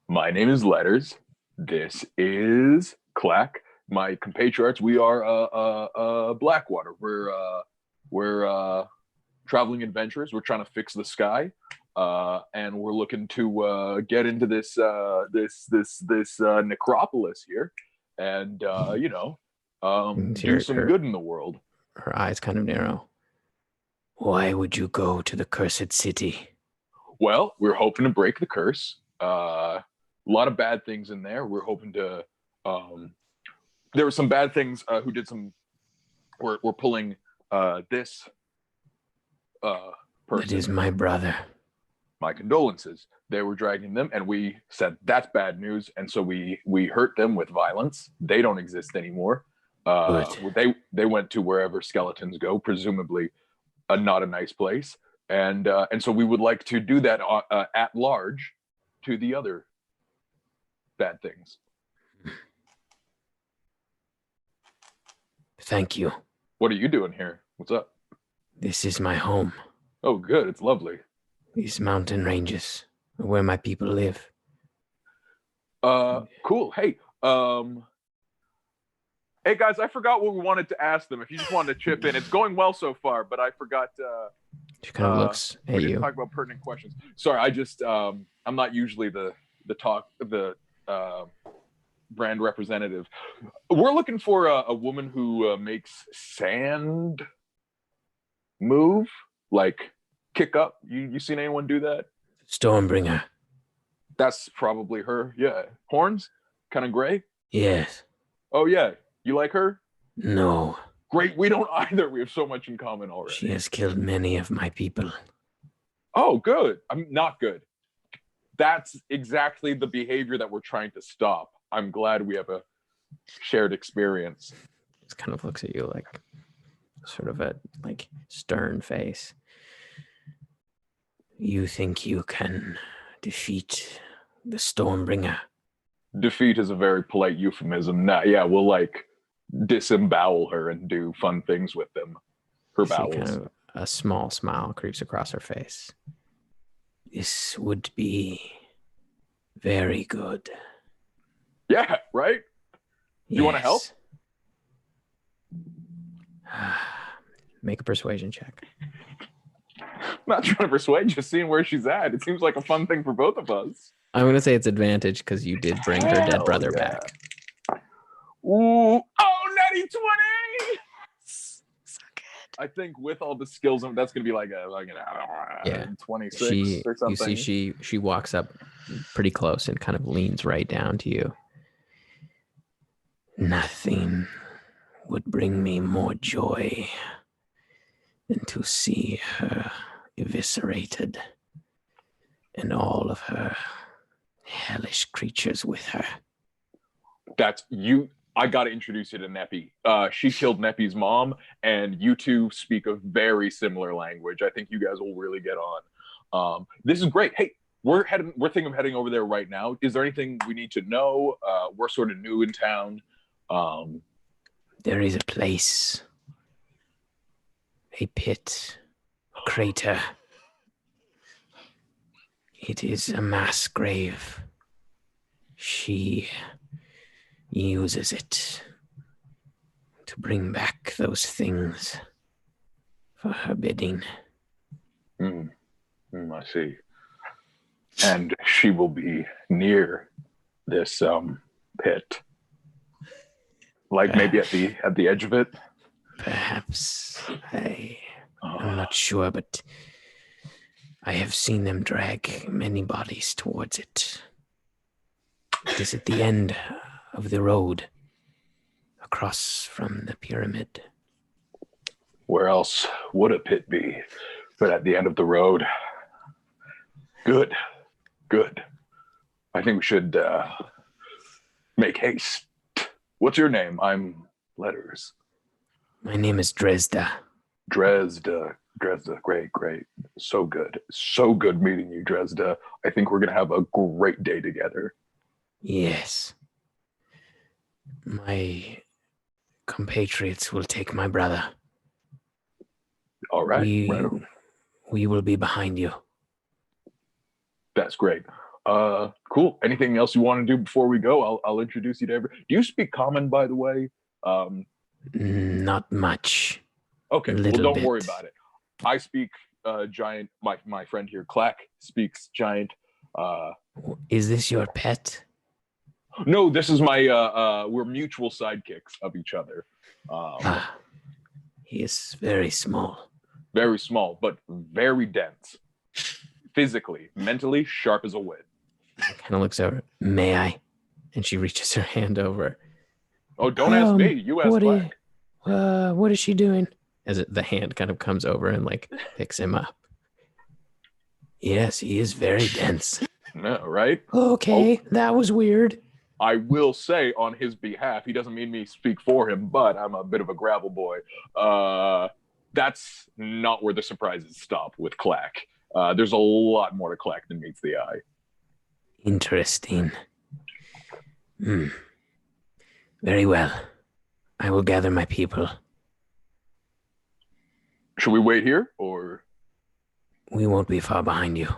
My name is Letters. This is Clack. My compatriots. We are Blackwater. We're traveling adventurers. We're trying to fix the sky, and we're looking to get into this necropolis here, and do some good in the world. Her eyes kind of narrow. Why would you go to the cursed city? Well, we're hoping to break the curse. A lot of bad things in there. We're hoping to. There were some bad things. Who did some? We're pulling this person. That is my brother. My condolences. They were dragging them, and we said that's bad news, and so we hurt them with violence. They don't exist anymore. They went to wherever skeletons go, presumably not a nice place, and so we would like to do that at large to the other bad things. Thank you. What are you doing here? What's up? This is my home. Oh, good. It's lovely. These mountain ranges are where my people live. Cool. Hey, hey guys, I forgot what we wanted to ask them. If you just wanted to chip in, it's going well so far, but I forgot. She kind of looks at you. Talk about pertinent questions. Sorry, I just I'm not usually the brand representative. We're looking for a woman who makes sand move, like kick up. You seen anyone do that? Stormbringer. That's probably her. Yeah, horns, kind of gray. Yes. Oh yeah. You like her? No. Great, we don't either. We have so much in common already. She has killed many of my people. Oh, good. I'm not good. That's exactly the behavior that we're trying to stop. I'm glad we have a shared experience. Just kind of looks at you like sort of a like stern face. You think you can defeat the Stormbringer? Defeat is a very polite euphemism. Nah, yeah, we'll like disembowel her and do fun things with them. Her bowels. Kind of a small smile creeps across her face. This would be very good. Yeah, right? Yes. You want to help? Make a persuasion check. I'm not trying to persuade, just seeing where she's at. It seems like a fun thing for both of us. I'm going to say it's advantage because you did bring her dead brother back. Ooh. Oh, natty 20! So good. I think with all the skills, that's going to be like an 26 or something. You see she walks up pretty close and kind of leans right down to you. Nothing would bring me more joy than to see her eviscerated and all of her hellish creatures with her. That's you. I got to introduce you to Neppy. She killed Neppy's mom, and you two speak a very similar language. I think you guys will really get on. This is great. Hey, we're thinking of heading over there right now. Is there anything we need to know? We're sort of new in town. There is a place, a pit, a crater. It is a mass grave. She uses it to bring back those things for her bidding. I see. And she will be near this pit. Like maybe at the edge of it? Perhaps. I'm not sure, but I have seen them drag many bodies towards it. It is at the end of the road, across from the pyramid. Where else would a pit be but at the end of the road? Good. I think we should make haste. What's your name? I'm Letters. My name is Dresda. Dresda, great. So good meeting you, Dresda. I think we're gonna have a great day together. Yes. My compatriots will take my brother. All right. We will be behind you. That's great. Cool. Anything else you want to do before we go? I'll introduce you to everyone. Do you speak Common, by the way? Not much. Okay, well, don't worry about it. I speak Giant. My friend here, Clack, speaks Giant. Is this your pet? No, this is my. We're mutual sidekicks of each other. He is very small. Very small, but very dense. Physically, mentally, sharp as a whip. Kind of looks over. May I? And she reaches her hand over. Oh, don't ask me. You ask Clack. What is she doing? As the hand kind of comes over and like picks him up. Yes, he is very dense. No, right? Okay, that was weird. I will say on his behalf, he doesn't mean me speak for him, but I'm a bit of a gravel boy. That's not where the surprises stop with Clack. There's a lot more to Clack than meets the eye. Interesting. Very well. I will gather my people. Should we wait here, or? We won't be far behind you.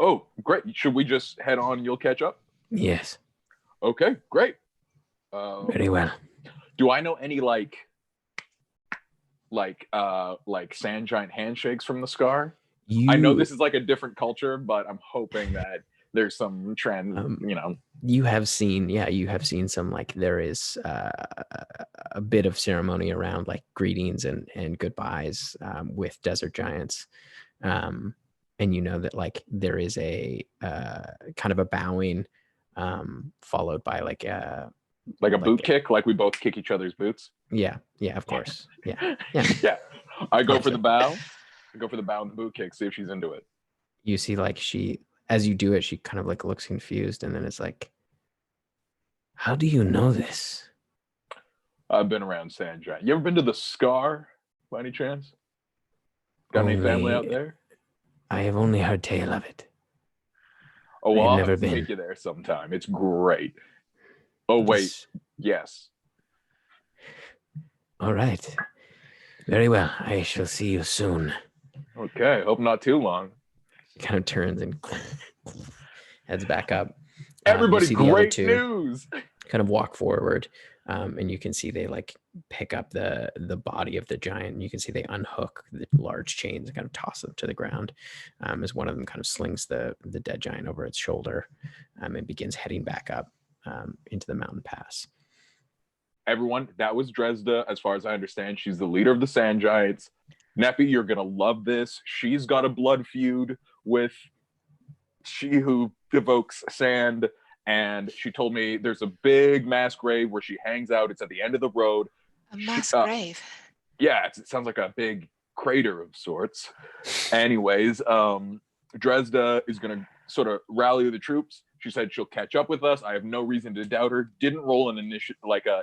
Oh, great. Should we just head on? You'll catch up? Yes. Okay, great. Very well. Do I know any like sand giant handshakes from the Scar? I know this is like a different culture, but I'm hoping that there's some trend, You have seen some, like, there is a bit of ceremony around like greetings and goodbyes with desert giants. And you know that like there is a kind of a bowing followed by like a boot kick, like we both kick each other's boots. Yeah, of course. Yeah. I go for the bow. I go for the bow and the boot kick, see if she's into it. You see, like, as you do it, she kind of like looks confused, and then it's like, how do you know this? I've been around Sand Giant. You ever been to the Scar by any chance? Got any family out there? I have only heard tale of it. Oh, well, I'll never have to been. take you there sometime. It's great. Oh, wait. Yes. All right. Very well. I shall see you soon. Okay. Hope not too long. Kind of turns and heads back up. Everybody, great news. Kind of walk forward, and you can see they like pick up the body of the giant. And you can see they unhook the large chains and kind of toss them to the ground. As one of them kind of slings the dead giant over its shoulder, and begins heading back up into the mountain pass. Everyone, that was Dresda. As far as I understand, she's the leader of the Sand Giants. Neppy, you're gonna love this. She's got a blood feud with she who evokes sand, and she told me there's a big mass grave where she hangs out. It's at the end of the road. A mass grave? Yeah, it sounds like a big crater of sorts. Anyways, Dresda is gonna sort of rally the troops. She said she'll catch up with us. I have no reason to doubt her. Didn't roll an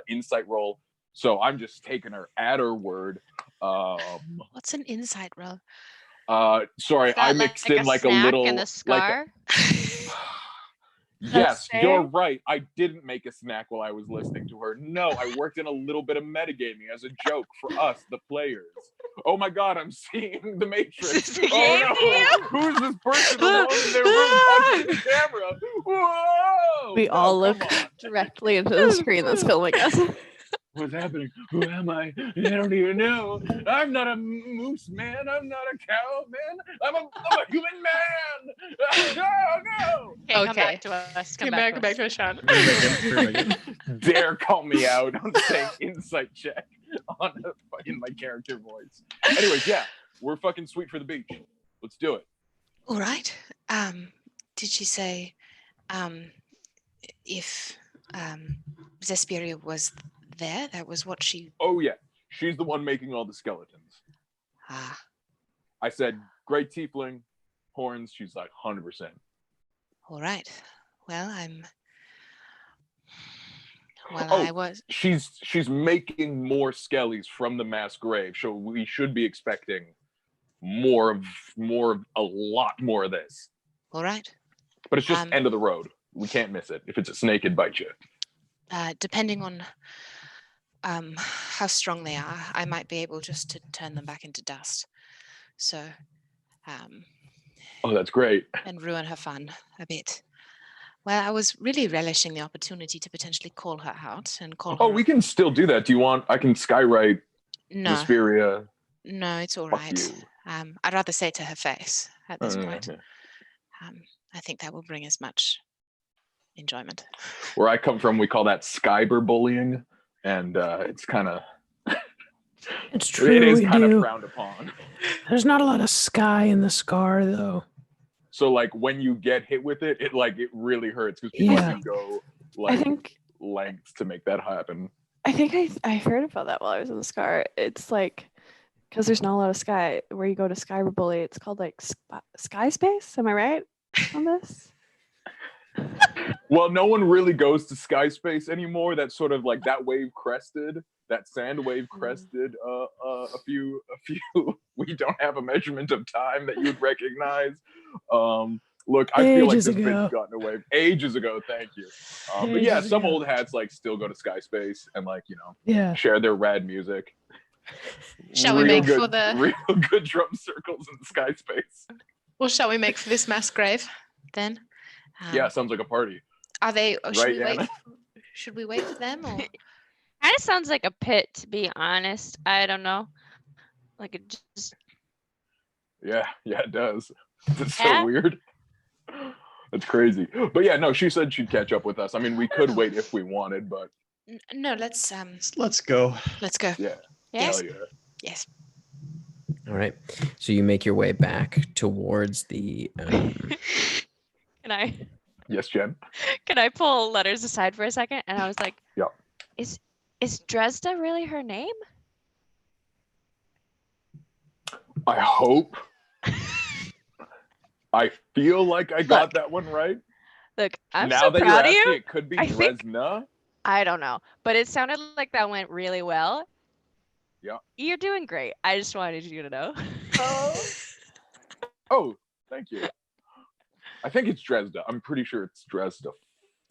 insight roll, so I'm just taking her at her word. What's an insight roll? Sorry, I mixed in like a little. And a scar? Yes, you're right. I didn't make a snack while I was listening to her. No, I worked in a little bit of metagaming as a joke for us, the players. Oh my God, I'm seeing the Matrix. Oh no, who's this person alone in their room watching the camera? Whoa! We all look directly into the screen that's filming us. What's happening? Who am I? I don't even know. I'm not a moose man. I'm not a cow man. I'm a human man. No. Okay, come back to us. Come back to us, Sean. Dare call me out on saying insight check on a fucking my character voice. Anyways, yeah, we're fucking sweet for the beach. Let's do it. All right. Did she say if Zesperia was there? That was what she... Oh, yeah. She's the one making all the skeletons. Ah. I said, great tiefling, horns. She's like, 100%. All right. Well, Oh, I was... She's making more skellies from the mass grave, so we should be expecting a lot more of this. All right. But it's just end of the road. We can't miss it. If it's a snake, it'd bite you. Depending on how strong they are, I might be able just to turn them back into dust. So, oh, that's great. And ruin her fun a bit. Well, I was really relishing the opportunity to potentially call her out and call her. Oh, we can still do that. Do you want? I can skywrite Vesperia. No, it's all Fuck right. you. I'd rather say it to her face at this point. I think that will bring as much enjoyment. Where I come from, we call that cyberbullying, and it's kind of... It's true. It is kind of frowned upon. There's not a lot of sky in the scar, though. So, like, when you get hit with it, it really hurts because people can go lengths to make that happen. I think I heard about that while I was in the scar. It's like, because there's not a lot of sky, where you go to cyberbully, it's called like sky space. Am I right on this? Well, no one really goes to sky space anymore. That's sort of like that wave crested, that sand wave crested a few we don't have a measurement of time that you'd recognize. Look, I feel like this bit's gotten away ages ago, thank you. But yeah, some old hats still go to sky space and share their rad music. Shall we make for the real good drum circles in the sky space? Well, shall we make for this mass grave then? Yeah, sounds like a party. Are they? Right, should we wait for them? Or? Kind of sounds like a pit, to be honest. I don't know. Like it just. Yeah, it does. It's so weird. That's crazy. But yeah, no, she said she'd catch up with us. I mean, we could wait if we wanted, but. No, let's go. Let's go. Yeah. Yes. Hell yeah. Yes. All right. So you make your way back towards the. Can I? Yes, Jen. Can I pull Letters aside for a second? And I was like, yeah. Is Dresda really her name? I hope. I feel like I got that one right. Look, I'm now so that proud of you're asking, you. It could be Dresna. I don't know, but it sounded like that went really well. Yeah. You're doing great. I just wanted you to know. Oh, thank you. I think it's Dresda. I'm pretty sure it's Dresda.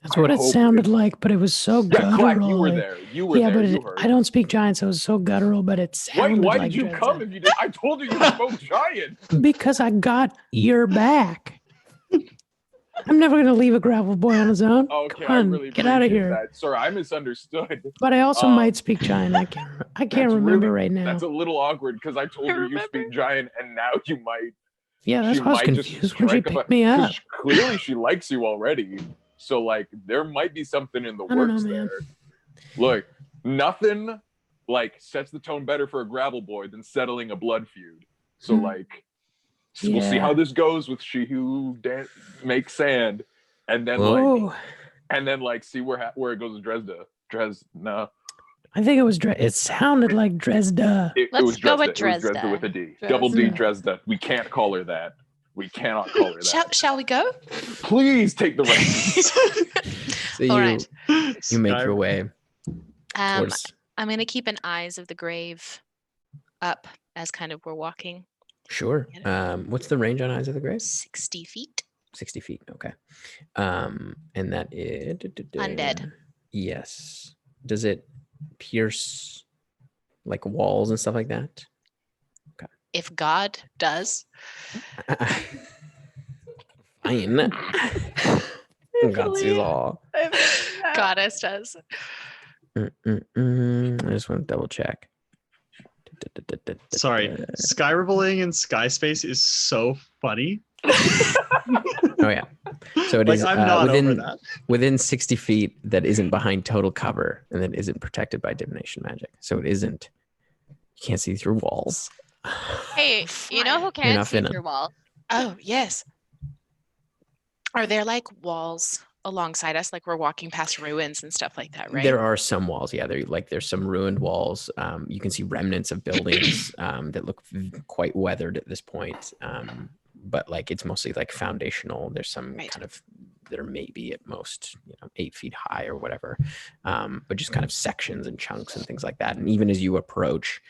That's what it sounded like, but it was so guttural. Clark, you were there. You were there. But you heard. I don't speak giant, so it was so guttural, but it sounded Why like did you Dresda. come if you did? I told you you spoke giant. Because I got your back. I'm never going to leave a gravel boy on his own. Okay, Come on, I really get out of appreciate here. that. Sorry, I misunderstood. But I also might speak giant. I can't remember right now. That's a little awkward because I told her you speak giant, and now you might. Yeah, that's why I was confused when she picked me up. Clearly, she likes you already. So, there might be something in the works there. Look, nothing sets the tone better for a gravel boy than settling a blood feud. So, we'll see how this goes with she who makes sand, and then see where it goes with Dresda. Dresna. I think it was It sounded like Dresda. Let's go with Dresda. It was Dresda with a D. Double D Dresda. We can't call her that. We cannot call her that. Shall we go? Please take the reins. So All right. You make your way. I'm going to keep an eyes of the grave up as kind of we're walking. Sure. What's the range on Eyes of the Grave? 60 feet. 60 feet. Okay. And that is undead. Yes. Does it pierce walls and stuff like that? Okay. If God does. Fine. God sees all. Goddess does. I just want to double check. Sorry, sky rippling in sky space is so funny. Oh yeah. So it Like, is I'm not over within that. within 60 feet that isn't behind total cover and that isn't protected by divination magic. So it isn't. You can't see through walls. Hey, you know who You're can't not see finna. through walls? Oh, yes. Are there like walls alongside us, like we're walking past ruins and stuff like that, right? There are some walls, yeah. There's some ruined walls. You can see remnants of buildings that look quite weathered at this point. But like it's mostly like foundational. There's some Right. kind of that are maybe at most 8 feet high or whatever, but just kind of sections and chunks and things like that. And even as you approach,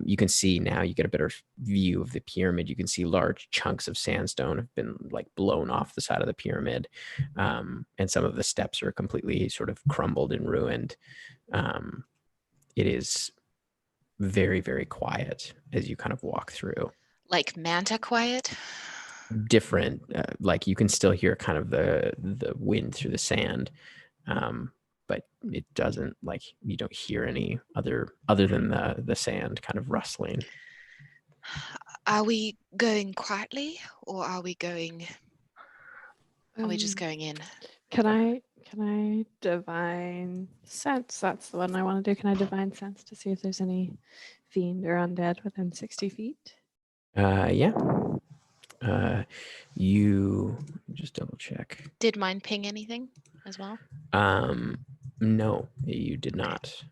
you can see now, you get a better view of the pyramid. You can see large chunks of sandstone have been like blown off the side of the pyramid, and some of the steps are completely sort of crumbled and ruined. It is very, very quiet as you kind of walk through. Like manta quiet? Different, like you can still hear kind of the wind through the sand, but it doesn't, like, you don't hear any other than the sand kind of rustling. Are we going quietly or are we going? Are we just going in? Can I divine sense? That's the one I want to do. Can I divine sense to see if there's any fiend or undead within 60 feet? Yeah. You just double check. Did mine ping anything as well? No, you did not.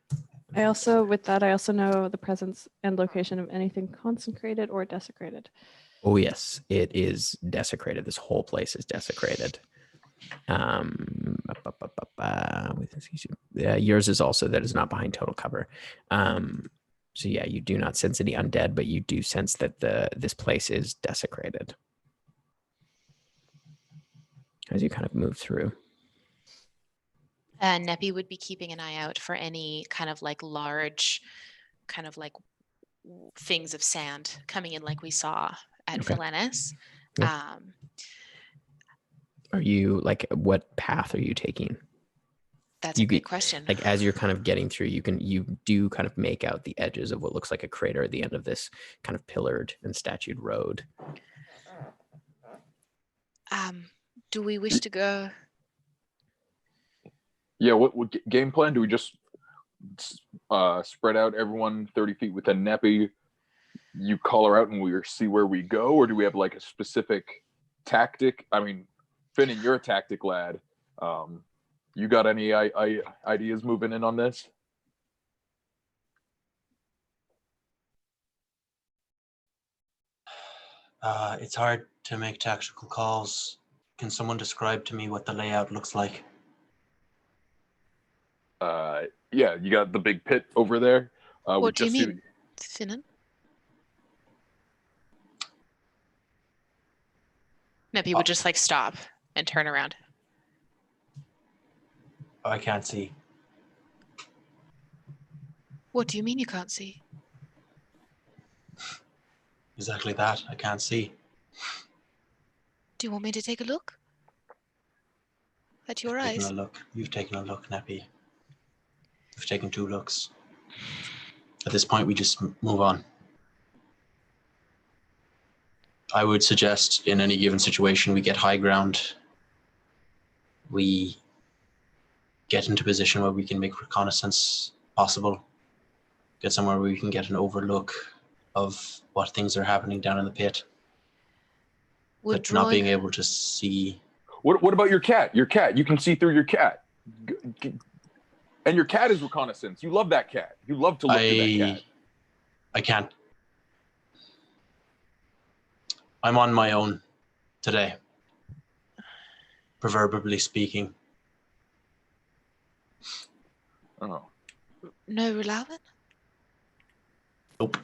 I also know the presence and location of anything consecrated or desecrated. Oh yes, it is desecrated. This whole place is desecrated. Yours is also, that is not behind total cover. So yeah, you do not sense any undead, but you do sense that this place is desecrated as you kind of move through. Neppy would be keeping an eye out for any kind of like large, kind of like things of sand coming in, like we saw at Okay. Philenis. Yeah. Are you, like, what path are you taking? That's a great question. Like, as you're kind of getting through, you do kind of make out the edges of what looks like a crater at the end of this kind of pillared and statued road. Do we wish to go? Yeah, what game plan? Do we just spread out everyone 30 feet within Neppy? You call her out and we see where we go? Or do we have like a specific tactic? I mean, Finn, you're a tactic lad. You got any ideas moving in on this? It's hard to make tactical calls. Can someone describe to me what the layout looks like? Yeah, you got the big pit over there. What do you mean, Finnan? Neppy would just like stop and turn around. I can't see. What do you mean you can't see? Exactly that. I can't see. Do you want me to take a look at your eyes? Taken a look. You've taken a look, Neppy. You've taken 2 looks. At this point, we just move on. I would suggest in any given situation, we get high ground. We get into a position where we can make reconnaissance possible. Get somewhere where we can get an overlook of what things are happening down in the pit. But not being able to see. What about your cat? Your cat, you can see through your cat. And your cat is reconnaissance. You love that cat. You love to look through that cat. I can't. I'm on my own today, proverbially speaking. Oh. No Rulavan? Nope.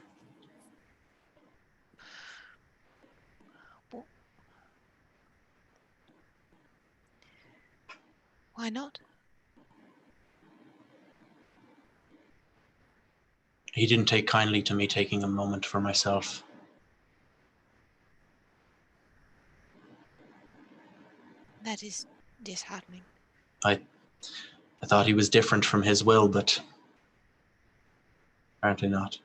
Why not? He didn't take kindly to me taking a moment for myself. That is disheartening. I I thought he was different from his will, but apparently not.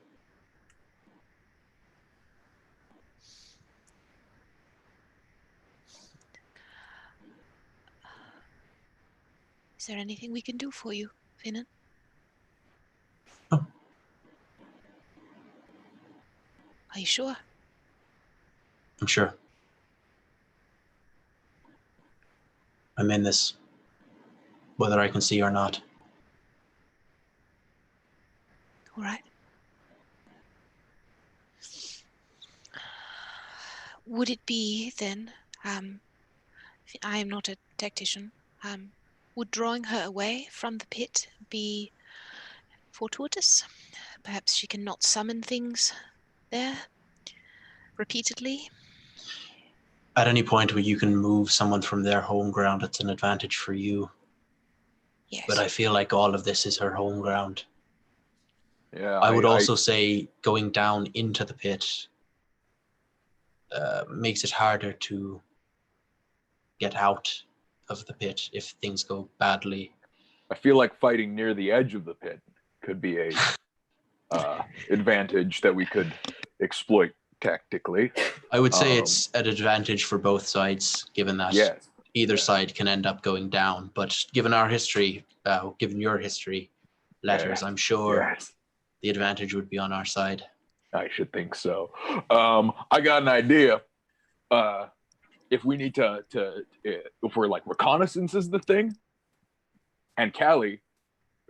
Is there anything we can do for you, Finnan? No. Are you sure? I'm sure. I'm in this, whether I can see or not. All right. Would it be then, I am not a tactician, would drawing her away from the pit be fortuitous? Perhaps she cannot summon things there repeatedly? At any point where you can move someone from their home ground, it's an advantage for you. Yes. But I feel like all of this is her home ground. Yeah, I would also say going down into the pit makes it harder to get out of the pit if things go badly. I feel like fighting near the edge of the pit could be a advantage that we could exploit tactically. I would say it's an advantage for both sides, given that Yes. either side can end up going down. But given our history, given your history, letters, I'm sure the advantage would be on our side. I should think so. I got an idea. If we need to if we're like reconnaissance is the thing, and Callie,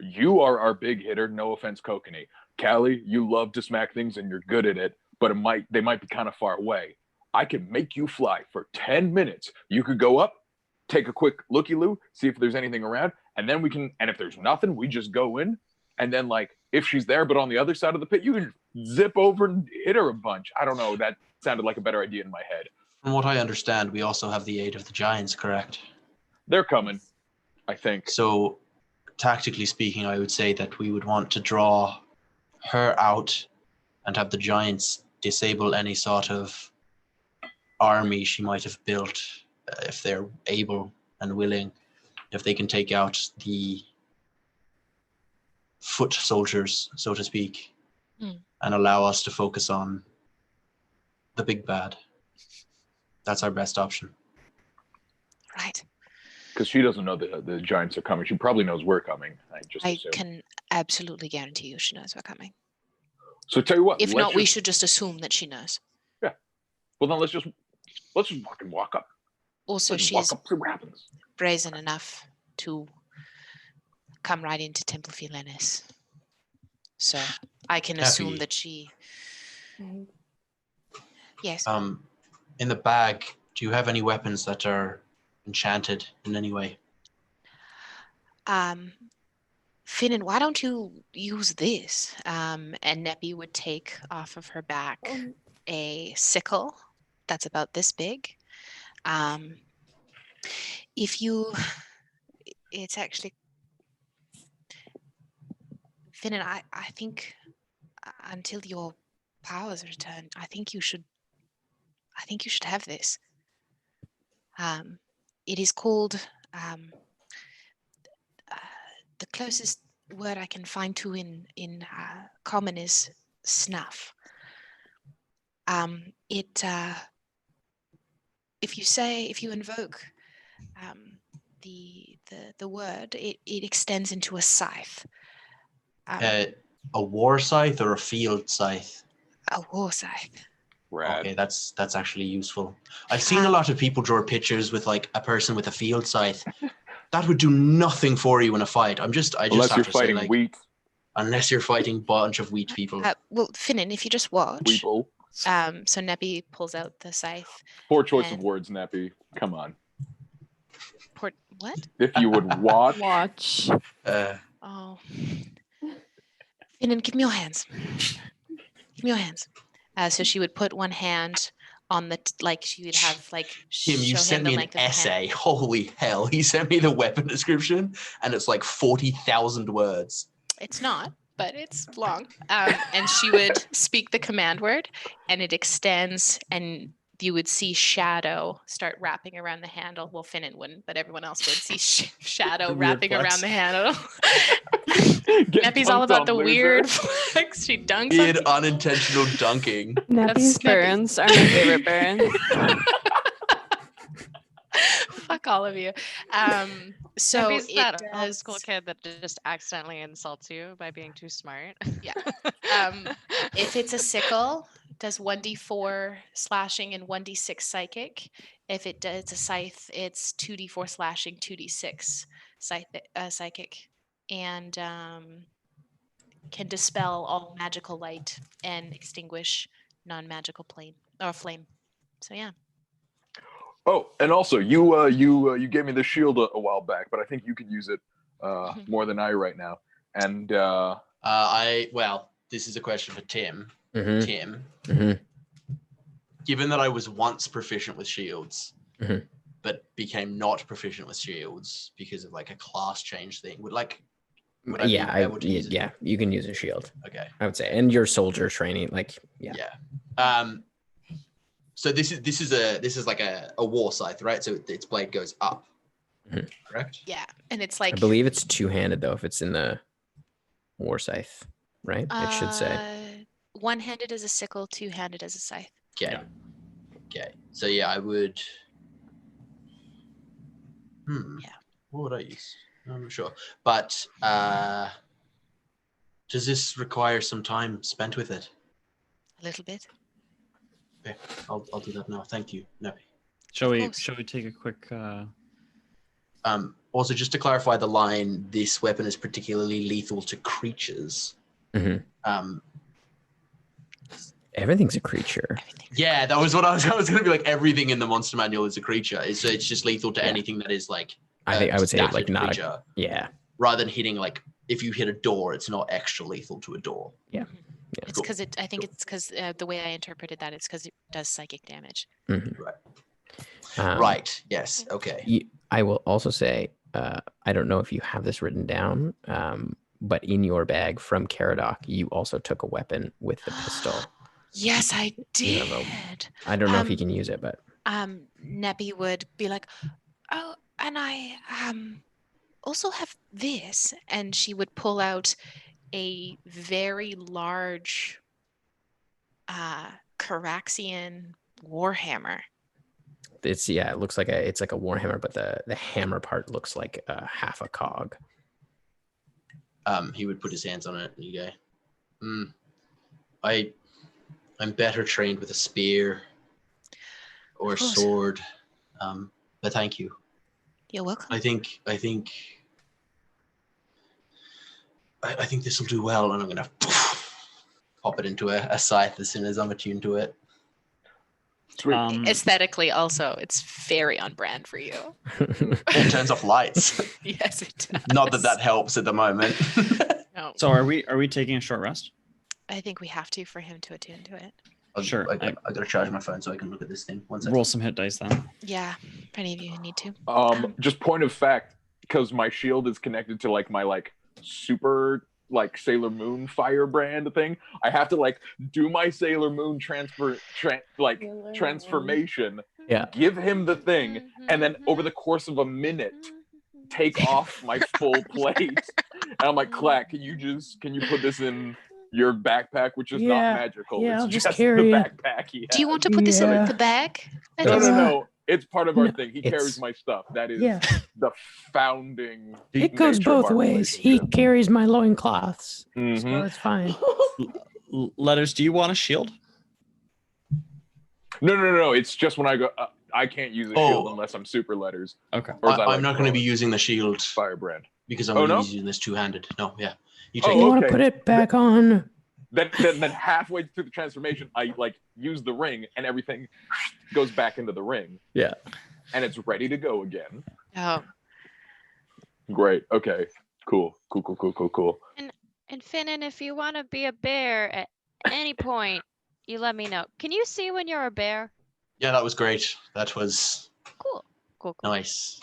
you are our big hitter. No offense, Kokanee. Callie, you love to smack things and you're good at it, but they might be kind of far away. I can make you fly for 10 minutes. You could go up, take a quick looky-loo, see if there's anything around, and then we can. And if there's nothing, we just go in. And then, like, if she's there, but on the other side of the pit, you can zip over and hit her a bunch. I don't know. That sounded like a better idea in my head. From what I understand, we also have the aid of the giants, correct? They're coming, I think. So, tactically speaking, I would say that we would want to draw her out and have the giants disable any sort of army she might have built, if they're able and willing, if they can take out the foot soldiers, so to speak, and allow us to focus on the big bad. That's our best option. Right. Because she doesn't know the giants are coming. She probably knows we're coming. I can absolutely guarantee you she knows we're coming. So tell you what. If not, we should just assume that she knows. Yeah. Well, then let's just fucking walk up. Also, Let's she walk is up, see what happens. brazen enough to come right into Temple Philenis. So I can assume that she. Yes. In the bag, do you have any weapons that are enchanted in any way? Finnan, why don't you use this? And Neppy would take off of her back a sickle that's about this big. It's actually, Finnan, I think until your powers return, I think you should have this. It is called, the closest word I can find to in common is snuff. If you invoke the word, it extends into a scythe. A war scythe or a field scythe? A war scythe. Rad. Okay, that's actually useful. I've seen a lot of people draw pictures with like a person with a field scythe. That would do nothing for you in a fight. Unless you're fighting wheat. Unless you're fighting a bunch of wheat people. Well, Finnan, if you just watch. Weeple. So Neppy pulls out the scythe. Poor choice of words, Neppy. Come on. What? If you would watch. Watch. Oh. Finnan, give me your hands. Give me your hands. So she would put one hand on the, she would have Tim, you sent me an essay. Holy hell. He sent me the weapon description and it's like 40,000 words. It's not, but it's long. And she would speak the command word and it extends and you would see shadow start wrapping around the handle. Well, Finnan wouldn't, but everyone else would see shadow The weird wrapping around flex. the handle. Get Neppy's all dunked about on, the loser. weird flex. She dunks Weird on people. unintentional dunking. Neppy's burns are my favorite burns. Fuck all of you. So Maybe it's it that old does. school kid that just accidentally insults you by being too smart. Yeah. If it's a sickle, it does 1d4 slashing and 1d6 psychic. If it's a scythe, it's 2d4 slashing, 2d6 psychic, and can dispel all magical light and extinguish non-magical flame. So yeah. Oh, and also you gave me the shield a while back, but I think you could use it more than I right now. And Well, this is a question for Tim. Mhm. Tim, Mhm. given that I was once proficient with shields, Mhm. but became not proficient with shields because of like a class change thing, would I be able to use it? Yeah, you can use a shield, Okay. I would say, and your soldier training, like Yeah. So this is like a war scythe, right? So its blade goes up. Mhm. Correct? Yeah, and it's like I believe it's two-handed though if it's in the war scythe, right? It should say. One-handed as a sickle, two-handed as a scythe. Okay. Yeah. Okay. So yeah, I would. Yeah. What would I use? I'm not sure. But does this require some time spent with it? A little bit. Okay, I'll do that now. Thank you, Neppy. Shall we course. take a quick Also, just to clarify the line, this weapon is particularly lethal to creatures. Mhm. Everything's a creature. Yeah, that was what I was going to be like. Everything in the monster manual is a creature. It's just lethal to Yeah. anything that is like. I think I would say like static not creature, yeah. rather than hitting like if you hit a door, it's not extra lethal to a door. It's because I think it's because the way I interpreted that, it's because it does psychic damage. Mhm. Right. Right. Yes. Okay. I will also say, I don't know if you have this written down, but in your bag from Caradoc, you also took a weapon with the pistol. Yes, I You have did. I don't know if you can use it, but Neppy would be like, "Oh, and I also have this," and she would pull out a very large Caraxian warhammer. it looks like it's like a warhammer, but the hammer part looks like half a cog. He would put his hands on it. And you go, I'm better trained with a spear or a course. sword. But thank you. You're welcome. I think this will do well, and I'm gonna pop it into a scythe as soon as I'm attuned to it. Sweet. Aesthetically, also, it's very on brand for you. It turns off lights. Yes, it does. Not that helps at the moment. No, So are we taking a short rest? I think we have to for him to attune to it. Sure. I gotta charge my phone so I can look at this thing. 1 second. Roll some hit dice then. Yeah, if any of you need to. Just point of fact, because my shield is connected to like my like super like Sailor Moon firebrand thing, I have to like do my Sailor Moon transformation, Yeah. give him the thing, and then over the course of a minute take off my full plate. And I'm like, Clack, can you put this in your backpack, which is not Yeah, magical? yeah, It's I'll just just carry the it. backpack he has. Do you want to put this in Yeah. the bag? That No, is- no. It's part of our No, thing. He it's- carries my stuff. That is Yeah. the founding. It goes nature of both our ways. He relationship. carries my loincloths, so Mhm. it's fine. Letters, do you want a shield? No. It's just when I go. I can't use a shield unless I'm super letters. Okay. Or as I like I'm not to going to call be it, using the shield firebrand. because I'm Oh, going to no? be using this two-handed. No, yeah. You Oh, take You it. want to okay. put it back on? Then halfway through the transformation, I like use the ring and everything goes back into the ring. Yeah. And it's ready to go again. Oh, Great. Okay. Cool. And Finnan, if you want to be a bear at any point, you let me know. Can you see when you're a bear? Yeah, that was great. That was Cool. nice.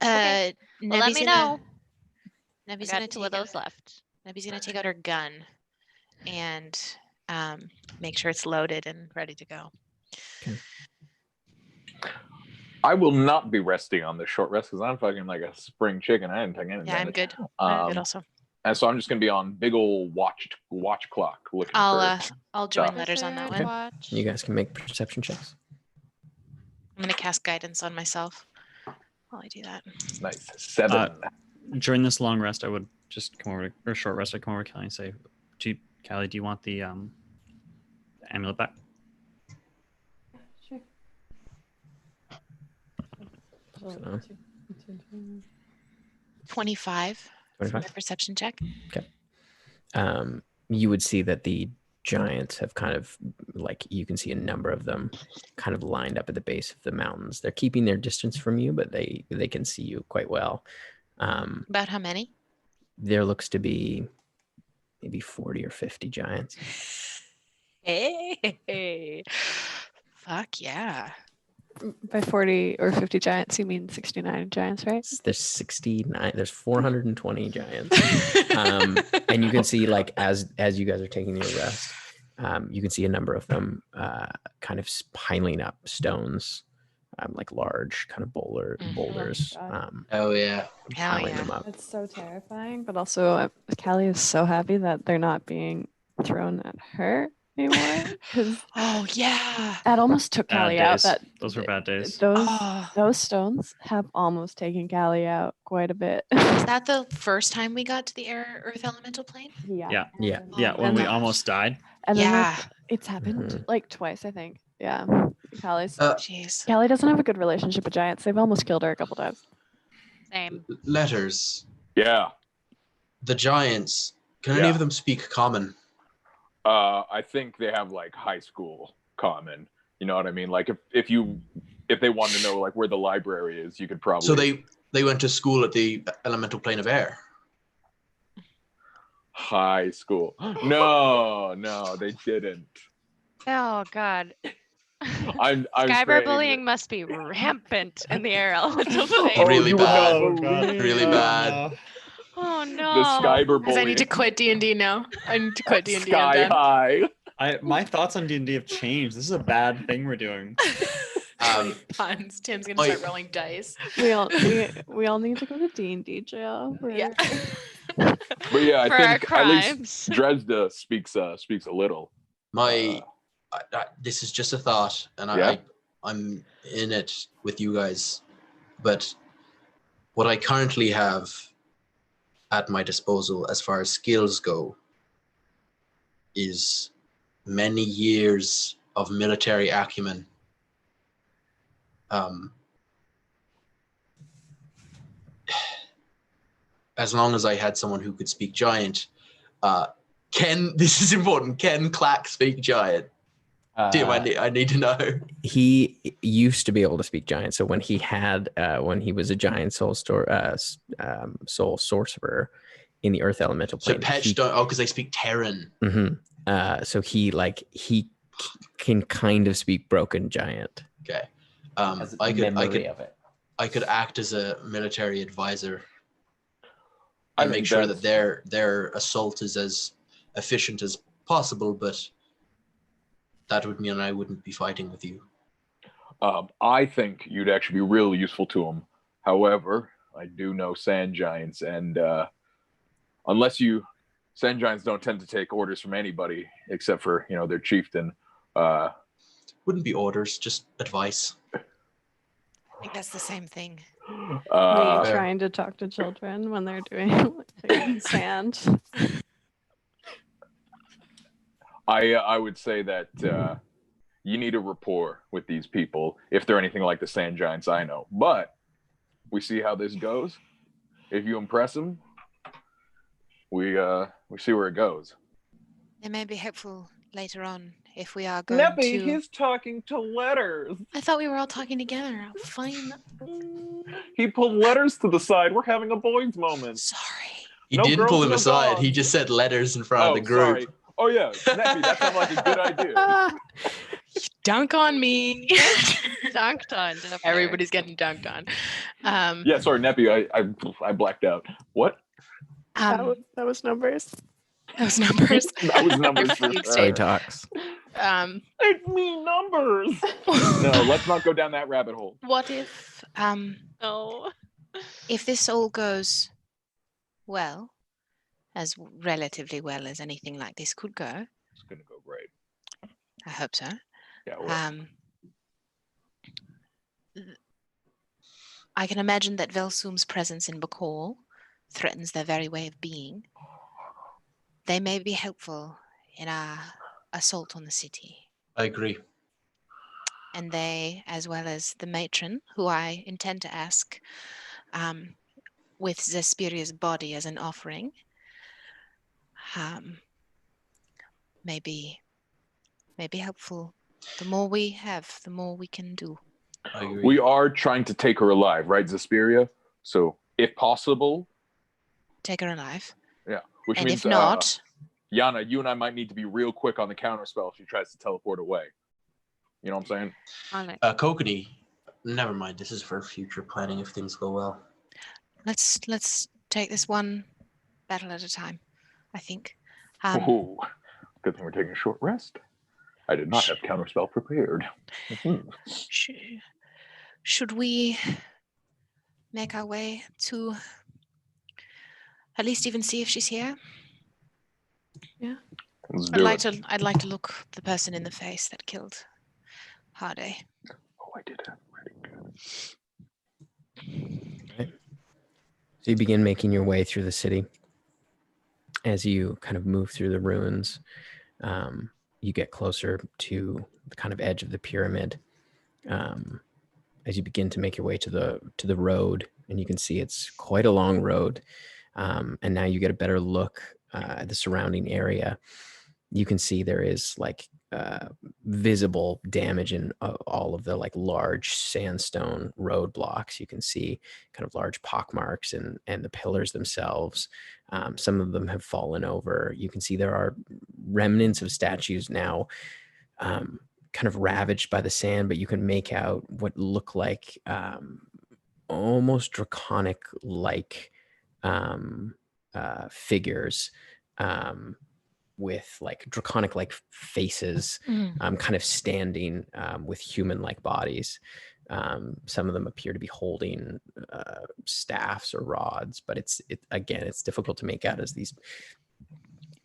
Okay. Well, let Nebby's me gonna- know. I Nebby's got gonna two of take those left. Nebby's gonna take out her gun and make sure it's loaded and ready to go. Okay. I will not be resting on this short rest because I'm fucking like a spring chicken. I didn't take any Yeah, I'm damage. good. I'm good Um, also. And so I'm just gonna be on big old watch clock looking for. I'll join stuff. letters on that Okay. one. Watch. You guys can make perception checks. I'm gonna cast guidance on myself while I do that. Nice 7. During this long rest, I would just come over to, or short rest, I'd come over to Callie and say, Callie, do you want the amulet back? Sure. So, 25 for my 25? perception check. You would see that the giants have kind of like, you can see a number of them kind of lined up at the base of the mountains. They're keeping their distance from you, but they can see you quite well. About how many? There looks to be maybe 40 or 50 giants. Hey. Fuck yeah. By 40 or 50 giants, you mean 69 giants, right? There's 69. There's 420 giants. And you can see, like, as you guys are taking your rest, you can see a number of them kind of piling up stones, like large kind of boulders. Oh yeah. Hell Piling yeah. them up. It's so terrifying, but also Callie is so happy that they're not being thrown at her anymore. Because Oh yeah. that almost took Bad Callie out. days. That Those were bad days. Oh. Those stones have almost taken Callie out quite a bit. Is that the first time we got to the Earth Elemental Plane? Yeah. Yeah. Yeah, Oh when my we gosh. almost died. And then Yeah. it's happened like twice, I think. Yeah. Callie's Jeez. Callie doesn't have a good relationship with giants. They've almost killed her a couple times. Same. Letters. Yeah. The giants. Can any Yeah. of them speak common? I think they have like high school common. You know what I mean? Like if they wanted to know like where the library is, you could probably. So they went to school at the elemental plane of air. High school. No, they didn't. Oh God. I'm saying Cyberbullying must be rampant in the air elemental plane. Oh, Really you would bad. not believe Really bad. Oh no. The cyberbullying. Because I need to quit D&D now. I need to quit D&D. Sky high. My thoughts on D&D have changed. This is a bad thing we're doing. Puns. Tim's gonna start rolling dice. We all need to go to D&D jail. Yeah. But yeah, For I our think at least crimes. Dresda speaks a little. This is just a thought, and Yeah. I'm in it with you guys. But what I currently have at my disposal, as far as skills go, is many years of military acumen. As long as I had someone who could speak giant, this is important. Can Clack speak giant? Tim, I need to know. He used to be able to speak giant. So when he was a giant soul sorcerer in the Earth Elemental So Plane. Petch don't. Because they speak Terran. So he can kind of speak broken giant. Okay. Has I memory of it. could act as a military advisor I and think make sure that's- that their assault is as efficient as possible, but that would mean I wouldn't be fighting with you. I think you'd actually be really useful to him. However, I do know sand giants, and sand giants don't tend to take orders from anybody except for their chieftain. Wouldn't be orders, just advice. I think that's the same thing. Me Uh, trying to talk to children when they're doing sand. I would say that you need a rapport with these people if they're anything like the sand giants I know. But we see how this goes. If you impress them, we see where it goes. It may be helpful later on if we are going to. he's talking to letters. I thought we were all talking together. Fine. He pulled letters to the side. We're having a boys moment. Sorry. He No didn't girls, pull him no aside. dogs. He just said letters in front of the group. Sorry. Oh yeah, Neppy, that sounds like a good idea. Dunk on me. Dunked on. up there. Everybody's getting dunked on. Yeah, sorry, Neppy, I blacked out. What? That was numbers. Those numbers. That was numbers for Confused. sure. Talks. It's me numbers. No, let's not go down that rabbit hole. What if No. if this all goes well, as relatively well as anything like this could go? It's gonna go great. I hope so. Yeah. Well, I can imagine that Velsum's presence in Bakal threatens their very way of being. They may be helpful in our assault on the city. I agree. And they, as well as the matron, who I intend to ask with Zespiria's body as an offering, may be helpful. The more we have, the more we can do. I agree. we are trying to take her alive, right, Zesperia? So, if possible, Take her alive. yeah. Which And means, if not, Yana, you and I might need to be real quick on the counter spell if she tries to teleport away. You know what I'm saying? On it. Kokani, never mind. This is for future planning if things go well. let's take this one battle at a time, I think. Oh, good thing we're taking a short rest. I did not have counterspell prepared. Should we make our way to at least even see if she's here? Let's do it. I'd like to look the person in the face that killed Harday. Oh, I did have pretty good. Okay. So you begin making your way through the city. As you kind of move through the ruins, you get closer to the kind of edge of the pyramid. As you begin to make your way to the road, and you can see it's quite a long road. And now you get a better look at the surrounding area. You can see there is like visible damage in all of the like large sandstone roadblocks. You can see kind of large pockmarks and the pillars themselves. Some of them have fallen over. You can see there are remnants of statues now kind of ravaged by the sand, but you can make out what look like almost draconic like figures with like draconic like faces kind of standing with human like bodies. Some of them appear to be holding staffs or rods, but it's difficult to make out as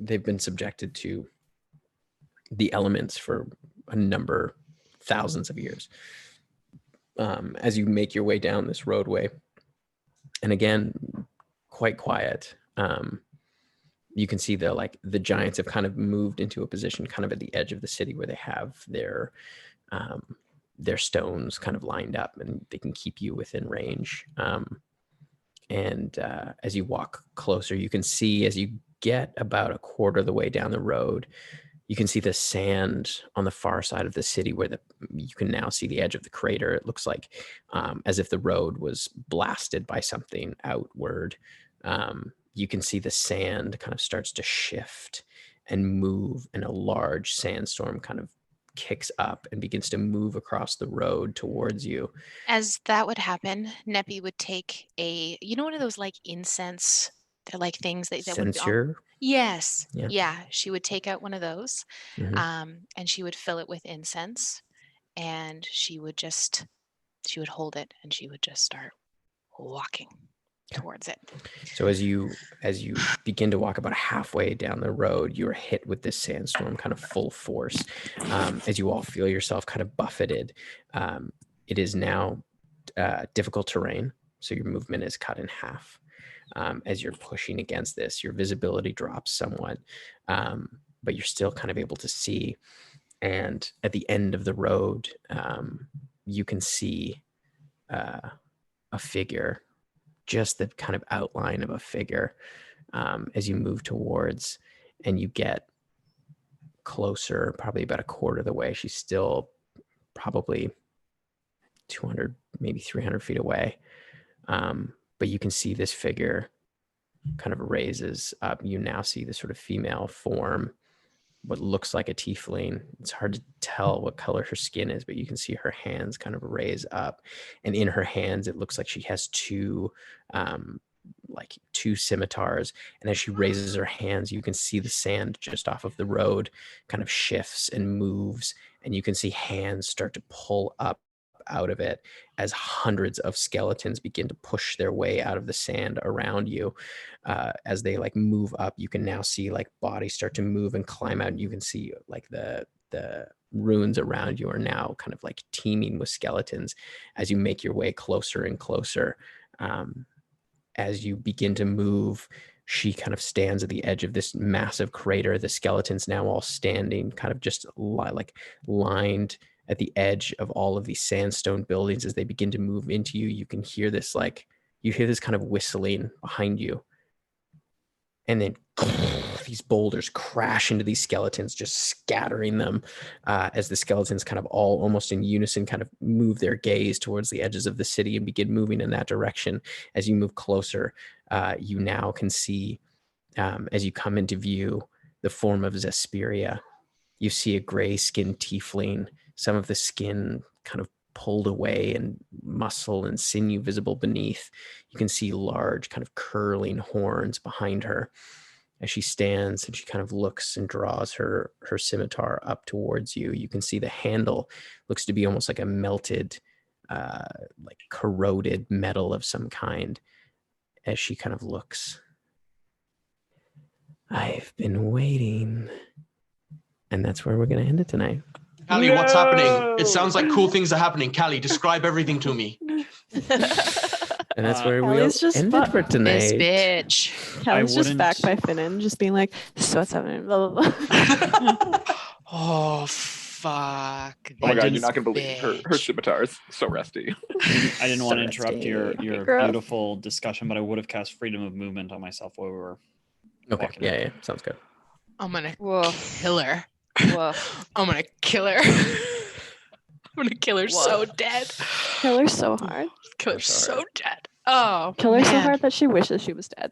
they've been subjected to the elements for a number, thousands of years. As you make your way down this roadway, and again, quite quiet, you can see the giants have kind of moved into a position kind of at the edge of the city where they have their stones kind of lined up and they can keep you within range. And as you walk closer, you can see as you get about a quarter of the way down the road, you can see the sand on the far side of the city where you can now see the edge of the crater. It looks like as if the road was blasted by something outward. You can see the sand kind of starts to shift and move, and a large sandstorm kind of kicks up and begins to move across the road towards you. As that would happen, Neppy would take one of those like incense, they're like things that would be Censure? Yes. Yeah. Yeah. She would take out one of those Mhm. and she would fill it with incense, and she would hold it and she would just start walking towards it. So as you begin to walk about halfway down the road, you're hit with this sandstorm kind of full force. As you all feel yourself kind of buffeted, it is now difficult terrain, so your movement is cut in half. As you're pushing against this, your visibility drops somewhat, but you're still kind of able to see. And at the end of the road, you can see a figure, just the kind of outline of a figure, as you move towards and you get closer, probably about a quarter of the way. She's still probably 200, maybe 300 feet away. But you can see this figure kind of raises up. You now see the sort of female form, what looks like a tiefling. It's hard to tell what color her skin is, but you can see her hands kind of raise up. And in her hands, it looks like she has two like 2 scimitars, and as she raises her hands, you can see the sand just off of the road kind of shifts and moves, and you can see hands start to pull up out of it as hundreds of skeletons begin to push their way out of the sand around you. As they like move up, you can now see like bodies start to move and climb out, and you can see like the ruins around you are now kind of like teeming with skeletons as you make your way closer and closer. As you begin to move, she kind of stands at the edge of this massive crater. The skeletons now all standing kind of just like lined at the edge of all of these sandstone buildings. As they begin to move into you, you can hear this kind of whistling behind you. And then these boulders crash into these skeletons, just scattering them as the skeletons kind of all almost in unison kind of move their gaze towards the edges of the city and begin moving in that direction. As you move closer, you now can see, as you come into view, the form of Zesperia. You see a gray-skinned tiefling, some of the skin kind of pulled away and muscle and sinew visible beneath. You can see large kind of curling horns behind her as she stands, and she kind of looks and draws her scimitar up towards you. You can see the handle looks to be almost like a melted, like corroded metal of some kind as she kind of looks. I've been waiting. And that's where we're going to end it tonight. Callie, what's happening? It sounds like cool things are happening. Callie, describe everything to me. And that's where we'll Callie's just end it for tonight. This bitch. Callie's just wouldn't- backed by Finnan, just being like, "This is what's happening." Blah blah blah. Oh fuck. Oh my god, this you're not gonna believe her bitch. scimitar is so rusty. I didn't want to interrupt your Gross. beautiful discussion, but I would have cast freedom of movement on myself while we were Okay, walking. yeah, sounds good. I'm gonna Woof. kill her. Woof. I'm gonna kill her. I'm gonna kill her so dead. Kill her so hard. Kill her so so dead. Oh, Kill her so man. hard that she wishes she was dead.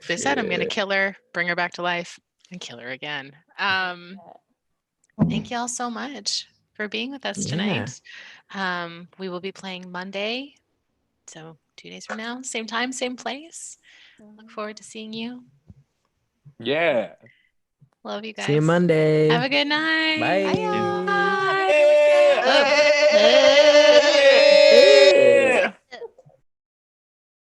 They said I'm gonna Yeah. kill her, bring her back to life, and kill her again. Thank y'all so much for being with us tonight. We will be playing Monday, so 2 days from now, same time, same place. Look forward to seeing you. Yeah. Love you guys. See you Monday. Have a good night. Bye. Bye. Yeah. Bye.